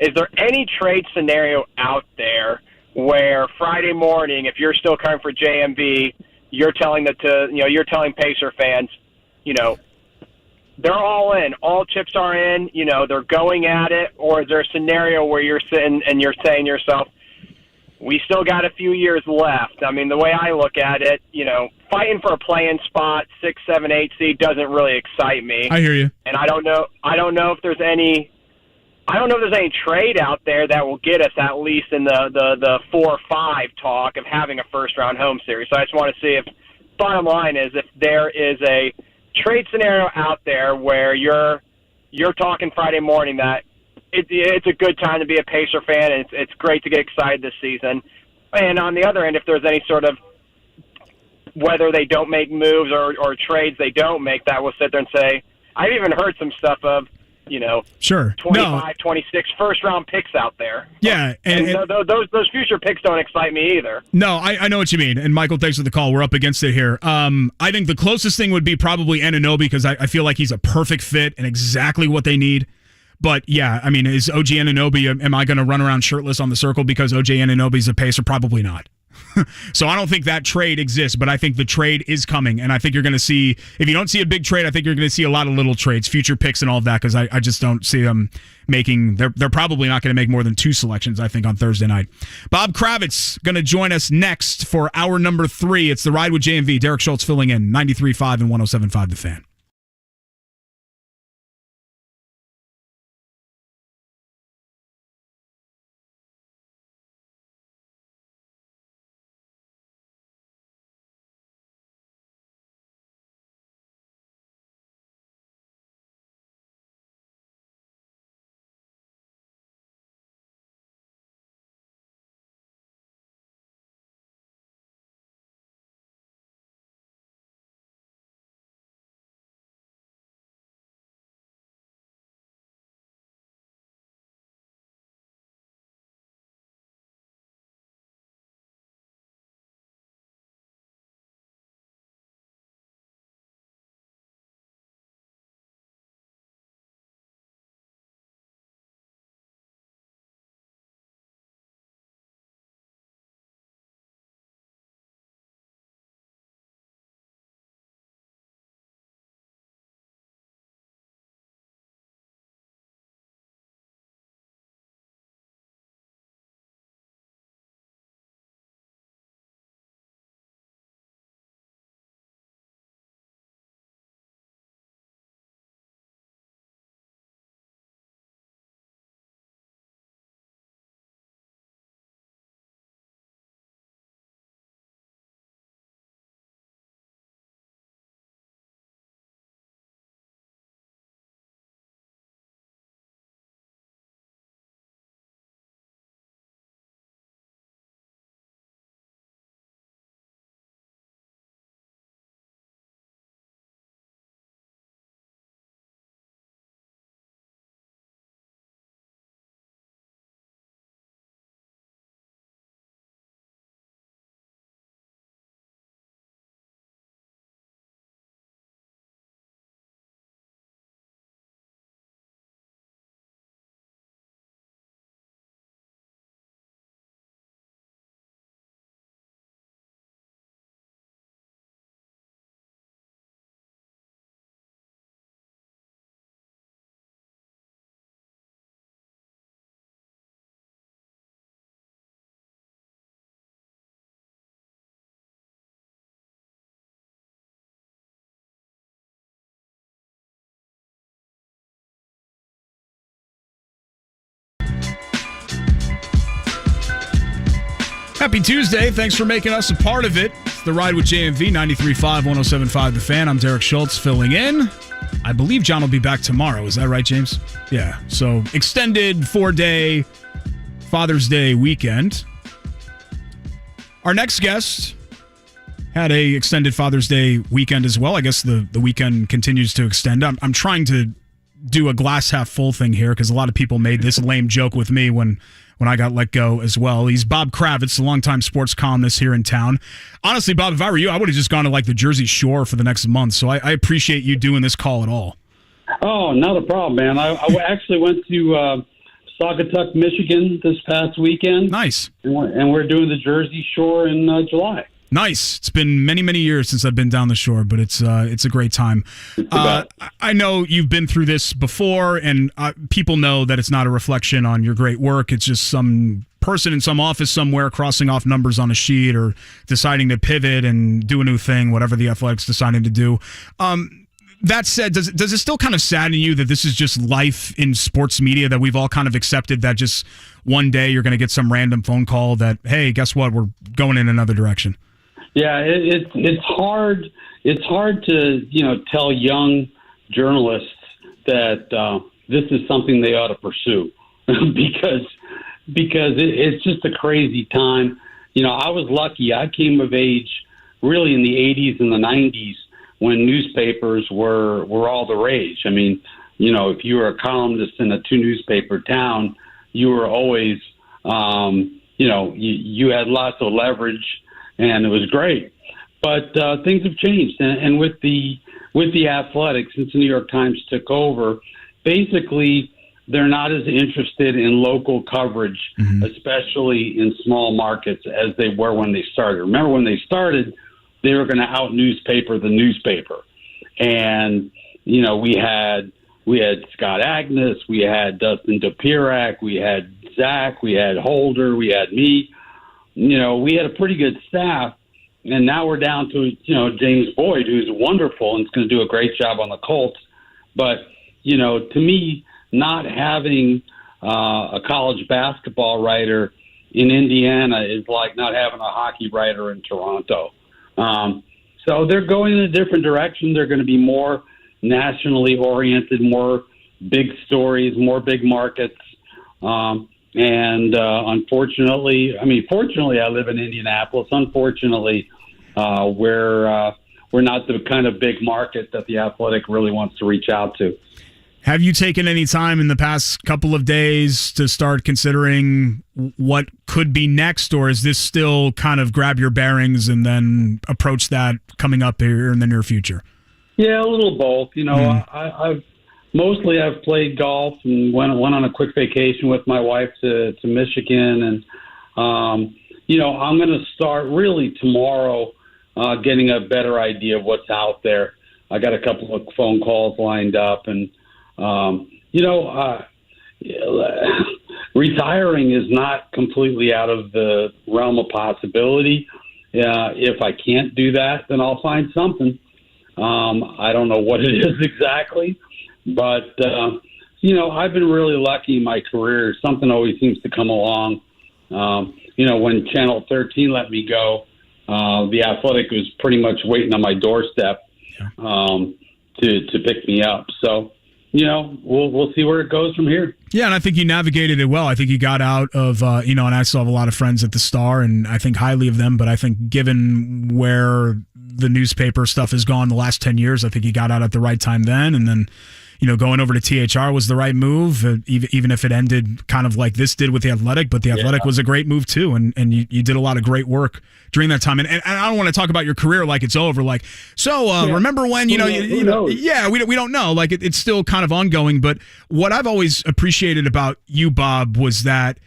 Is there any trade scenario out there where Friday morning, if you're still coming for JMV, you're telling you're telling Pacer fans, they're all in, all chips are in, they're going at it, or is there a scenario where you're sitting and you're saying to yourself, we still got a few years left? I mean, the way I look at it, fighting for a play-in spot, 6, 7, 8 seed doesn't really excite me. I hear you. And I don't know if there's any trade out there that will get us at least in the 4 or 5 talk of having a first-round home series. So I just want to see bottom line is, if there is a trade scenario out there where you're talking Friday morning that it's a good time to be a Pacer fan, and it's great to get excited this season. And on the other end, if there's any sort of whether they don't make moves or trades they don't make, that will sit there and say, I've even heard some stuff of, sure, 25, 26 first-round picks out there. Yeah. And those future picks don't excite me either. No, I know what you mean. And Michael, thanks for the call. We're up against it here. I think the closest thing would be probably Anunoby, because I feel like he's a perfect fit and exactly what they need. But, yeah, I mean, is OG Anunoby, am I going to run around shirtless on the circle because OJ Anunoby's a Pacer? Probably not. So I don't think that trade exists, but I think the trade is coming. And I think you're going to see, if you don't see a big trade, I think you're going to see a lot of little trades, future picks and all of that, because I just don't see them making, they're probably not going to make more than 2 selections, I think, on Thursday night. Bob Kravitz going to join us next for hour number 3. It's The Ride with JMV. Derek Schultz filling in, 93.5 and 107.5 The Fan. Happy Tuesday. Thanks for making us a part of it. It's The Ride with JMV, 93.5, 107.5 The Fan. I'm Derek Schultz filling in. I believe John will be back tomorrow. Is that right, James? Yeah. So extended 4-day Father's Day weekend. Our next guest had a extended Father's Day weekend as well. I guess the weekend continues to extend. I'm trying to do a glass half full thing here because a lot of people made this lame joke with me when I got let go as well. He's Bob Kravitz, a longtime sports columnist here in town. Honestly, Bob, if I were you, I would have just gone to like the Jersey Shore for the next month. So I appreciate you doing this call at all. Oh, not a problem, man. I actually went to Saugatuck, Michigan this past weekend. Nice. And we're doing the Jersey Shore in July. Nice. It's been many, many years since I've been down the shore, but it's a great time. I know you've been through this before, and people know that it's not a reflection on your great work. It's just some person in some office somewhere crossing off numbers on a sheet or deciding to pivot and do a new thing, whatever the Athletics deciding to do. That said, does it still kind of sadden you that this is just life in sports media, that we've all kind of accepted that just one day you're going to get some random phone call that, hey, guess what, we're going in another direction? Yeah, it's hard. It's hard to tell young journalists that this is something they ought to pursue because it's just a crazy time. I was lucky. I came of age really in the 80s and the 90s when newspapers were all the rage. I mean, if you were a columnist in a 2-newspaper town, you were always, you had lots of leverage. And it was great, but things have changed. And with the Athletics, since the New York Times took over, basically they're not as interested in local coverage, especially in small markets, as they were when they started. Remember when they started, they were going to out-newspaper the newspaper. And we had Scott Agnes, we had Dustin Dopirak, we had Zach, we had Holder, we had me. We had a pretty good staff, and now we're down to, James Boyd, who's wonderful and is going to do a great job on the Colts. But, to me, not having a college basketball writer in Indiana is like not having a hockey writer in Toronto. So they're going in a different direction. They're going to be more nationally oriented, more big stories, more big markets. Unfortunately, fortunately, I live in Indianapolis. Unfortunately, we're not the kind of big market that the Athletic really wants to reach out to. Have you taken any time in the past couple of days to start considering what could be next, or is this still kind of grab your bearings and then approach that coming up here in the near future? Yeah, a little both. I've played golf and went on a quick vacation with my wife to Michigan. And, I'm going to start really tomorrow getting a better idea of what's out there. I got a couple of phone calls lined up. And, retiring is not completely out of the realm of possibility. If I can't do that, then I'll find something. I don't know what it is exactly. But, I've been really lucky in my career. Something always seems to come along. When Channel 13 let me go, the Athletic was pretty much waiting on my doorstep to pick me up. So, we'll see where it goes from here. Yeah, and I think you navigated it well. I think you got out of, and I still have a lot of friends at the Star, and I think highly of them. But I think given where the newspaper stuff has gone the last 10 years, I think you got out at the right time then. And then, going over to THR was the right move, even if it ended kind of like this did with the Athletic. But the Athletic was a great move too, and you did a lot of great work during that time. And I don't want to talk about your career like it's over. Like, remember when we don't know. Like it's still kind of ongoing. But what I've always appreciated about you, Bob, was that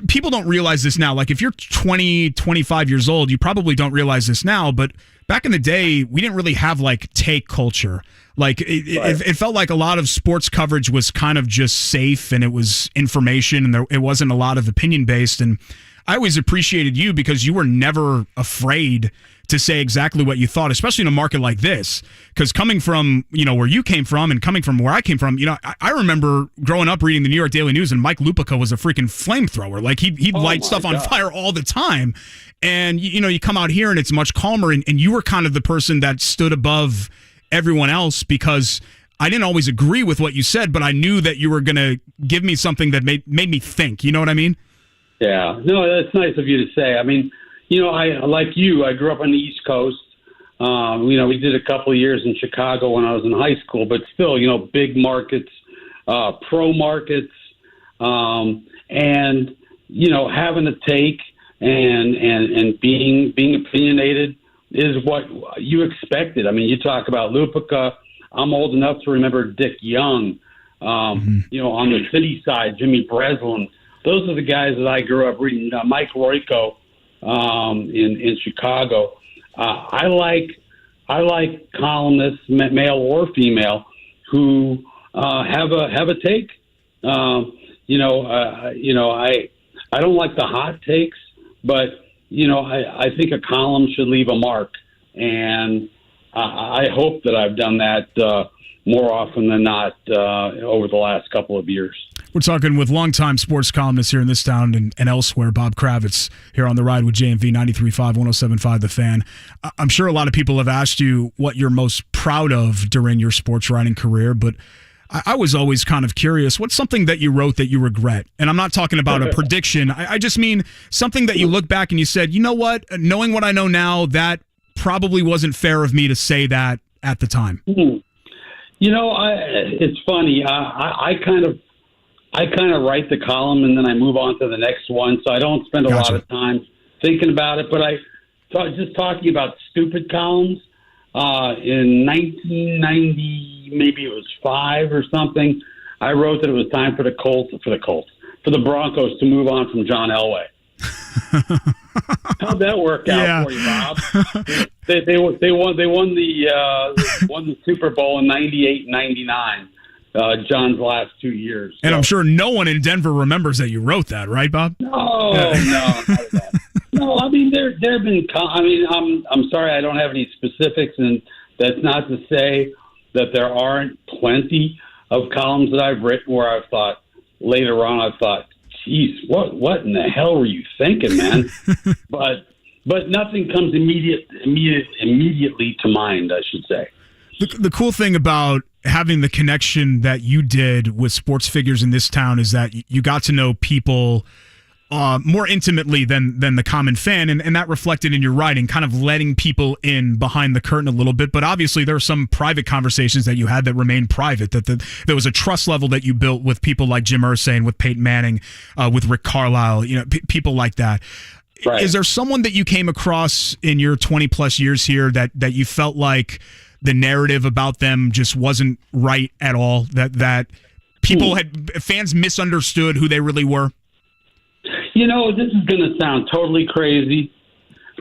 people don't realize this now. Like if you're 20, 25 years old, you probably don't realize this now. But back in the day, we didn't really have like take culture. Like it felt like a lot of sports coverage was kind of just safe, and it was information, and it wasn't a lot of opinion based. And I always appreciated you because you were never afraid to say exactly what you thought, especially in a market like this. Because coming from, where you came from and coming from where I came from, I remember growing up reading the New York Daily News, and Mike Lupica was a freaking flamethrower. Like, he'd light stuff on fire all the time. And, you come out here and it's much calmer, and you were kind of the person that stood above everyone else, because I didn't always agree with what you said, but I knew that you were going to give me something that made me think. You know what I mean? Yeah. No, that's nice of you to say. I mean, I like you. I grew up on the East Coast. We did a couple of years in Chicago when I was in high school, but still, big markets, pro markets, and having a take and being opinionated is what you expected. I mean, you talk about Lupica. I'm old enough to remember Dick Young. On the city side, Jimmy Breslin. Those are the guys that I grew up reading. Mike Royko in Chicago. I like columnists, male or female, who have a take. I don't like the hot takes, but I think a column should leave a mark, and I hope that I've done that more often than not over the last couple of years. We're talking with longtime sports columnist here in this town and elsewhere, Bob Kravitz, here on The Ride with JMV 93.5, 107.5 The Fan. I'm sure a lot of people have asked you what you're most proud of during your sports writing career, but I was always kind of curious. What's something that you wrote that you regret? And I'm not talking about a prediction. I just mean something that you look back and you said, you know what, knowing what I know now, that probably wasn't fair of me to say that at the time. It's funny. I kind of write the column and then I move on to the next one, so I don't spend a lot of time thinking about it. But just talking about stupid columns in 1990, maybe it was 5 or something. I wrote that it was time for the Broncos to move on from John Elway. How'd that work out for you, Bob? They won the Super Bowl in 98 and 99. John's last 2 years. And I'm sure no one in Denver remembers that you wrote that, right, Bob? No, not that. No, I mean there have been. I mean, I'm sorry, I don't have any specifics, and that's not to say that there aren't plenty of columns that I've written where I've thought later on, geez, what in the hell were you thinking, man? but nothing comes immediately to mind, I should say. The cool thing about having the connection that you did with sports figures in this town is that you got to know people more intimately than the common fan, and that reflected in your writing, kind of letting people in behind the curtain a little bit. But obviously there are some private conversations that you had that remained private, that there was a trust level that you built with people like Jim Irsay, with Peyton Manning, with Rick Carlisle, people like that. Right. Is there someone that you came across in your 20 plus years here that you felt like the narrative about them just wasn't right at all, that fans misunderstood who they really were? This is going to sound totally crazy.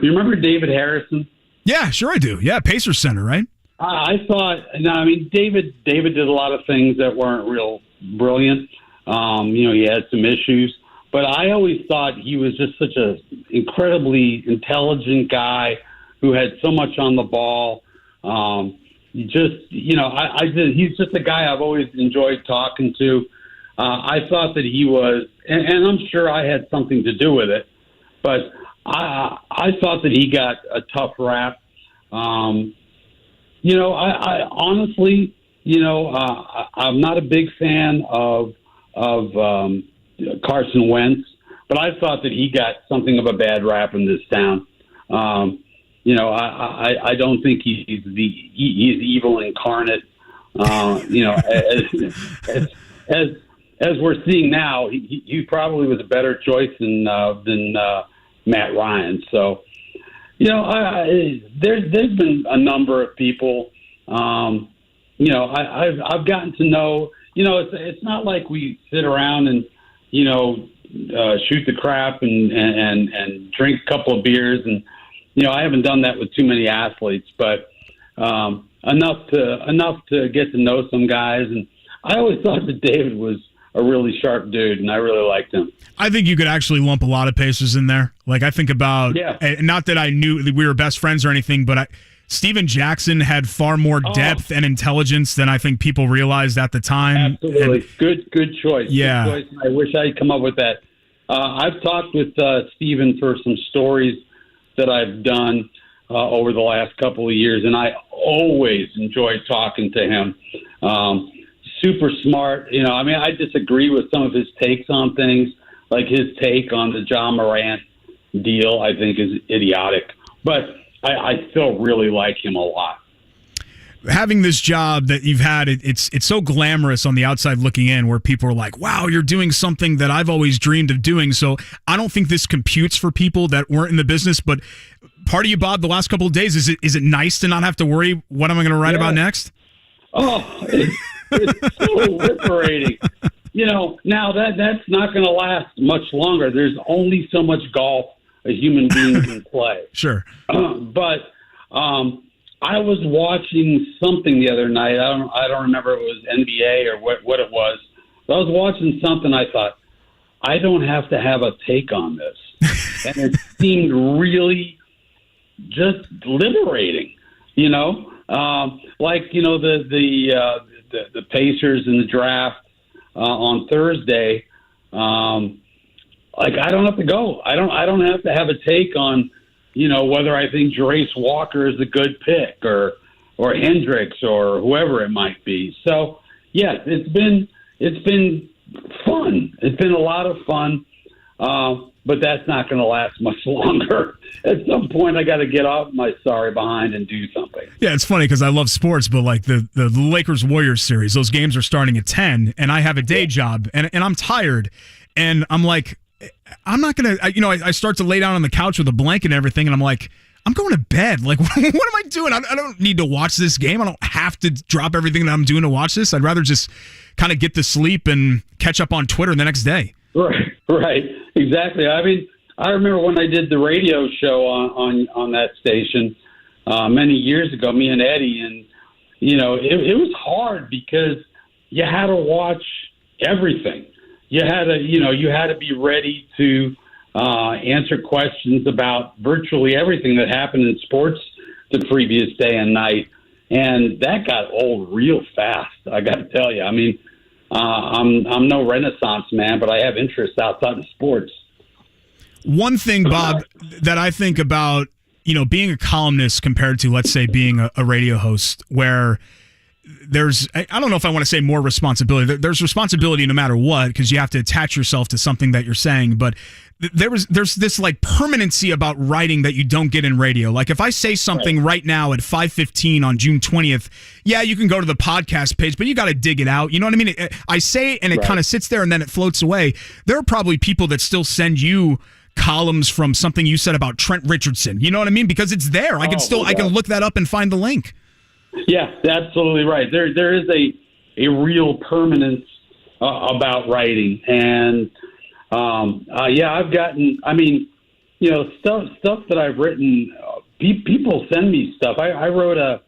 You remember David Harrison? Yeah, sure I do. Yeah, Pacers center, right? David did a lot of things that weren't real brilliant. He had some issues, but I always thought he was just such an incredibly intelligent guy who had so much on the ball. He's just a guy I've always enjoyed talking to. I thought that he was, and I'm sure I had something to do with it, but I thought that he got a tough rap. I honestly, I'm not a big fan of Carson Wentz, but I thought that he got something of a bad rap in this town. I don't think he's evil incarnate. As we're seeing now, he probably was a better choice than Matt Ryan. So, there's been a number of people. I've gotten to know. It's not like we sit around and shoot the crap and drink a couple of beers, and I haven't done that with too many athletes, but enough to get to know some guys. And I always thought that David was a really sharp dude, and I really liked him. I think you could actually lump a lot of Pacers in there. Like, I think about, not that I knew that we were best friends or anything, but Steven Jackson had far more depth and intelligence than I think people realized at the time. Absolutely. Good choice. Yeah. Good choice. I wish I'd come up with that. I've talked with Steven for some stories that I've done over the last couple of years, and I always enjoy talking to him. Super smart. I disagree with some of his takes on things, like his take on the John Morant deal, I think is idiotic. But I still really like him a lot. Having this job that you've had, it's so glamorous on the outside looking in, where people are like, wow, you're doing something that I've always dreamed of doing. So I don't think this computes for people that weren't in the business. But part of you, Bob, the last couple of days, is it nice to not have to worry what am I going to write about next? Oh, it's so liberating. Now that's not going to last much longer. There's only so much golf a human being can play. Sure. But I was watching something the other night. I don't remember if it was NBA or what it was. But I was watching something. I thought, I don't have to have a take on this. And it seemed really just liberating, the Pacers in the draft on Thursday. I don't have to go. I don't have to have a take on, whether I think Jarace Walker is a good pick or Hendricks or whoever it might be. So yeah, it's been fun. It's been a lot of fun. But that's not going to last much longer. At some point, I got to get off my sorry behind and do something. Yeah, it's funny because I love sports, but like the Lakers-Warriors series, those games are starting at 10, and I have a day job, and I'm tired, and I'm like, I'm not going to, I start to lay down on the couch with a blanket and everything, and I'm like, I'm going to bed. Like, what am I doing? I don't need to watch this game. I don't have to drop everything that I'm doing to watch this. I'd rather just kind of get to sleep and catch up on Twitter the next day. Right, exactly. I mean, I remember when I did the radio show on that station many years ago, me and Eddie, and it was hard because you had to watch everything. You had to be ready to answer questions about virtually everything that happened in sports the previous day and night, and that got old real fast. I got to tell you. I mean, I'm no Renaissance man, but I have interests outside of sports. One thing, Bob, that I think about, being a columnist compared to, let's say, being a radio host, where there's, I don't know if I want to say more responsibility. There's responsibility no matter what, because you have to attach yourself to something that you're saying. But there's this like permanency about writing that you don't get in radio. Like if I say something right now at 5:15 on June 20th, yeah, you can go to the podcast page, but you got to dig it out. You know what I mean? I say it and it kind of sits there and then it floats away. There are probably people that still send you columns from something you said about Trent Richardson. You know what I mean? Because it's there. I can look that up and find the link. Yeah, that's absolutely right. There is a real permanence about writing, and I've gotten. I mean, stuff that I've written. People send me stuff. I wrote a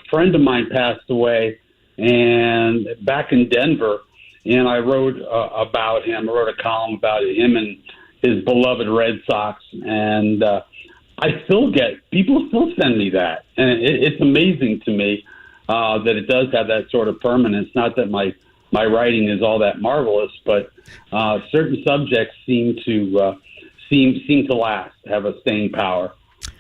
friend of mine passed away, and back in Denver, and I wrote about him. I wrote a column about him and his beloved Red Sox, and people still send me that, and it's amazing to me that it does have that sort of permanence. Not that my writing is all that marvelous, but certain subjects seem to last, have a staying power.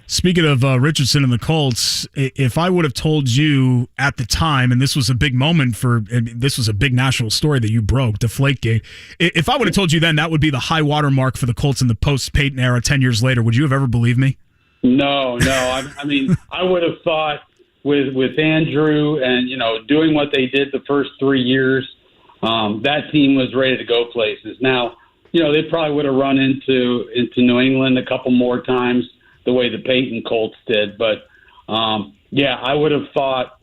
Speaking of Richardson and the Colts, if I would have told you at the time, and this was a big moment this was a big national story that you broke, Deflategate. If I would have told you then that would be the high water mark for the Colts in the post-Peyton era 10 years later, would you have ever believed me? No. I mean, I would have thought with Andrew and, doing what they did the first 3 years, that team was ready to go places. Now, they probably would have run into New England a couple more times the way the Peyton Colts did. But, I would have thought,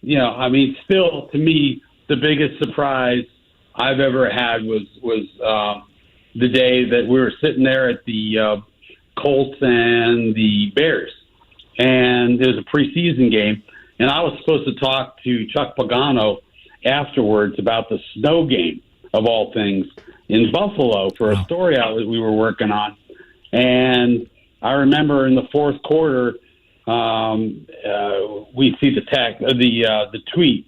still, to me, the biggest surprise I've ever had was the day that we were sitting there at the Colts and the Bears. And it was a preseason game, and I was supposed to talk to Chuck Pagano afterwards about the snow game, of all things, in Buffalo for a story we were working on. And I remember in the fourth quarter, we see the tweet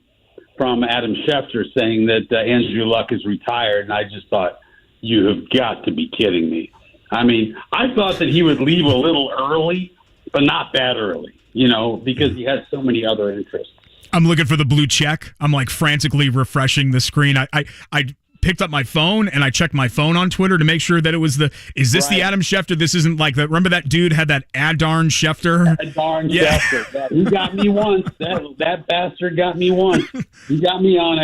from Adam Schefter saying that Andrew Luck is retired, and I just thought, you have got to be kidding me. I mean, I thought that he would leave a little early, but not that early, because he has so many other interests. I'm looking for the blue check. I'm like frantically refreshing the screen. I picked up my phone and I checked my phone on Twitter to make sure that it was is this the Adam Schefter? This isn't like that. Remember that dude had that Adarn Schefter? Adarn Schefter. He got me once. That bastard got me once. He got me on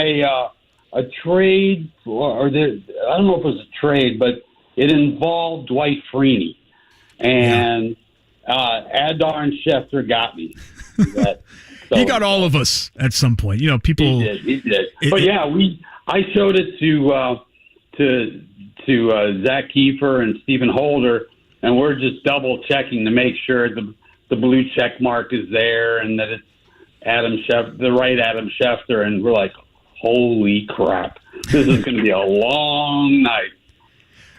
a trade, I don't know if it was a trade, but it involved Dwight Freeney. And Adarn Schefter got me. He got all of us at some point. People. He did. But I showed it to Zach Kiefer and Stephen Holder, and we're just double checking to make sure the blue check mark is there and that it's the right Adam Schefter, and we're like, holy crap, this is going to be a long night.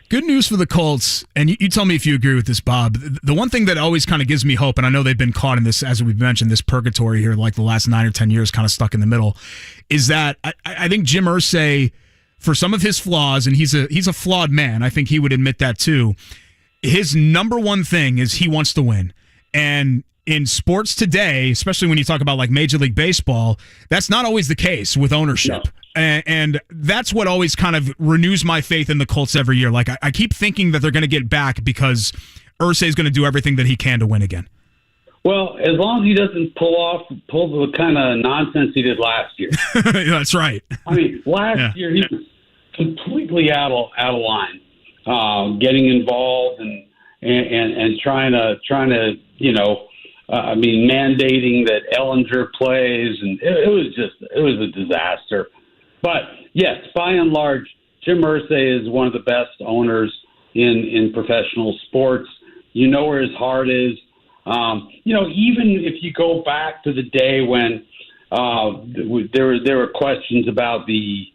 Good news for the Colts, and you tell me if you agree with this, Bob. The one thing that always kind of gives me hope, and I know they've been caught in this, as we've mentioned, this purgatory here, like the last 9 or 10 years, kind of stuck in the middle, is that I think Jim Irsay, for some of his flaws, and he's a flawed man, I think he would admit that too, his number one thing is he wants to win. And in sports today, especially when you talk about like Major League Baseball, that's not always the case with ownership. No. And that's what always kind of renews my faith in the Colts every year. Like, I keep thinking that they're going to get back because Irsay is going to do everything that he can to win again. Well, as long as he doesn't pull the kind of nonsense he did last year. That's right. I mean, last year he was completely out of line, getting involved and trying to mandating that Ellinger plays, and it was a disaster. But yes, by and large, Jim Irsay is one of the best owners in professional sports. You know where his heart is. Even if you go back to the day when there were questions about the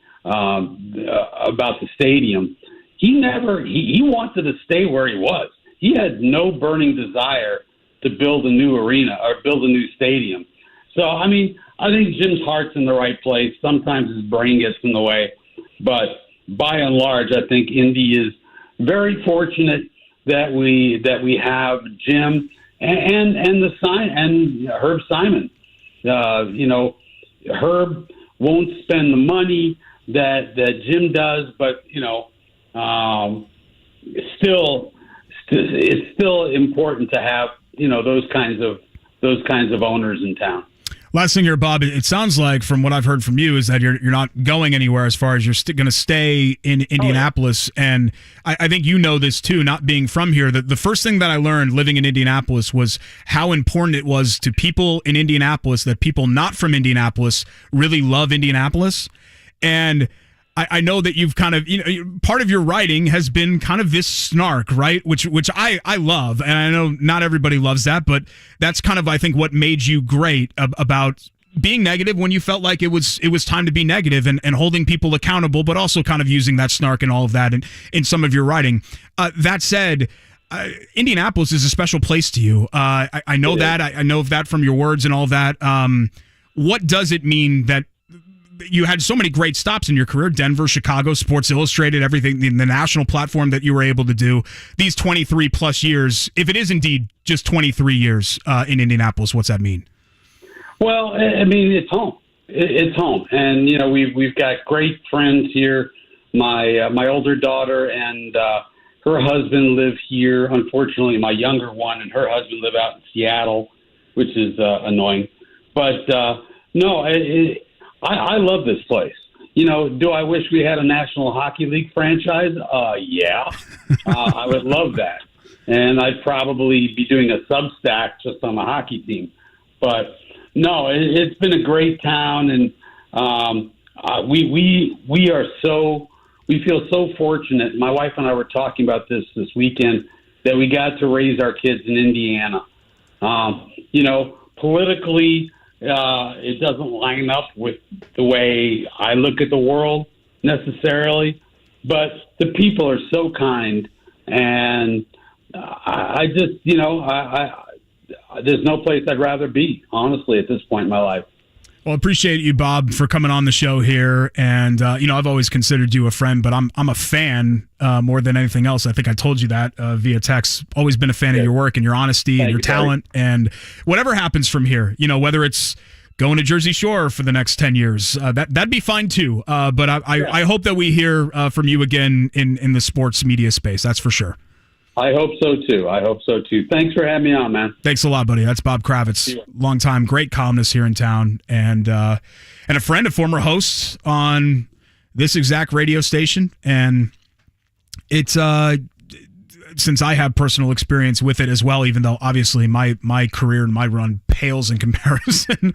stadium, he wanted to stay where he was. He had no burning desire to build a new arena or build a new stadium. So, I mean, I think Jim's heart's in the right place. Sometimes his brain gets in the way. But by and large, I think Indy is very fortunate that we have Jim and Herb Simon. Herb won't spend the money that Jim does, but it's still important to have those kinds of owners in town. Last thing here, Bob, it sounds like from what I've heard from you is that you're not going anywhere as far as you're going to stay in Indianapolis. Oh, yeah. And I think you know this too, not being from here. The first thing that I learned living in Indianapolis was how important it was to people in Indianapolis that people not from Indianapolis really love Indianapolis. And I know that you've kind of, part of your writing has been kind of this snark, right? Which I love. And I know not everybody loves that, but that's kind of, I think, what made you great about being negative when you felt like it was time to be negative and holding people accountable, but also kind of using that snark and all of that in some of your writing. That said, Indianapolis is a special place to you. I know that. I know of that from your words and all of that. What does it mean that you had so many great stops in your career? Denver, Chicago, Sports Illustrated, everything, the national platform that you were able to do these 23 plus years. If it is indeed just 23 years in Indianapolis, what's that mean? Well, I mean, it's home. It's home. And, we've got great friends here. My older daughter and her husband live here. Unfortunately, my younger one and her husband live out in Seattle, which is annoying. But, no, I love this place. Do I wish we had a National Hockey League franchise? Yeah. I would love that. And I'd probably be doing a Substack just on the hockey team. But, no, it's been a great town, and we feel so fortunate. My wife and I were talking about this weekend, that we got to raise our kids in Indiana. Politically, It doesn't line up with the way I look at the world necessarily, but the people are so kind, and I just, there's no place I'd rather be, honestly, at this point in my life. Well, appreciate you, Bob, for coming on the show here. And, I've always considered you a friend, but I'm a fan more than anything else. I think I told you that via text. Always been a fan of your work and your honesty and your talent. And whatever happens from here, whether it's going to Jersey Shore for the next 10 years, that'd be fine too. But I hope that we hear from you again in the sports media space. That's for sure. I hope so too. Thanks for having me on, man. Thanks a lot, buddy. That's Bob Kravitz, longtime great columnist here in town, and a friend, a former host on this exact radio station. And it's since I have personal experience with it as well, even though obviously my career and my run pales in comparison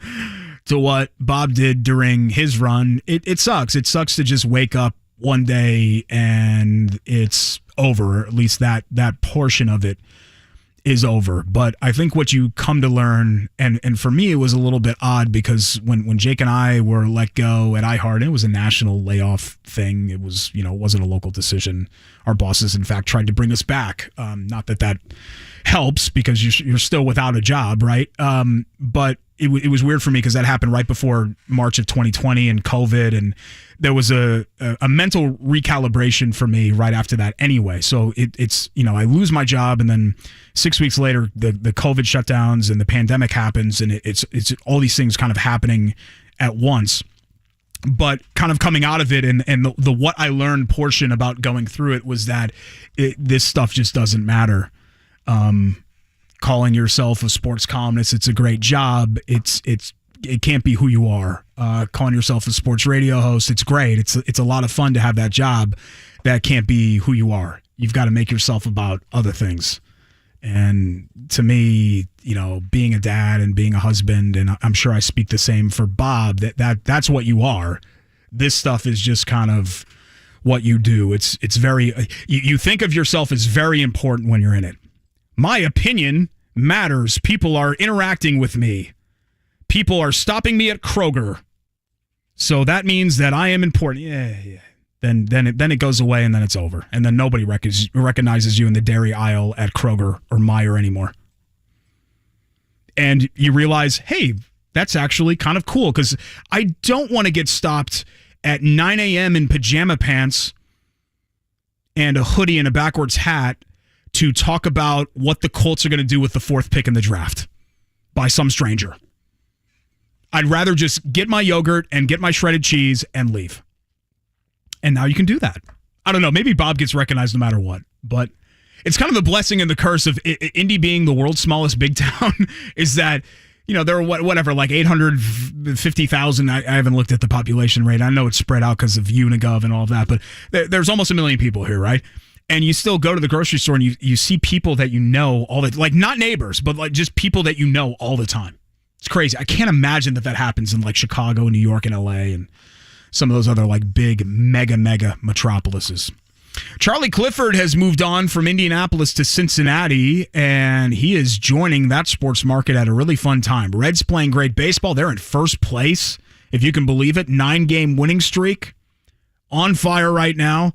to what Bob did during his run. It sucks. It sucks to just wake up one day and it's over, or at least that portion of it is over. But I think what you come to learn, and for me it was a little bit odd because when Jake and I were let go at iHeart, it was a national layoff thing. It was, it wasn't a local decision. Our bosses, in fact, tried to bring us back. Not that helps because you're still without a job, right? But it was weird for me because that happened right before March of 2020 and COVID, and there was a mental recalibration for me right after that anyway. So it's I lose my job, and then 6 weeks later the COVID shutdowns and the pandemic happens, and it's all these things kind of happening at once. But kind of coming out of it, and the what I learned portion about going through it was that this stuff just doesn't matter. Calling yourself a sports columnist, it's a great job. It can't be who you are. Calling yourself a sports radio host, it's great. It's a lot of fun to have that job. That can't be who you are. You've got to make yourself about other things. And to me, being a dad and being a husband, and I'm sure I speak the same for Bob, that's what you are. This stuff is just kind of what you do. It's very, you think of yourself as very important when you're in it. My opinion matters. People are interacting with me. People are stopping me at Kroger. So that means that I am important. Yeah. Then it goes away, and then it's over. And then nobody recognizes you in the dairy aisle at Kroger or Meijer anymore. And you realize, hey, that's actually kind of cool, because I don't want to get stopped at 9 a.m. in pajama pants and a hoodie and a backwards hat to talk about what the Colts are going to do with the 4th pick in the draft by some stranger. I'd rather just get my yogurt and get my shredded cheese and leave. And now you can do that. I don't know. Maybe Bob gets recognized no matter what. But it's kind of the blessing and the curse of Indy being the world's smallest big town is that, there are like 850,000. I haven't looked at the population rate. I know it's spread out because of Unigov and all of that. But there's almost 1 million people here, right? And you still go to the grocery store and you see people that all the, like, not neighbors, but like just people that all the time. It's crazy. I can't imagine that happens in like Chicago, New York, and LA, and some of those other like big mega metropolises. Charlie Clifford has moved on from Indianapolis to Cincinnati, and he is joining that sports market at a really fun time. Reds playing great baseball. They're in first place, if you can believe it. 9-game winning streak. On fire right now.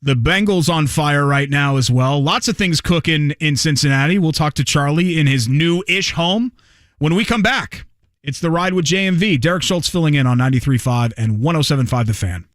The Bengals on fire right now as well. Lots of things cooking in Cincinnati. We'll talk to Charlie in his new-ish home when we come back. It's The Ride with JMV. Derek Schultz filling in on 93.5 and 107.5 The Fan.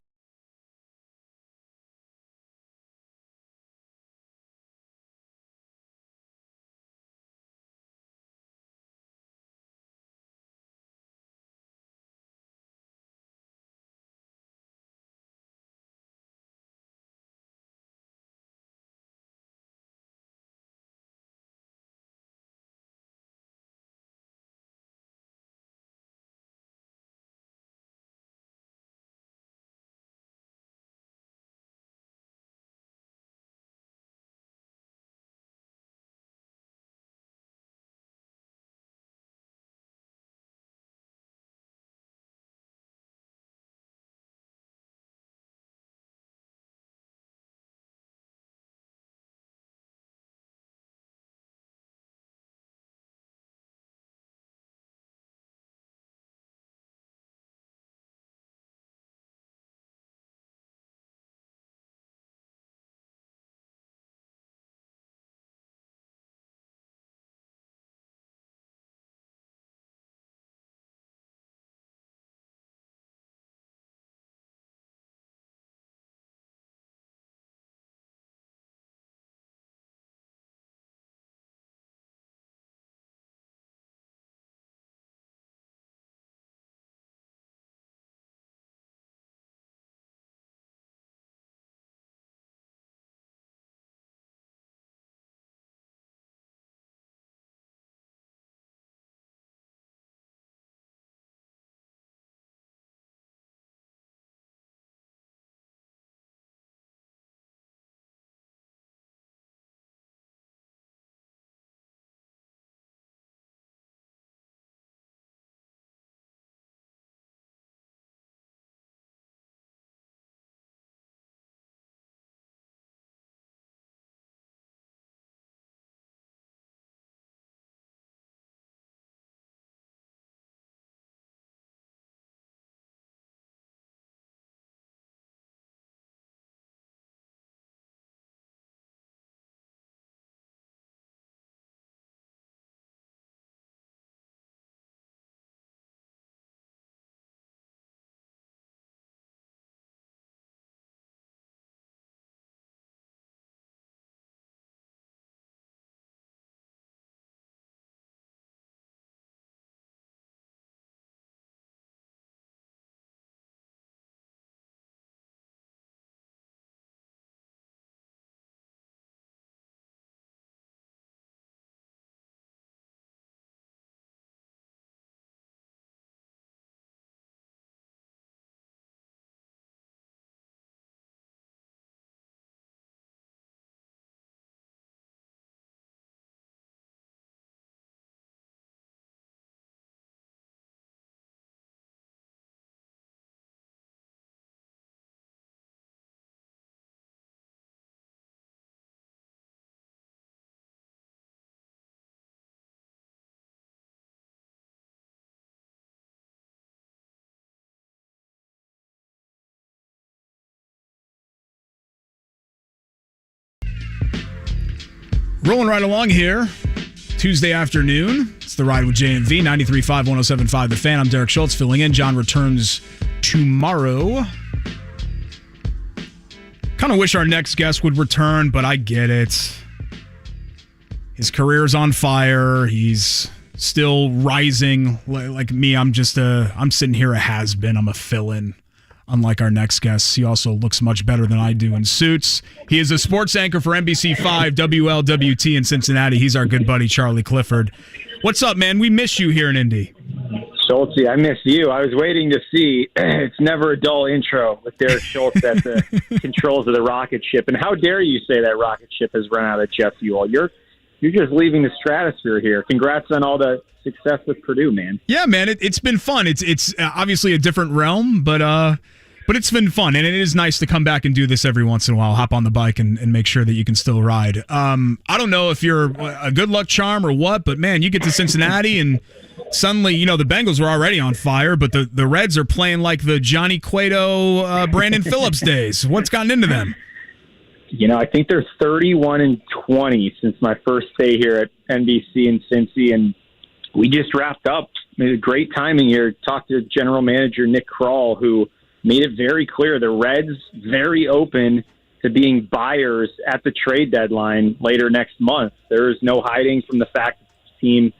Rolling right along here. Tuesday afternoon. It's The Ride with JMV, 93.5, 107.5 The Fan. I'm Derek Schultz filling in. John returns tomorrow. Kind of wish our next guest would return, but I get it. His career's on fire. He's still rising. Like me, I'm sitting here a has-been. I'm a fill-in. Unlike our next guest, he also looks much better than I do in suits. He is a sports anchor for NBC5 WLWT in Cincinnati. He's our good buddy, Charlie Clifford. What's up, man? We miss you here in Indy. Schultz, I miss you. I was waiting to see. It's never a dull intro with Derek Schultz at the controls of the rocket ship. And how dare you say that rocket ship has run out of jet fuel? You're just leaving the stratosphere here. Congrats on all the success with Purdue, man. Yeah, man. It's been fun. It's obviously a different realm, but it's been fun, and it is nice to come back and do this every once in a while, hop on the bike and make sure that you can still ride. I don't know if you're a good luck charm or what, but, man, you get to Cincinnati, and suddenly, the Bengals were already on fire, but the Reds are playing like the Johnny Cueto, Brandon Phillips days. What's gotten into them? I think they're 31-20 since my first day here at NBC in Cincy, and we just wrapped up. Great timing here. Talked to General Manager Nick Kroll, who made it very clear the Reds very open to being buyers at the trade deadline later next month. There is no hiding from the fact that the team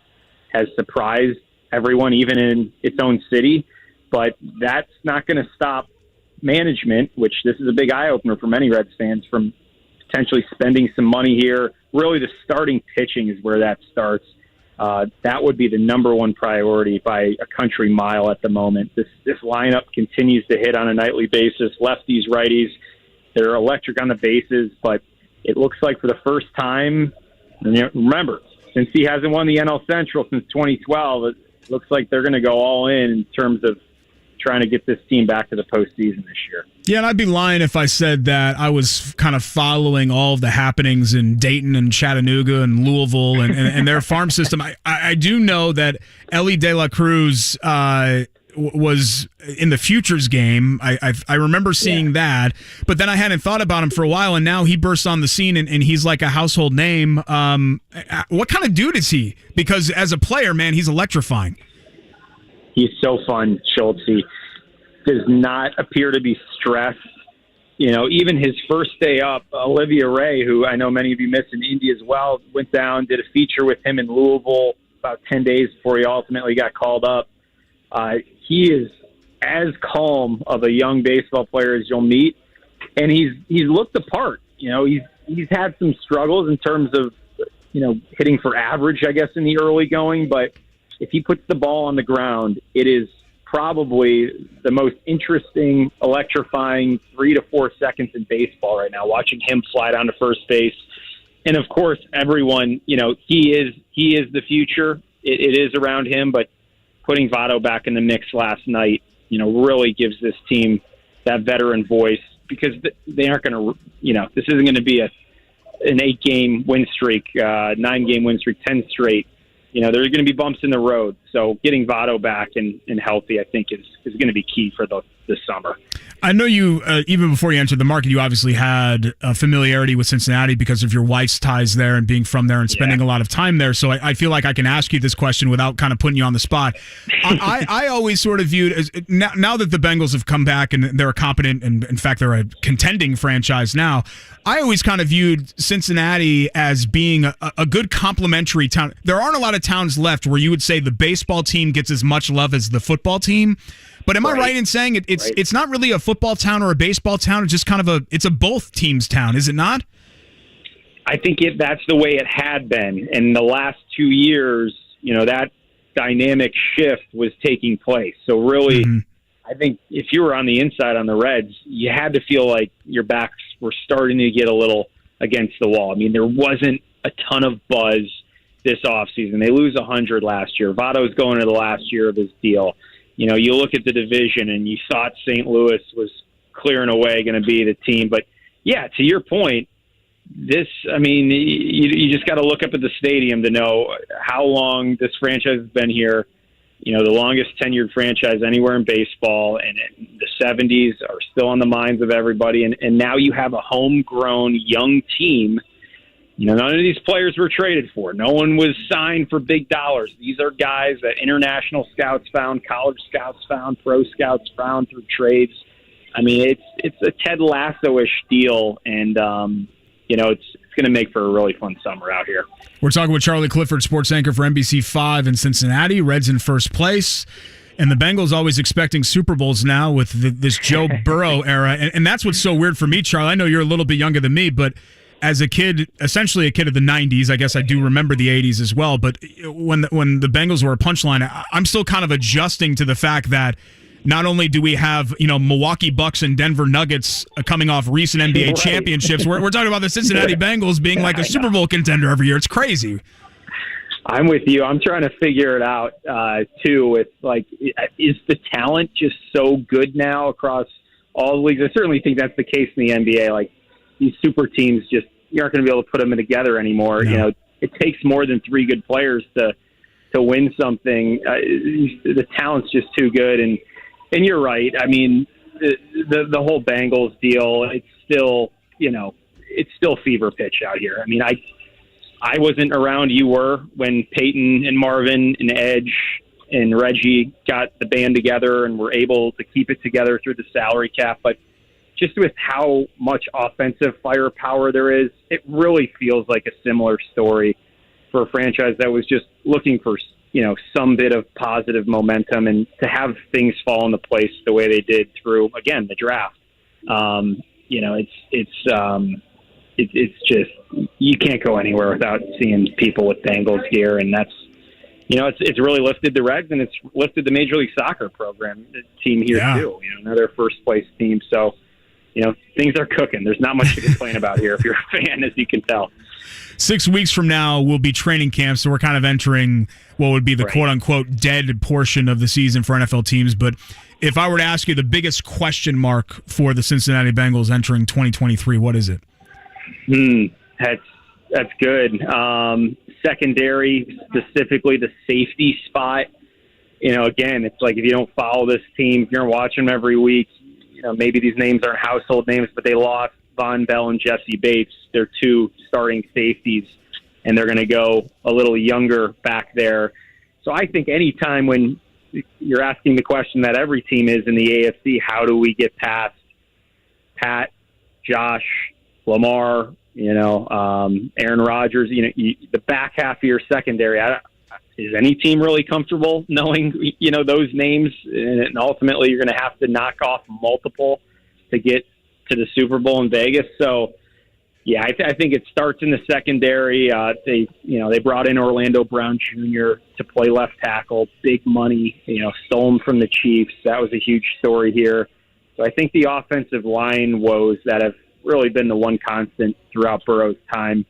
has surprised everyone, even in its own city. But that's not going to stop management, which this is a big eye-opener for many Reds fans, from potentially spending some money here. Really, the starting pitching is where that starts. That would be the number one priority by a country mile at the moment. This lineup continues to hit on a nightly basis. Lefties, righties, they're electric on the bases, but it looks like for the first time, remember, since he hasn't won the NL Central since 2012, it looks like they're going to go all in terms of trying to get this team back to the postseason this year. Yeah, and I'd be lying if I said that I was kind of following all of the happenings in Dayton and Chattanooga and Louisville and their farm system. I do know that Elly De La Cruz was in the Futures game. I remember seeing that, but then I hadn't thought about him for a while, and now he bursts on the scene, and he's like a household name. What kind of dude is he? Because as a player, man, he's electrifying. He's so fun, Schultz. He does not appear to be stressed. Even his first day up, Olivia Ray, who I know many of you missed in Indy as well, went down, did a feature with him in Louisville about 10 days before he ultimately got called up. He is as calm of a young baseball player as you'll meet, and he's looked the part. He's had some struggles in terms of hitting for average, I guess, in the early going, but if he puts the ball on the ground, it is probably the most interesting, electrifying 3 to 4 seconds in baseball right now, watching him fly down to first base. And, of course, everyone, he is the future. It is around him, but putting Votto back in the mix last night, really gives this team that veteran voice, because they aren't going to, this isn't going to be an 8-game win streak, 9-game win streak, 10 straight. There's going to be bumps in the road. So getting Votto back and healthy, I think, is going to be key for this summer. I know you, even before you entered the market, you obviously had a familiarity with Cincinnati because of your wife's ties there and being from there and spending a lot of time there. So I feel like I can ask you this question without kind of putting you on the spot. I always sort of viewed, as now that the Bengals have come back and they're a competent, and in fact they're a contending franchise now, I always kind of viewed Cincinnati as being a good complementary town. There aren't a lot of towns left where you would say the baseball team gets as much love as the football team. But am I right in saying it's not really a football town or a baseball town? It's just kind of it's a both teams town, is it not? I think that's the way it had been. In the last 2 years, that dynamic shift was taking place. So really, I think if you were on the inside on the Reds, you had to feel like your backs were starting to get a little against the wall. I mean, there wasn't a ton of buzz this offseason. They lose 100 last year. Votto's going to the last year of his deal. You look at the division and you thought St. Louis was clear and away going to be the team. But, yeah, to your point, you just got to look up at the stadium to know how long this franchise has been here. The longest tenured franchise anywhere in baseball, and the 70s are still on the minds of everybody. And now you have a homegrown young team none of these players were traded for. No one was signed for big dollars. These are guys that international scouts found, college scouts found, pro scouts found through trades. I mean, it's a Ted Lasso-ish deal, and it's going to make for a really fun summer out here. We're talking with Charlie Clifford, sports anchor for NBC5 in Cincinnati. Reds in first place. And the Bengals always expecting Super Bowls now with this Joe Burrow era. And that's what's so weird for me, Charlie. I know you're a little bit younger than me, but as a kid, essentially a kid of the 90s, I guess I do remember the 80s as well. But when the Bengals were a punchline, I'm still kind of adjusting to the fact that not only do we have, Milwaukee Bucks and Denver Nuggets coming off recent NBA championships, we're talking about the Cincinnati Bengals being like a Super Bowl contender every year. It's crazy. I'm with you. I'm trying to figure it out, too. It's like, is the talent just so good now across all the leagues? I certainly think that's the case in the NBA. Like, these super teams you aren't going to be able to put them together anymore. No. It takes more than three good players to win something. The talent's just too good. And you're right. I mean, the whole Bengals deal, it's still fever pitch out here. I mean, I wasn't around. You were when Peyton and Marvin and Edge and Reggie got the band together and were able to keep it together through the salary cap. But just with how much offensive firepower there is, it really feels like a similar story for a franchise that was just looking for, some bit of positive momentum, and to have things fall into place the way they did through, again, the draft. It's just, you can't go anywhere without seeing people with Bengals gear, and that's, it's really lifted the Reds, and it's lifted the Major League Soccer program team here too. Another first place team. So, things are cooking. There's not much to complain about here if you're a fan, as you can tell. 6 weeks from now will be training camp, so we're kind of entering what would be the quote-unquote dead portion of the season for NFL teams. But if I were to ask you the biggest question mark for the Cincinnati Bengals entering 2023, what is it? That's good. Secondary, specifically the safety spot. Again, it's like if you don't follow this team, if you're watching them every week, maybe these names aren't household names, but they lost Von Bell and Jesse Bates. They're two starting safeties, and they're going to go a little younger back there. So I think any time when you're asking the question that every team is in the AFC, how do we get past Pat, Josh, Lamar, Aaron Rodgers, the back half of your secondary, is any team really comfortable knowing, those names? And ultimately you're going to have to knock off multiple to get to the Super Bowl in Vegas. So, yeah, I think it starts in the secondary. They brought in Orlando Brown Jr. to play left tackle, big money, stolen from the Chiefs. That was a huge story here. So I think the offensive line woes that have really been the one constant throughout Burrow's time.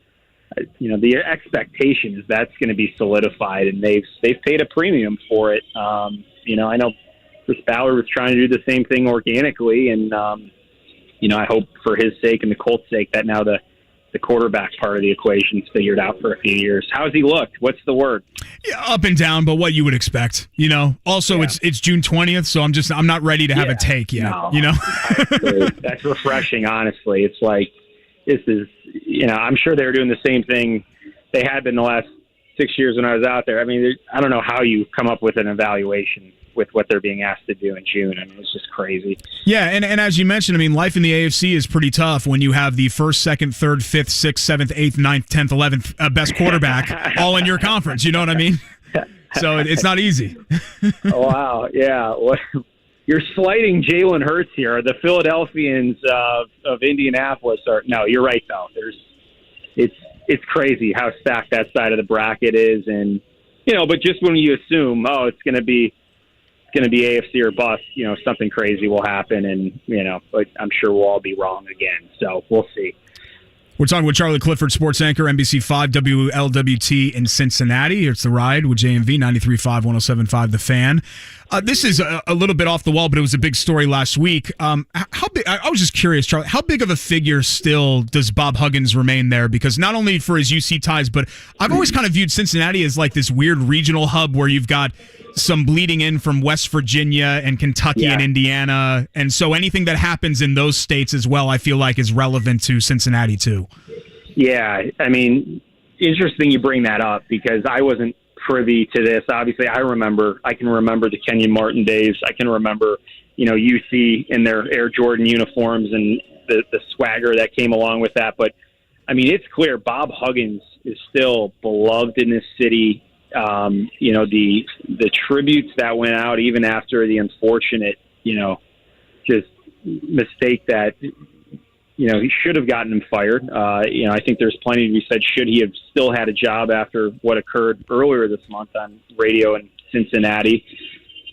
The expectation is that's going to be solidified, and they've paid a premium for it. I know Chris Ballard was trying to do the same thing organically, and I hope for his sake and the Colts' sake that now the quarterback part of the equation is figured out for a few years. How's he looked? What's the word? Yeah, up and down, but what you would expect. Also, it's June 20th, so I'm not ready to have a take yet. No, that's refreshing. Honestly, it's like this is. I'm sure they were doing the same thing they had been the last 6 years when I was out there. I mean, I don't know how you come up with an evaluation with what they're being asked to do in June. I mean, it's just crazy. Yeah, and as you mentioned, I mean, life in the AFC is pretty tough when you have the first, second, third, fifth, sixth, seventh, eighth, ninth, 10th, 11th best quarterback all in your conference. You know what I mean? So it's not easy. Wow, yeah. You're slighting Jalen Hurts here. The Philadelphians of Indianapolis are. No, you're right though. It's crazy how stacked that side of the bracket is, and but just when you assume, it's going to be AFC or bust, something crazy will happen, and but I'm sure we'll all be wrong again. So we'll see. We're talking with Charlie Clifford, sports anchor, NBC5 WLWT in Cincinnati. It's The Ride with JMV, 93.5, 107.5 The Fan. This is a little bit off the wall, but it was a big story last week. How big? I was just curious, Charlie, how big of a figure still does Bob Huggins remain there? Because not only for his UC ties, but I've always kind of viewed Cincinnati as like this weird regional hub where you've got some bleeding in from West Virginia and Kentucky and Indiana. And so anything that happens in those states as well, I feel like is relevant to Cincinnati too. Yeah, I mean, interesting you bring that up because I wasn't privy to this. Obviously, I can remember the Kenyon Martin days. I can remember, UC in their Air Jordan uniforms and the swagger that came along with that. But, I mean, it's clear Bob Huggins is still beloved in this city. The tributes that went out even after the unfortunate, just mistake that, he should have gotten him fired. I think there's plenty to be said. Should he have still had a job after what occurred earlier this month on radio in Cincinnati?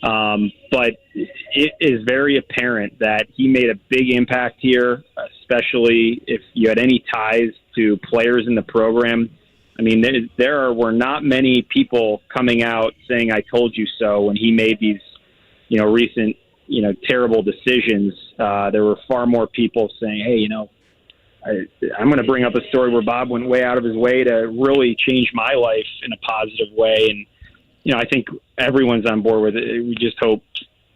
But it is very apparent that he made a big impact here, especially if you had any ties to players in the program. I mean, there were not many people coming out saying, "I told you so," when he made these, recent, terrible decisions. There were far more people saying, "Hey, I'm going to bring up a story where Bob went way out of his way to really change my life in a positive way." And, I think everyone's on board with it. We just hope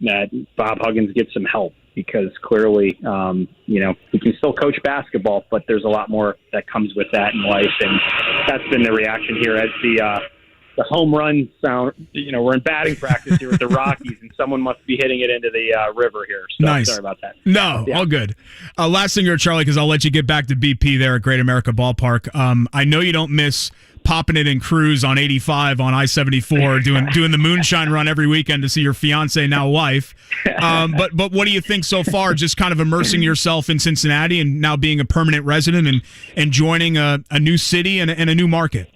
that Bob Huggins gets some help because clearly, he can still coach basketball, but there's a lot more that comes with that in life. And that's been the reaction here as the home run sound. We're in batting practice here with the Rockies, and someone must be hitting it into the river here. So nice. Sorry about that. No, yeah. All good. Last thing here, Charlie, because I'll let you get back to BP there at Great America Ballpark. I know you don't miss popping it in Cruise on 85 on I-74, doing the moonshine run every weekend to see your fiance, now wife. But what do you think so far? Just kind of immersing yourself in Cincinnati and now being a permanent resident and joining a new city and a new market.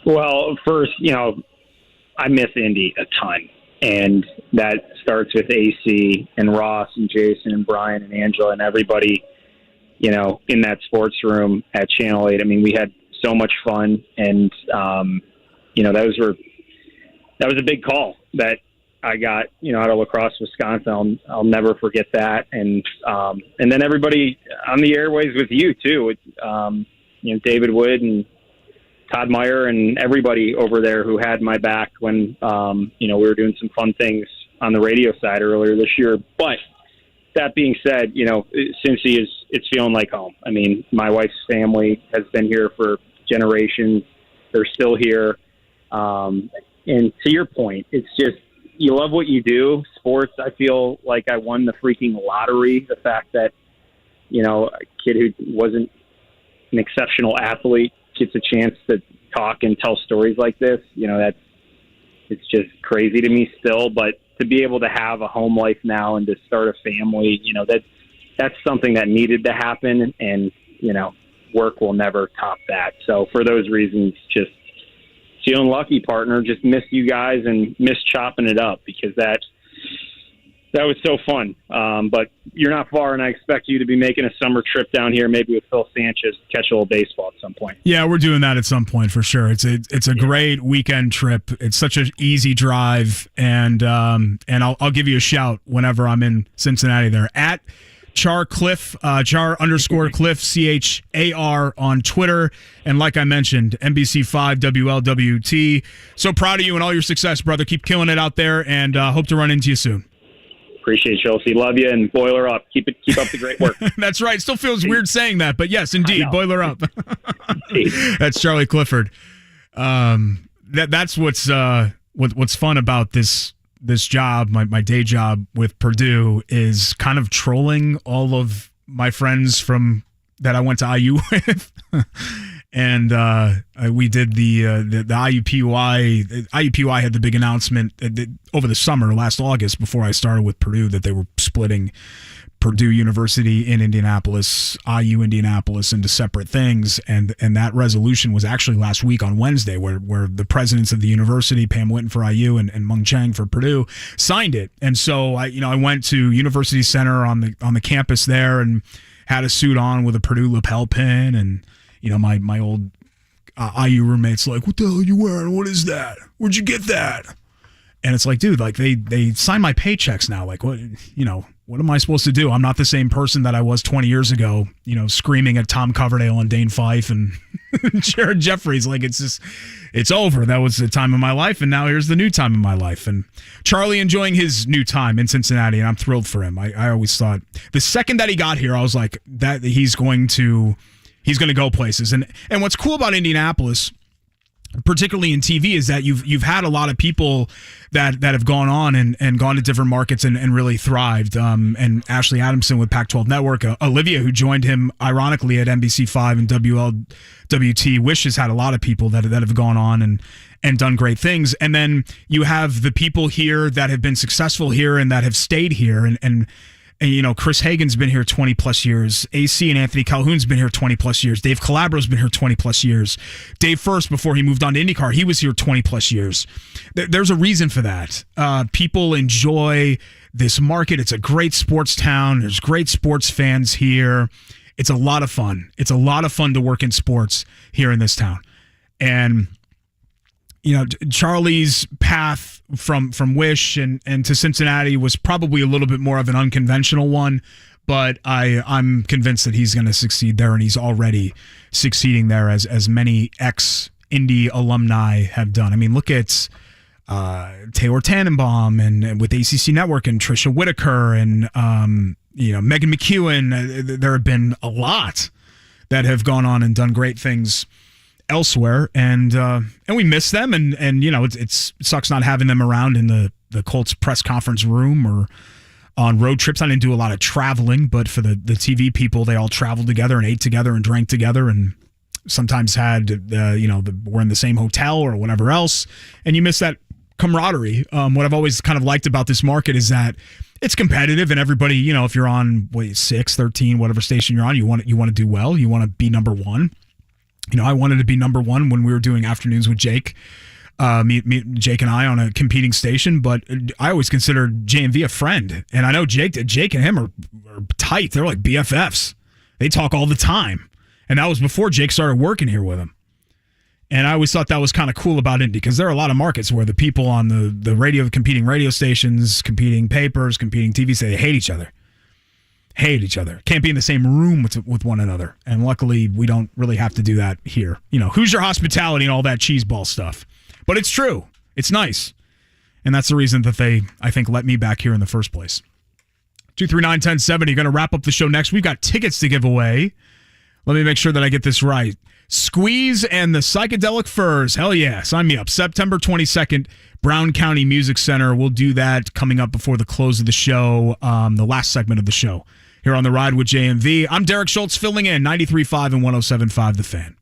Well, first, I miss Indy a ton, and that starts with AC and Ross and Jason and Brian and Angela and everybody, in that sports room at Channel 8. I mean, we had so much fun, and that was a big call that I got, out of La Crosse, Wisconsin. I'll never forget that, and then everybody on the airways with you too, David Wood and Todd Meyer and everybody over there who had my back when we were doing some fun things on the radio side earlier this year. But that being said, Cincy it's feeling like home. I mean, my wife's family has been here for generations. They're still here. And to your point, it's just you love what you do. Sports, I feel like I won the freaking lottery. The fact that, a kid who wasn't an exceptional athlete gets a chance to talk and tell stories like this, it's just crazy to me still. But to be able to have a home life now and to start a family, that's something that needed to happen, and work will never top that. So for those reasons, just feeling lucky, partner. Just miss you guys and miss chopping it up because that was so fun. But you're not far, and I expect you to be making a summer trip down here, maybe with Phil Sanchez, to catch a little baseball at some point. Yeah, we're doing that at some point for sure. It's a great weekend trip. It's such an easy drive, and I'll give you a shout whenever I'm in Cincinnati there at Char Cliff, Char _Cliff, CHAR on Twitter. And like I mentioned, NBC5 WLWT. So proud of you and all your success, brother. Keep killing it out there, and hope to run into you soon. Appreciate you, Chelsea. Love you, and boiler up. Keep up the great work. That's right. Still feels weird saying that, but yes, indeed, boiler up. That's Charlie Clifford. That's what's fun about this job, my day job with Purdue, is kind of trolling all of my friends that I went to IU with. And we did the IUPUI. IUPUI had the big announcement over the summer, last August, before I started with Purdue, that they were splitting Purdue University in Indianapolis, IU Indianapolis, into separate things. And that resolution was actually last week on Wednesday, where the presidents of the university, Pam Whitten for IU and Mung Chang for Purdue, signed it. And so I went to University Center on the campus there and had a suit on with a Purdue lapel pin, and my old IU roommate's like, "What the hell are you wearing? What is that? Where'd you get that?" And it's like, dude, like they sign my paychecks now. Like, what am I supposed to do? I'm not the same person that I was 20 years ago, screaming at Tom Coverdale and Dane Fife and Jared Jeffries. Like, it's over. That was the time of my life, and now here's the new time of my life. And Charlie enjoying his new time in Cincinnati, and I'm thrilled for him. I always thought the second that he got here, I was like, that he's going to He's going to go places. And what's cool about Indianapolis, particularly in TV, is that you've had a lot of people that have gone on and gone to different markets and really thrived. And Ashley Adamson with Pac-12 Network, Olivia, who joined him ironically at NBC5 and WLWT, Wish has had a lot of people that have gone on and done great things. And then you have the people here that have been successful here and that have stayed here. And you know, Chris Hagen's been here 20 plus years. AC and Anthony Calhoun's been here 20 plus years. Dave Calabro's been here 20 plus years. Dave First, before he moved on to IndyCar, he was here 20 plus years. There's a reason for that. People enjoy this market. It's a great sports town. There's great sports fans here. It's a lot of fun. It's a lot of fun to work in sports here in this town. And you know, Charlie's path from Wish and to Cincinnati was probably a little bit more of an unconventional one, but I'm convinced that he's going to succeed there, and he's already succeeding there as many ex-Indy alumni have done. I mean, look at Taylor Tannenbaum and with ACC Network and Trisha Whitaker and you know, Megan McEwen. There have been a lot that have gone on and done great things elsewhere, and we miss them, and you know, it sucks not having them around in the Colts press conference room or on road trips. I didn't do a lot of traveling, but for the TV people, they all traveled together and ate together and drank together, and sometimes had you know, were in the same hotel or whatever else, and you miss that camaraderie. What I've always kind of liked about this market is that it's competitive, and everybody, you know, if you're on 6, 13, whatever station you're on, you want to do well, you want to be number one. You know, I wanted to be number one when we were doing afternoons with Jake, Jake and I on a competing station, but I always considered JMV a friend. And I know Jake and him are tight. They're like BFFs. They talk all the time. And that was before Jake started working here with him. And I always thought that was kind of cool about Indy, because there are a lot of markets where the people on the radio, competing radio stations, competing papers, competing TV, say they hate each other. Can't be in the same room with one another. And luckily, we don't really have to do that here. You know, who's your hospitality and all that cheeseball stuff. But it's true. It's nice. And that's the reason that they, I think, let me back here in the first place. 239-1070, going to wrap up the show next. We've got tickets to give away. Let me make sure that I get this right. Squeeze and the Psychedelic Furs. Hell yeah. Sign me up. September 22nd, Brown County Music Center. We'll do that coming up before the close of the show, the last segment of the show. Here on The Ride with JMV. I'm Derek Schultz filling in 93.5 and 107.5 The Fan.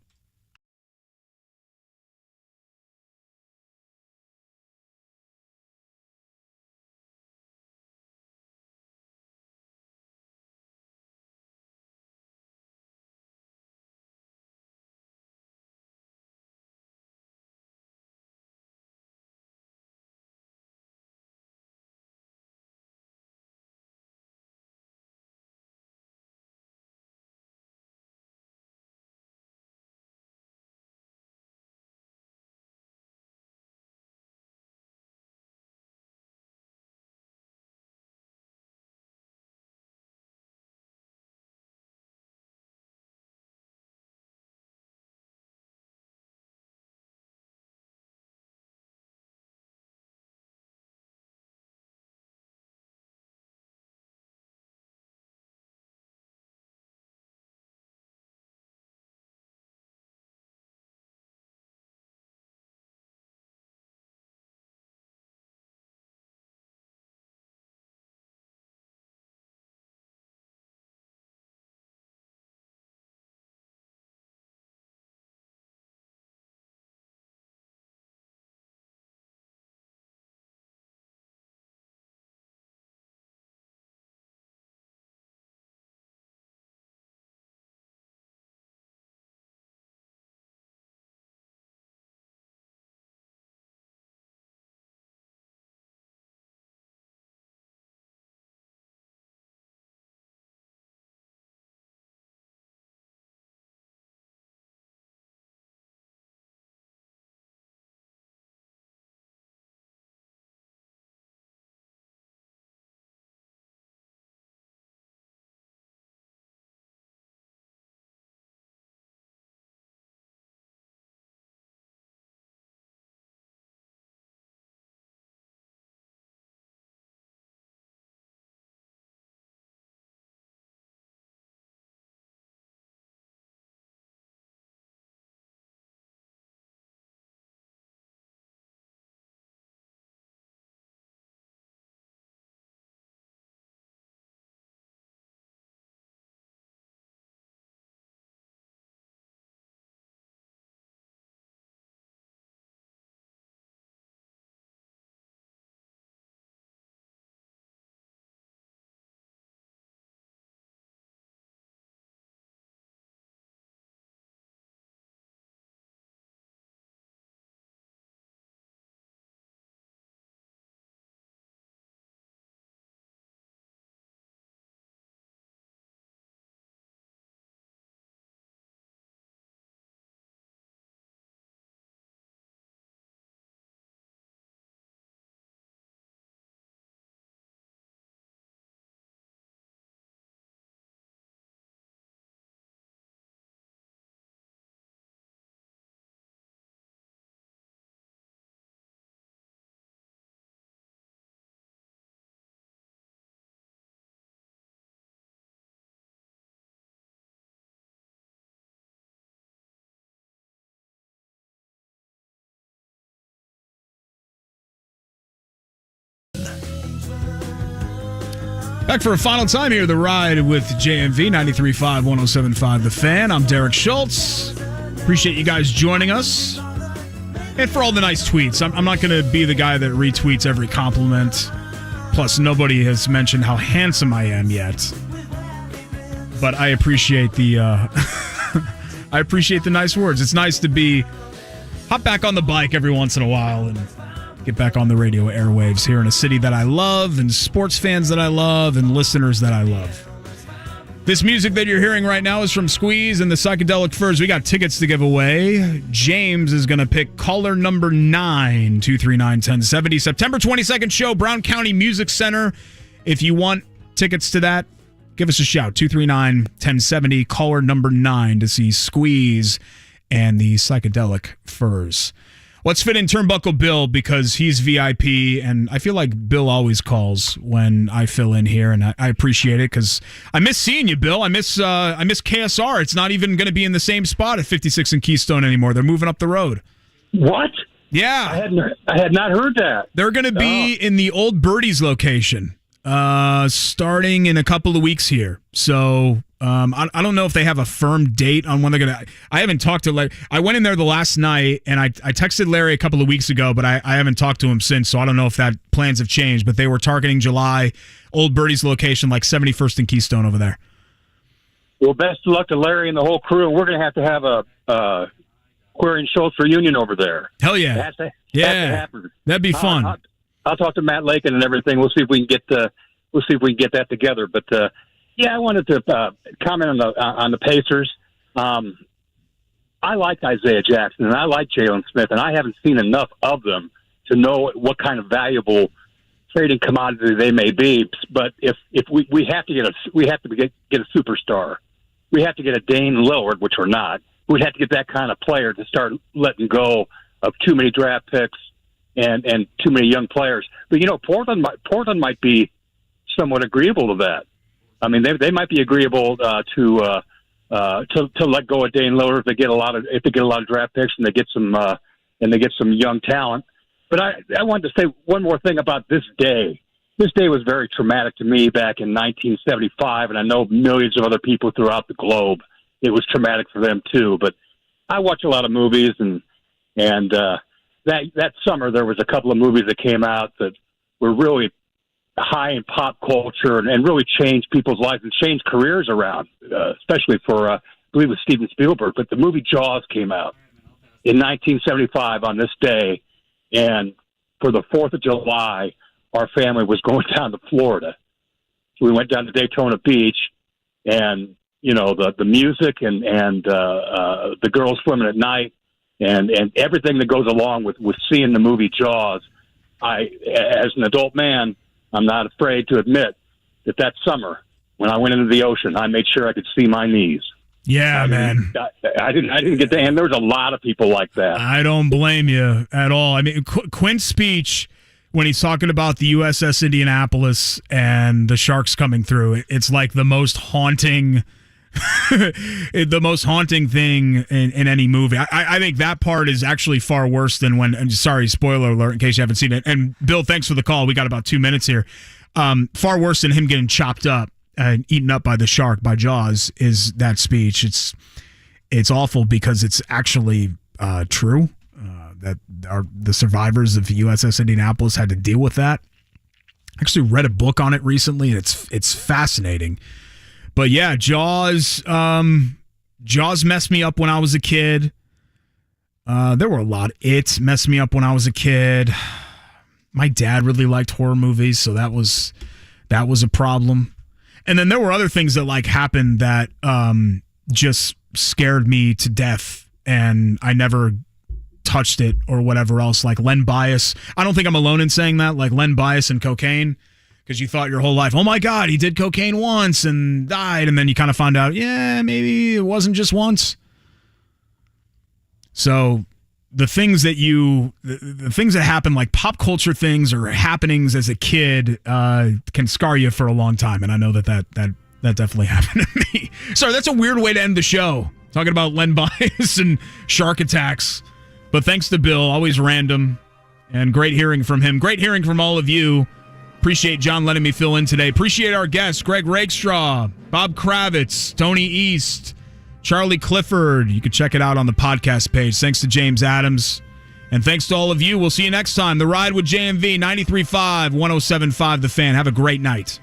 Back for a final time here, The Ride with JMV, 93.5, 107.5 The Fan. I'm Derek Schultz. Appreciate you guys joining us. And for all the nice tweets. I'm not going to be the guy that retweets every compliment. Plus, nobody has mentioned how handsome I am yet. But I appreciate the I appreciate the nice words. It's nice to hop back on the bike every once in a while and get back on the radio airwaves here in a city that I love, and sports fans that I love, and listeners that I love. This music that you're hearing right now is from Squeeze and the Psychedelic Furs. We got tickets to give away. James is going to pick caller number 9, 239-1070. September 22nd show, Brown County Music Center. If you want tickets to that, give us a shout. 239-1070, caller number 9 to see Squeeze and the Psychedelic Furs. Let's fit in Turnbuckle Bill because he's VIP, and I feel like Bill always calls when I fill in here, and I appreciate it because I miss seeing you, Bill. I miss KSR. It's not even going to be in the same spot at 56 and Keystone anymore. They're moving up the road. What? Yeah. I had not heard that. They're going to be in the old Birdies location starting in a couple of weeks here. So I don't know if they have a firm date on when they're going to. I haven't talked to Larry. I went in there the last night, and I texted Larry a couple of weeks ago, but I haven't talked to him since, so I don't know if that plans have changed. But they were targeting July, Old Birdie's location, like 71st and Keystone over there. Well, best of luck to Larry and the whole crew. We're going to have a Query and Schultz reunion over there. Hell yeah. It has to happen. That'd be fun. I'll talk to Matt Lakin and everything. We'll see if we can get that together. But yeah, I wanted to comment on the Pacers. I like Isaiah Jackson and I like Jalen Smith, and I haven't seen enough of them to know what kind of valuable trading commodity they may be. But if we have to get a superstar, we have to get a Dame Lillard, which we're not. We'd have to get that kind of player to start letting go of too many draft picks and too many young players. But Portland might be somewhat agreeable to that. I mean, they might be agreeable to let go of Dame Lillard if they get a lot of draft picks and they get some young talent. But I wanted to say one more thing about this day. This day was very traumatic to me back in 1975, and I know millions of other people throughout the globe. It was traumatic for them too. But I watch a lot of movies, and that summer there was a couple of movies that came out that were really high in pop culture and really changed people's lives and changed careers around, especially for, I believe it was Steven Spielberg. But the movie Jaws came out in 1975 on this day, and for the 4th of July, our family was going down to Florida. So we went down to Daytona Beach, and the music and the girls swimming at night and everything that goes along with seeing the movie Jaws. As an adult man, I'm not afraid to admit that summer when I went into the ocean, I made sure I could see my knees. Yeah, man. I didn't get to, and there was a lot of people like that. I don't blame you at all. I mean, Quinn's speech when he's talking about the USS Indianapolis and the sharks coming through, it's like the most haunting thing in any movie. I think that part is actually far worse than when, sorry, spoiler alert in case you haven't seen it. And Bill, thanks for the call. We got about 2 minutes here. Far worse than him getting chopped up and eaten up by the shark, by Jaws, is that speech. It's awful because it's actually true. That the survivors of USS Indianapolis had to deal with that. I actually read a book on it recently, and it's fascinating. But yeah, Jaws messed me up when I was a kid. There were a lot. It messed me up when I was a kid. My dad really liked horror movies, so that was a problem. And then there were other things that happened that just scared me to death, and I never touched it or whatever else, like Len Bias. I don't think I'm alone in saying that, like Len Bias and cocaine, because you thought your whole life, oh my God, he did cocaine once and died, and then you kind of found out, yeah, maybe it wasn't just once. So the things that happen, like pop culture things or happenings as a kid, can scar you for a long time, and I know that definitely happened to me. Sorry, that's a weird way to end the show, talking about Len Bias and shark attacks. But thanks to Bill, always random, and great hearing from him. Great hearing from all of you Appreciate John letting me fill in today. Appreciate our guests, Greg Rakestraw, Bob Kravitz, Tony East, Charlie Clifford. You can check it out on the podcast page. Thanks to James Adams. And thanks to all of you. We'll see you next time. The Ride with JMV, 93.5, 107.5 The Fan. Have a great night.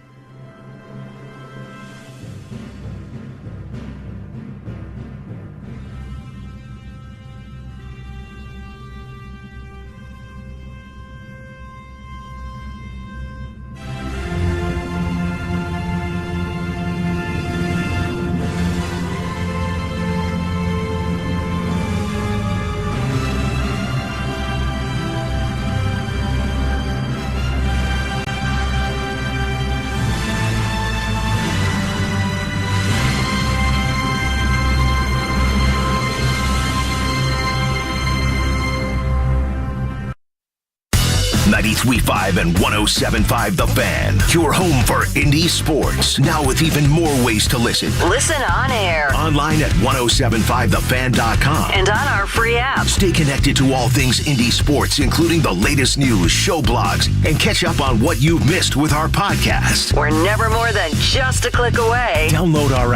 and 107.5 The Fan, your home for indie sports. Now with even more ways to listen. Listen on air. Online at 1075thefan.com. And on our free app. Stay connected to all things indie sports, including the latest news, show blogs, and catch up on what you've missed with our podcast. We're never more than just a click away. Download our app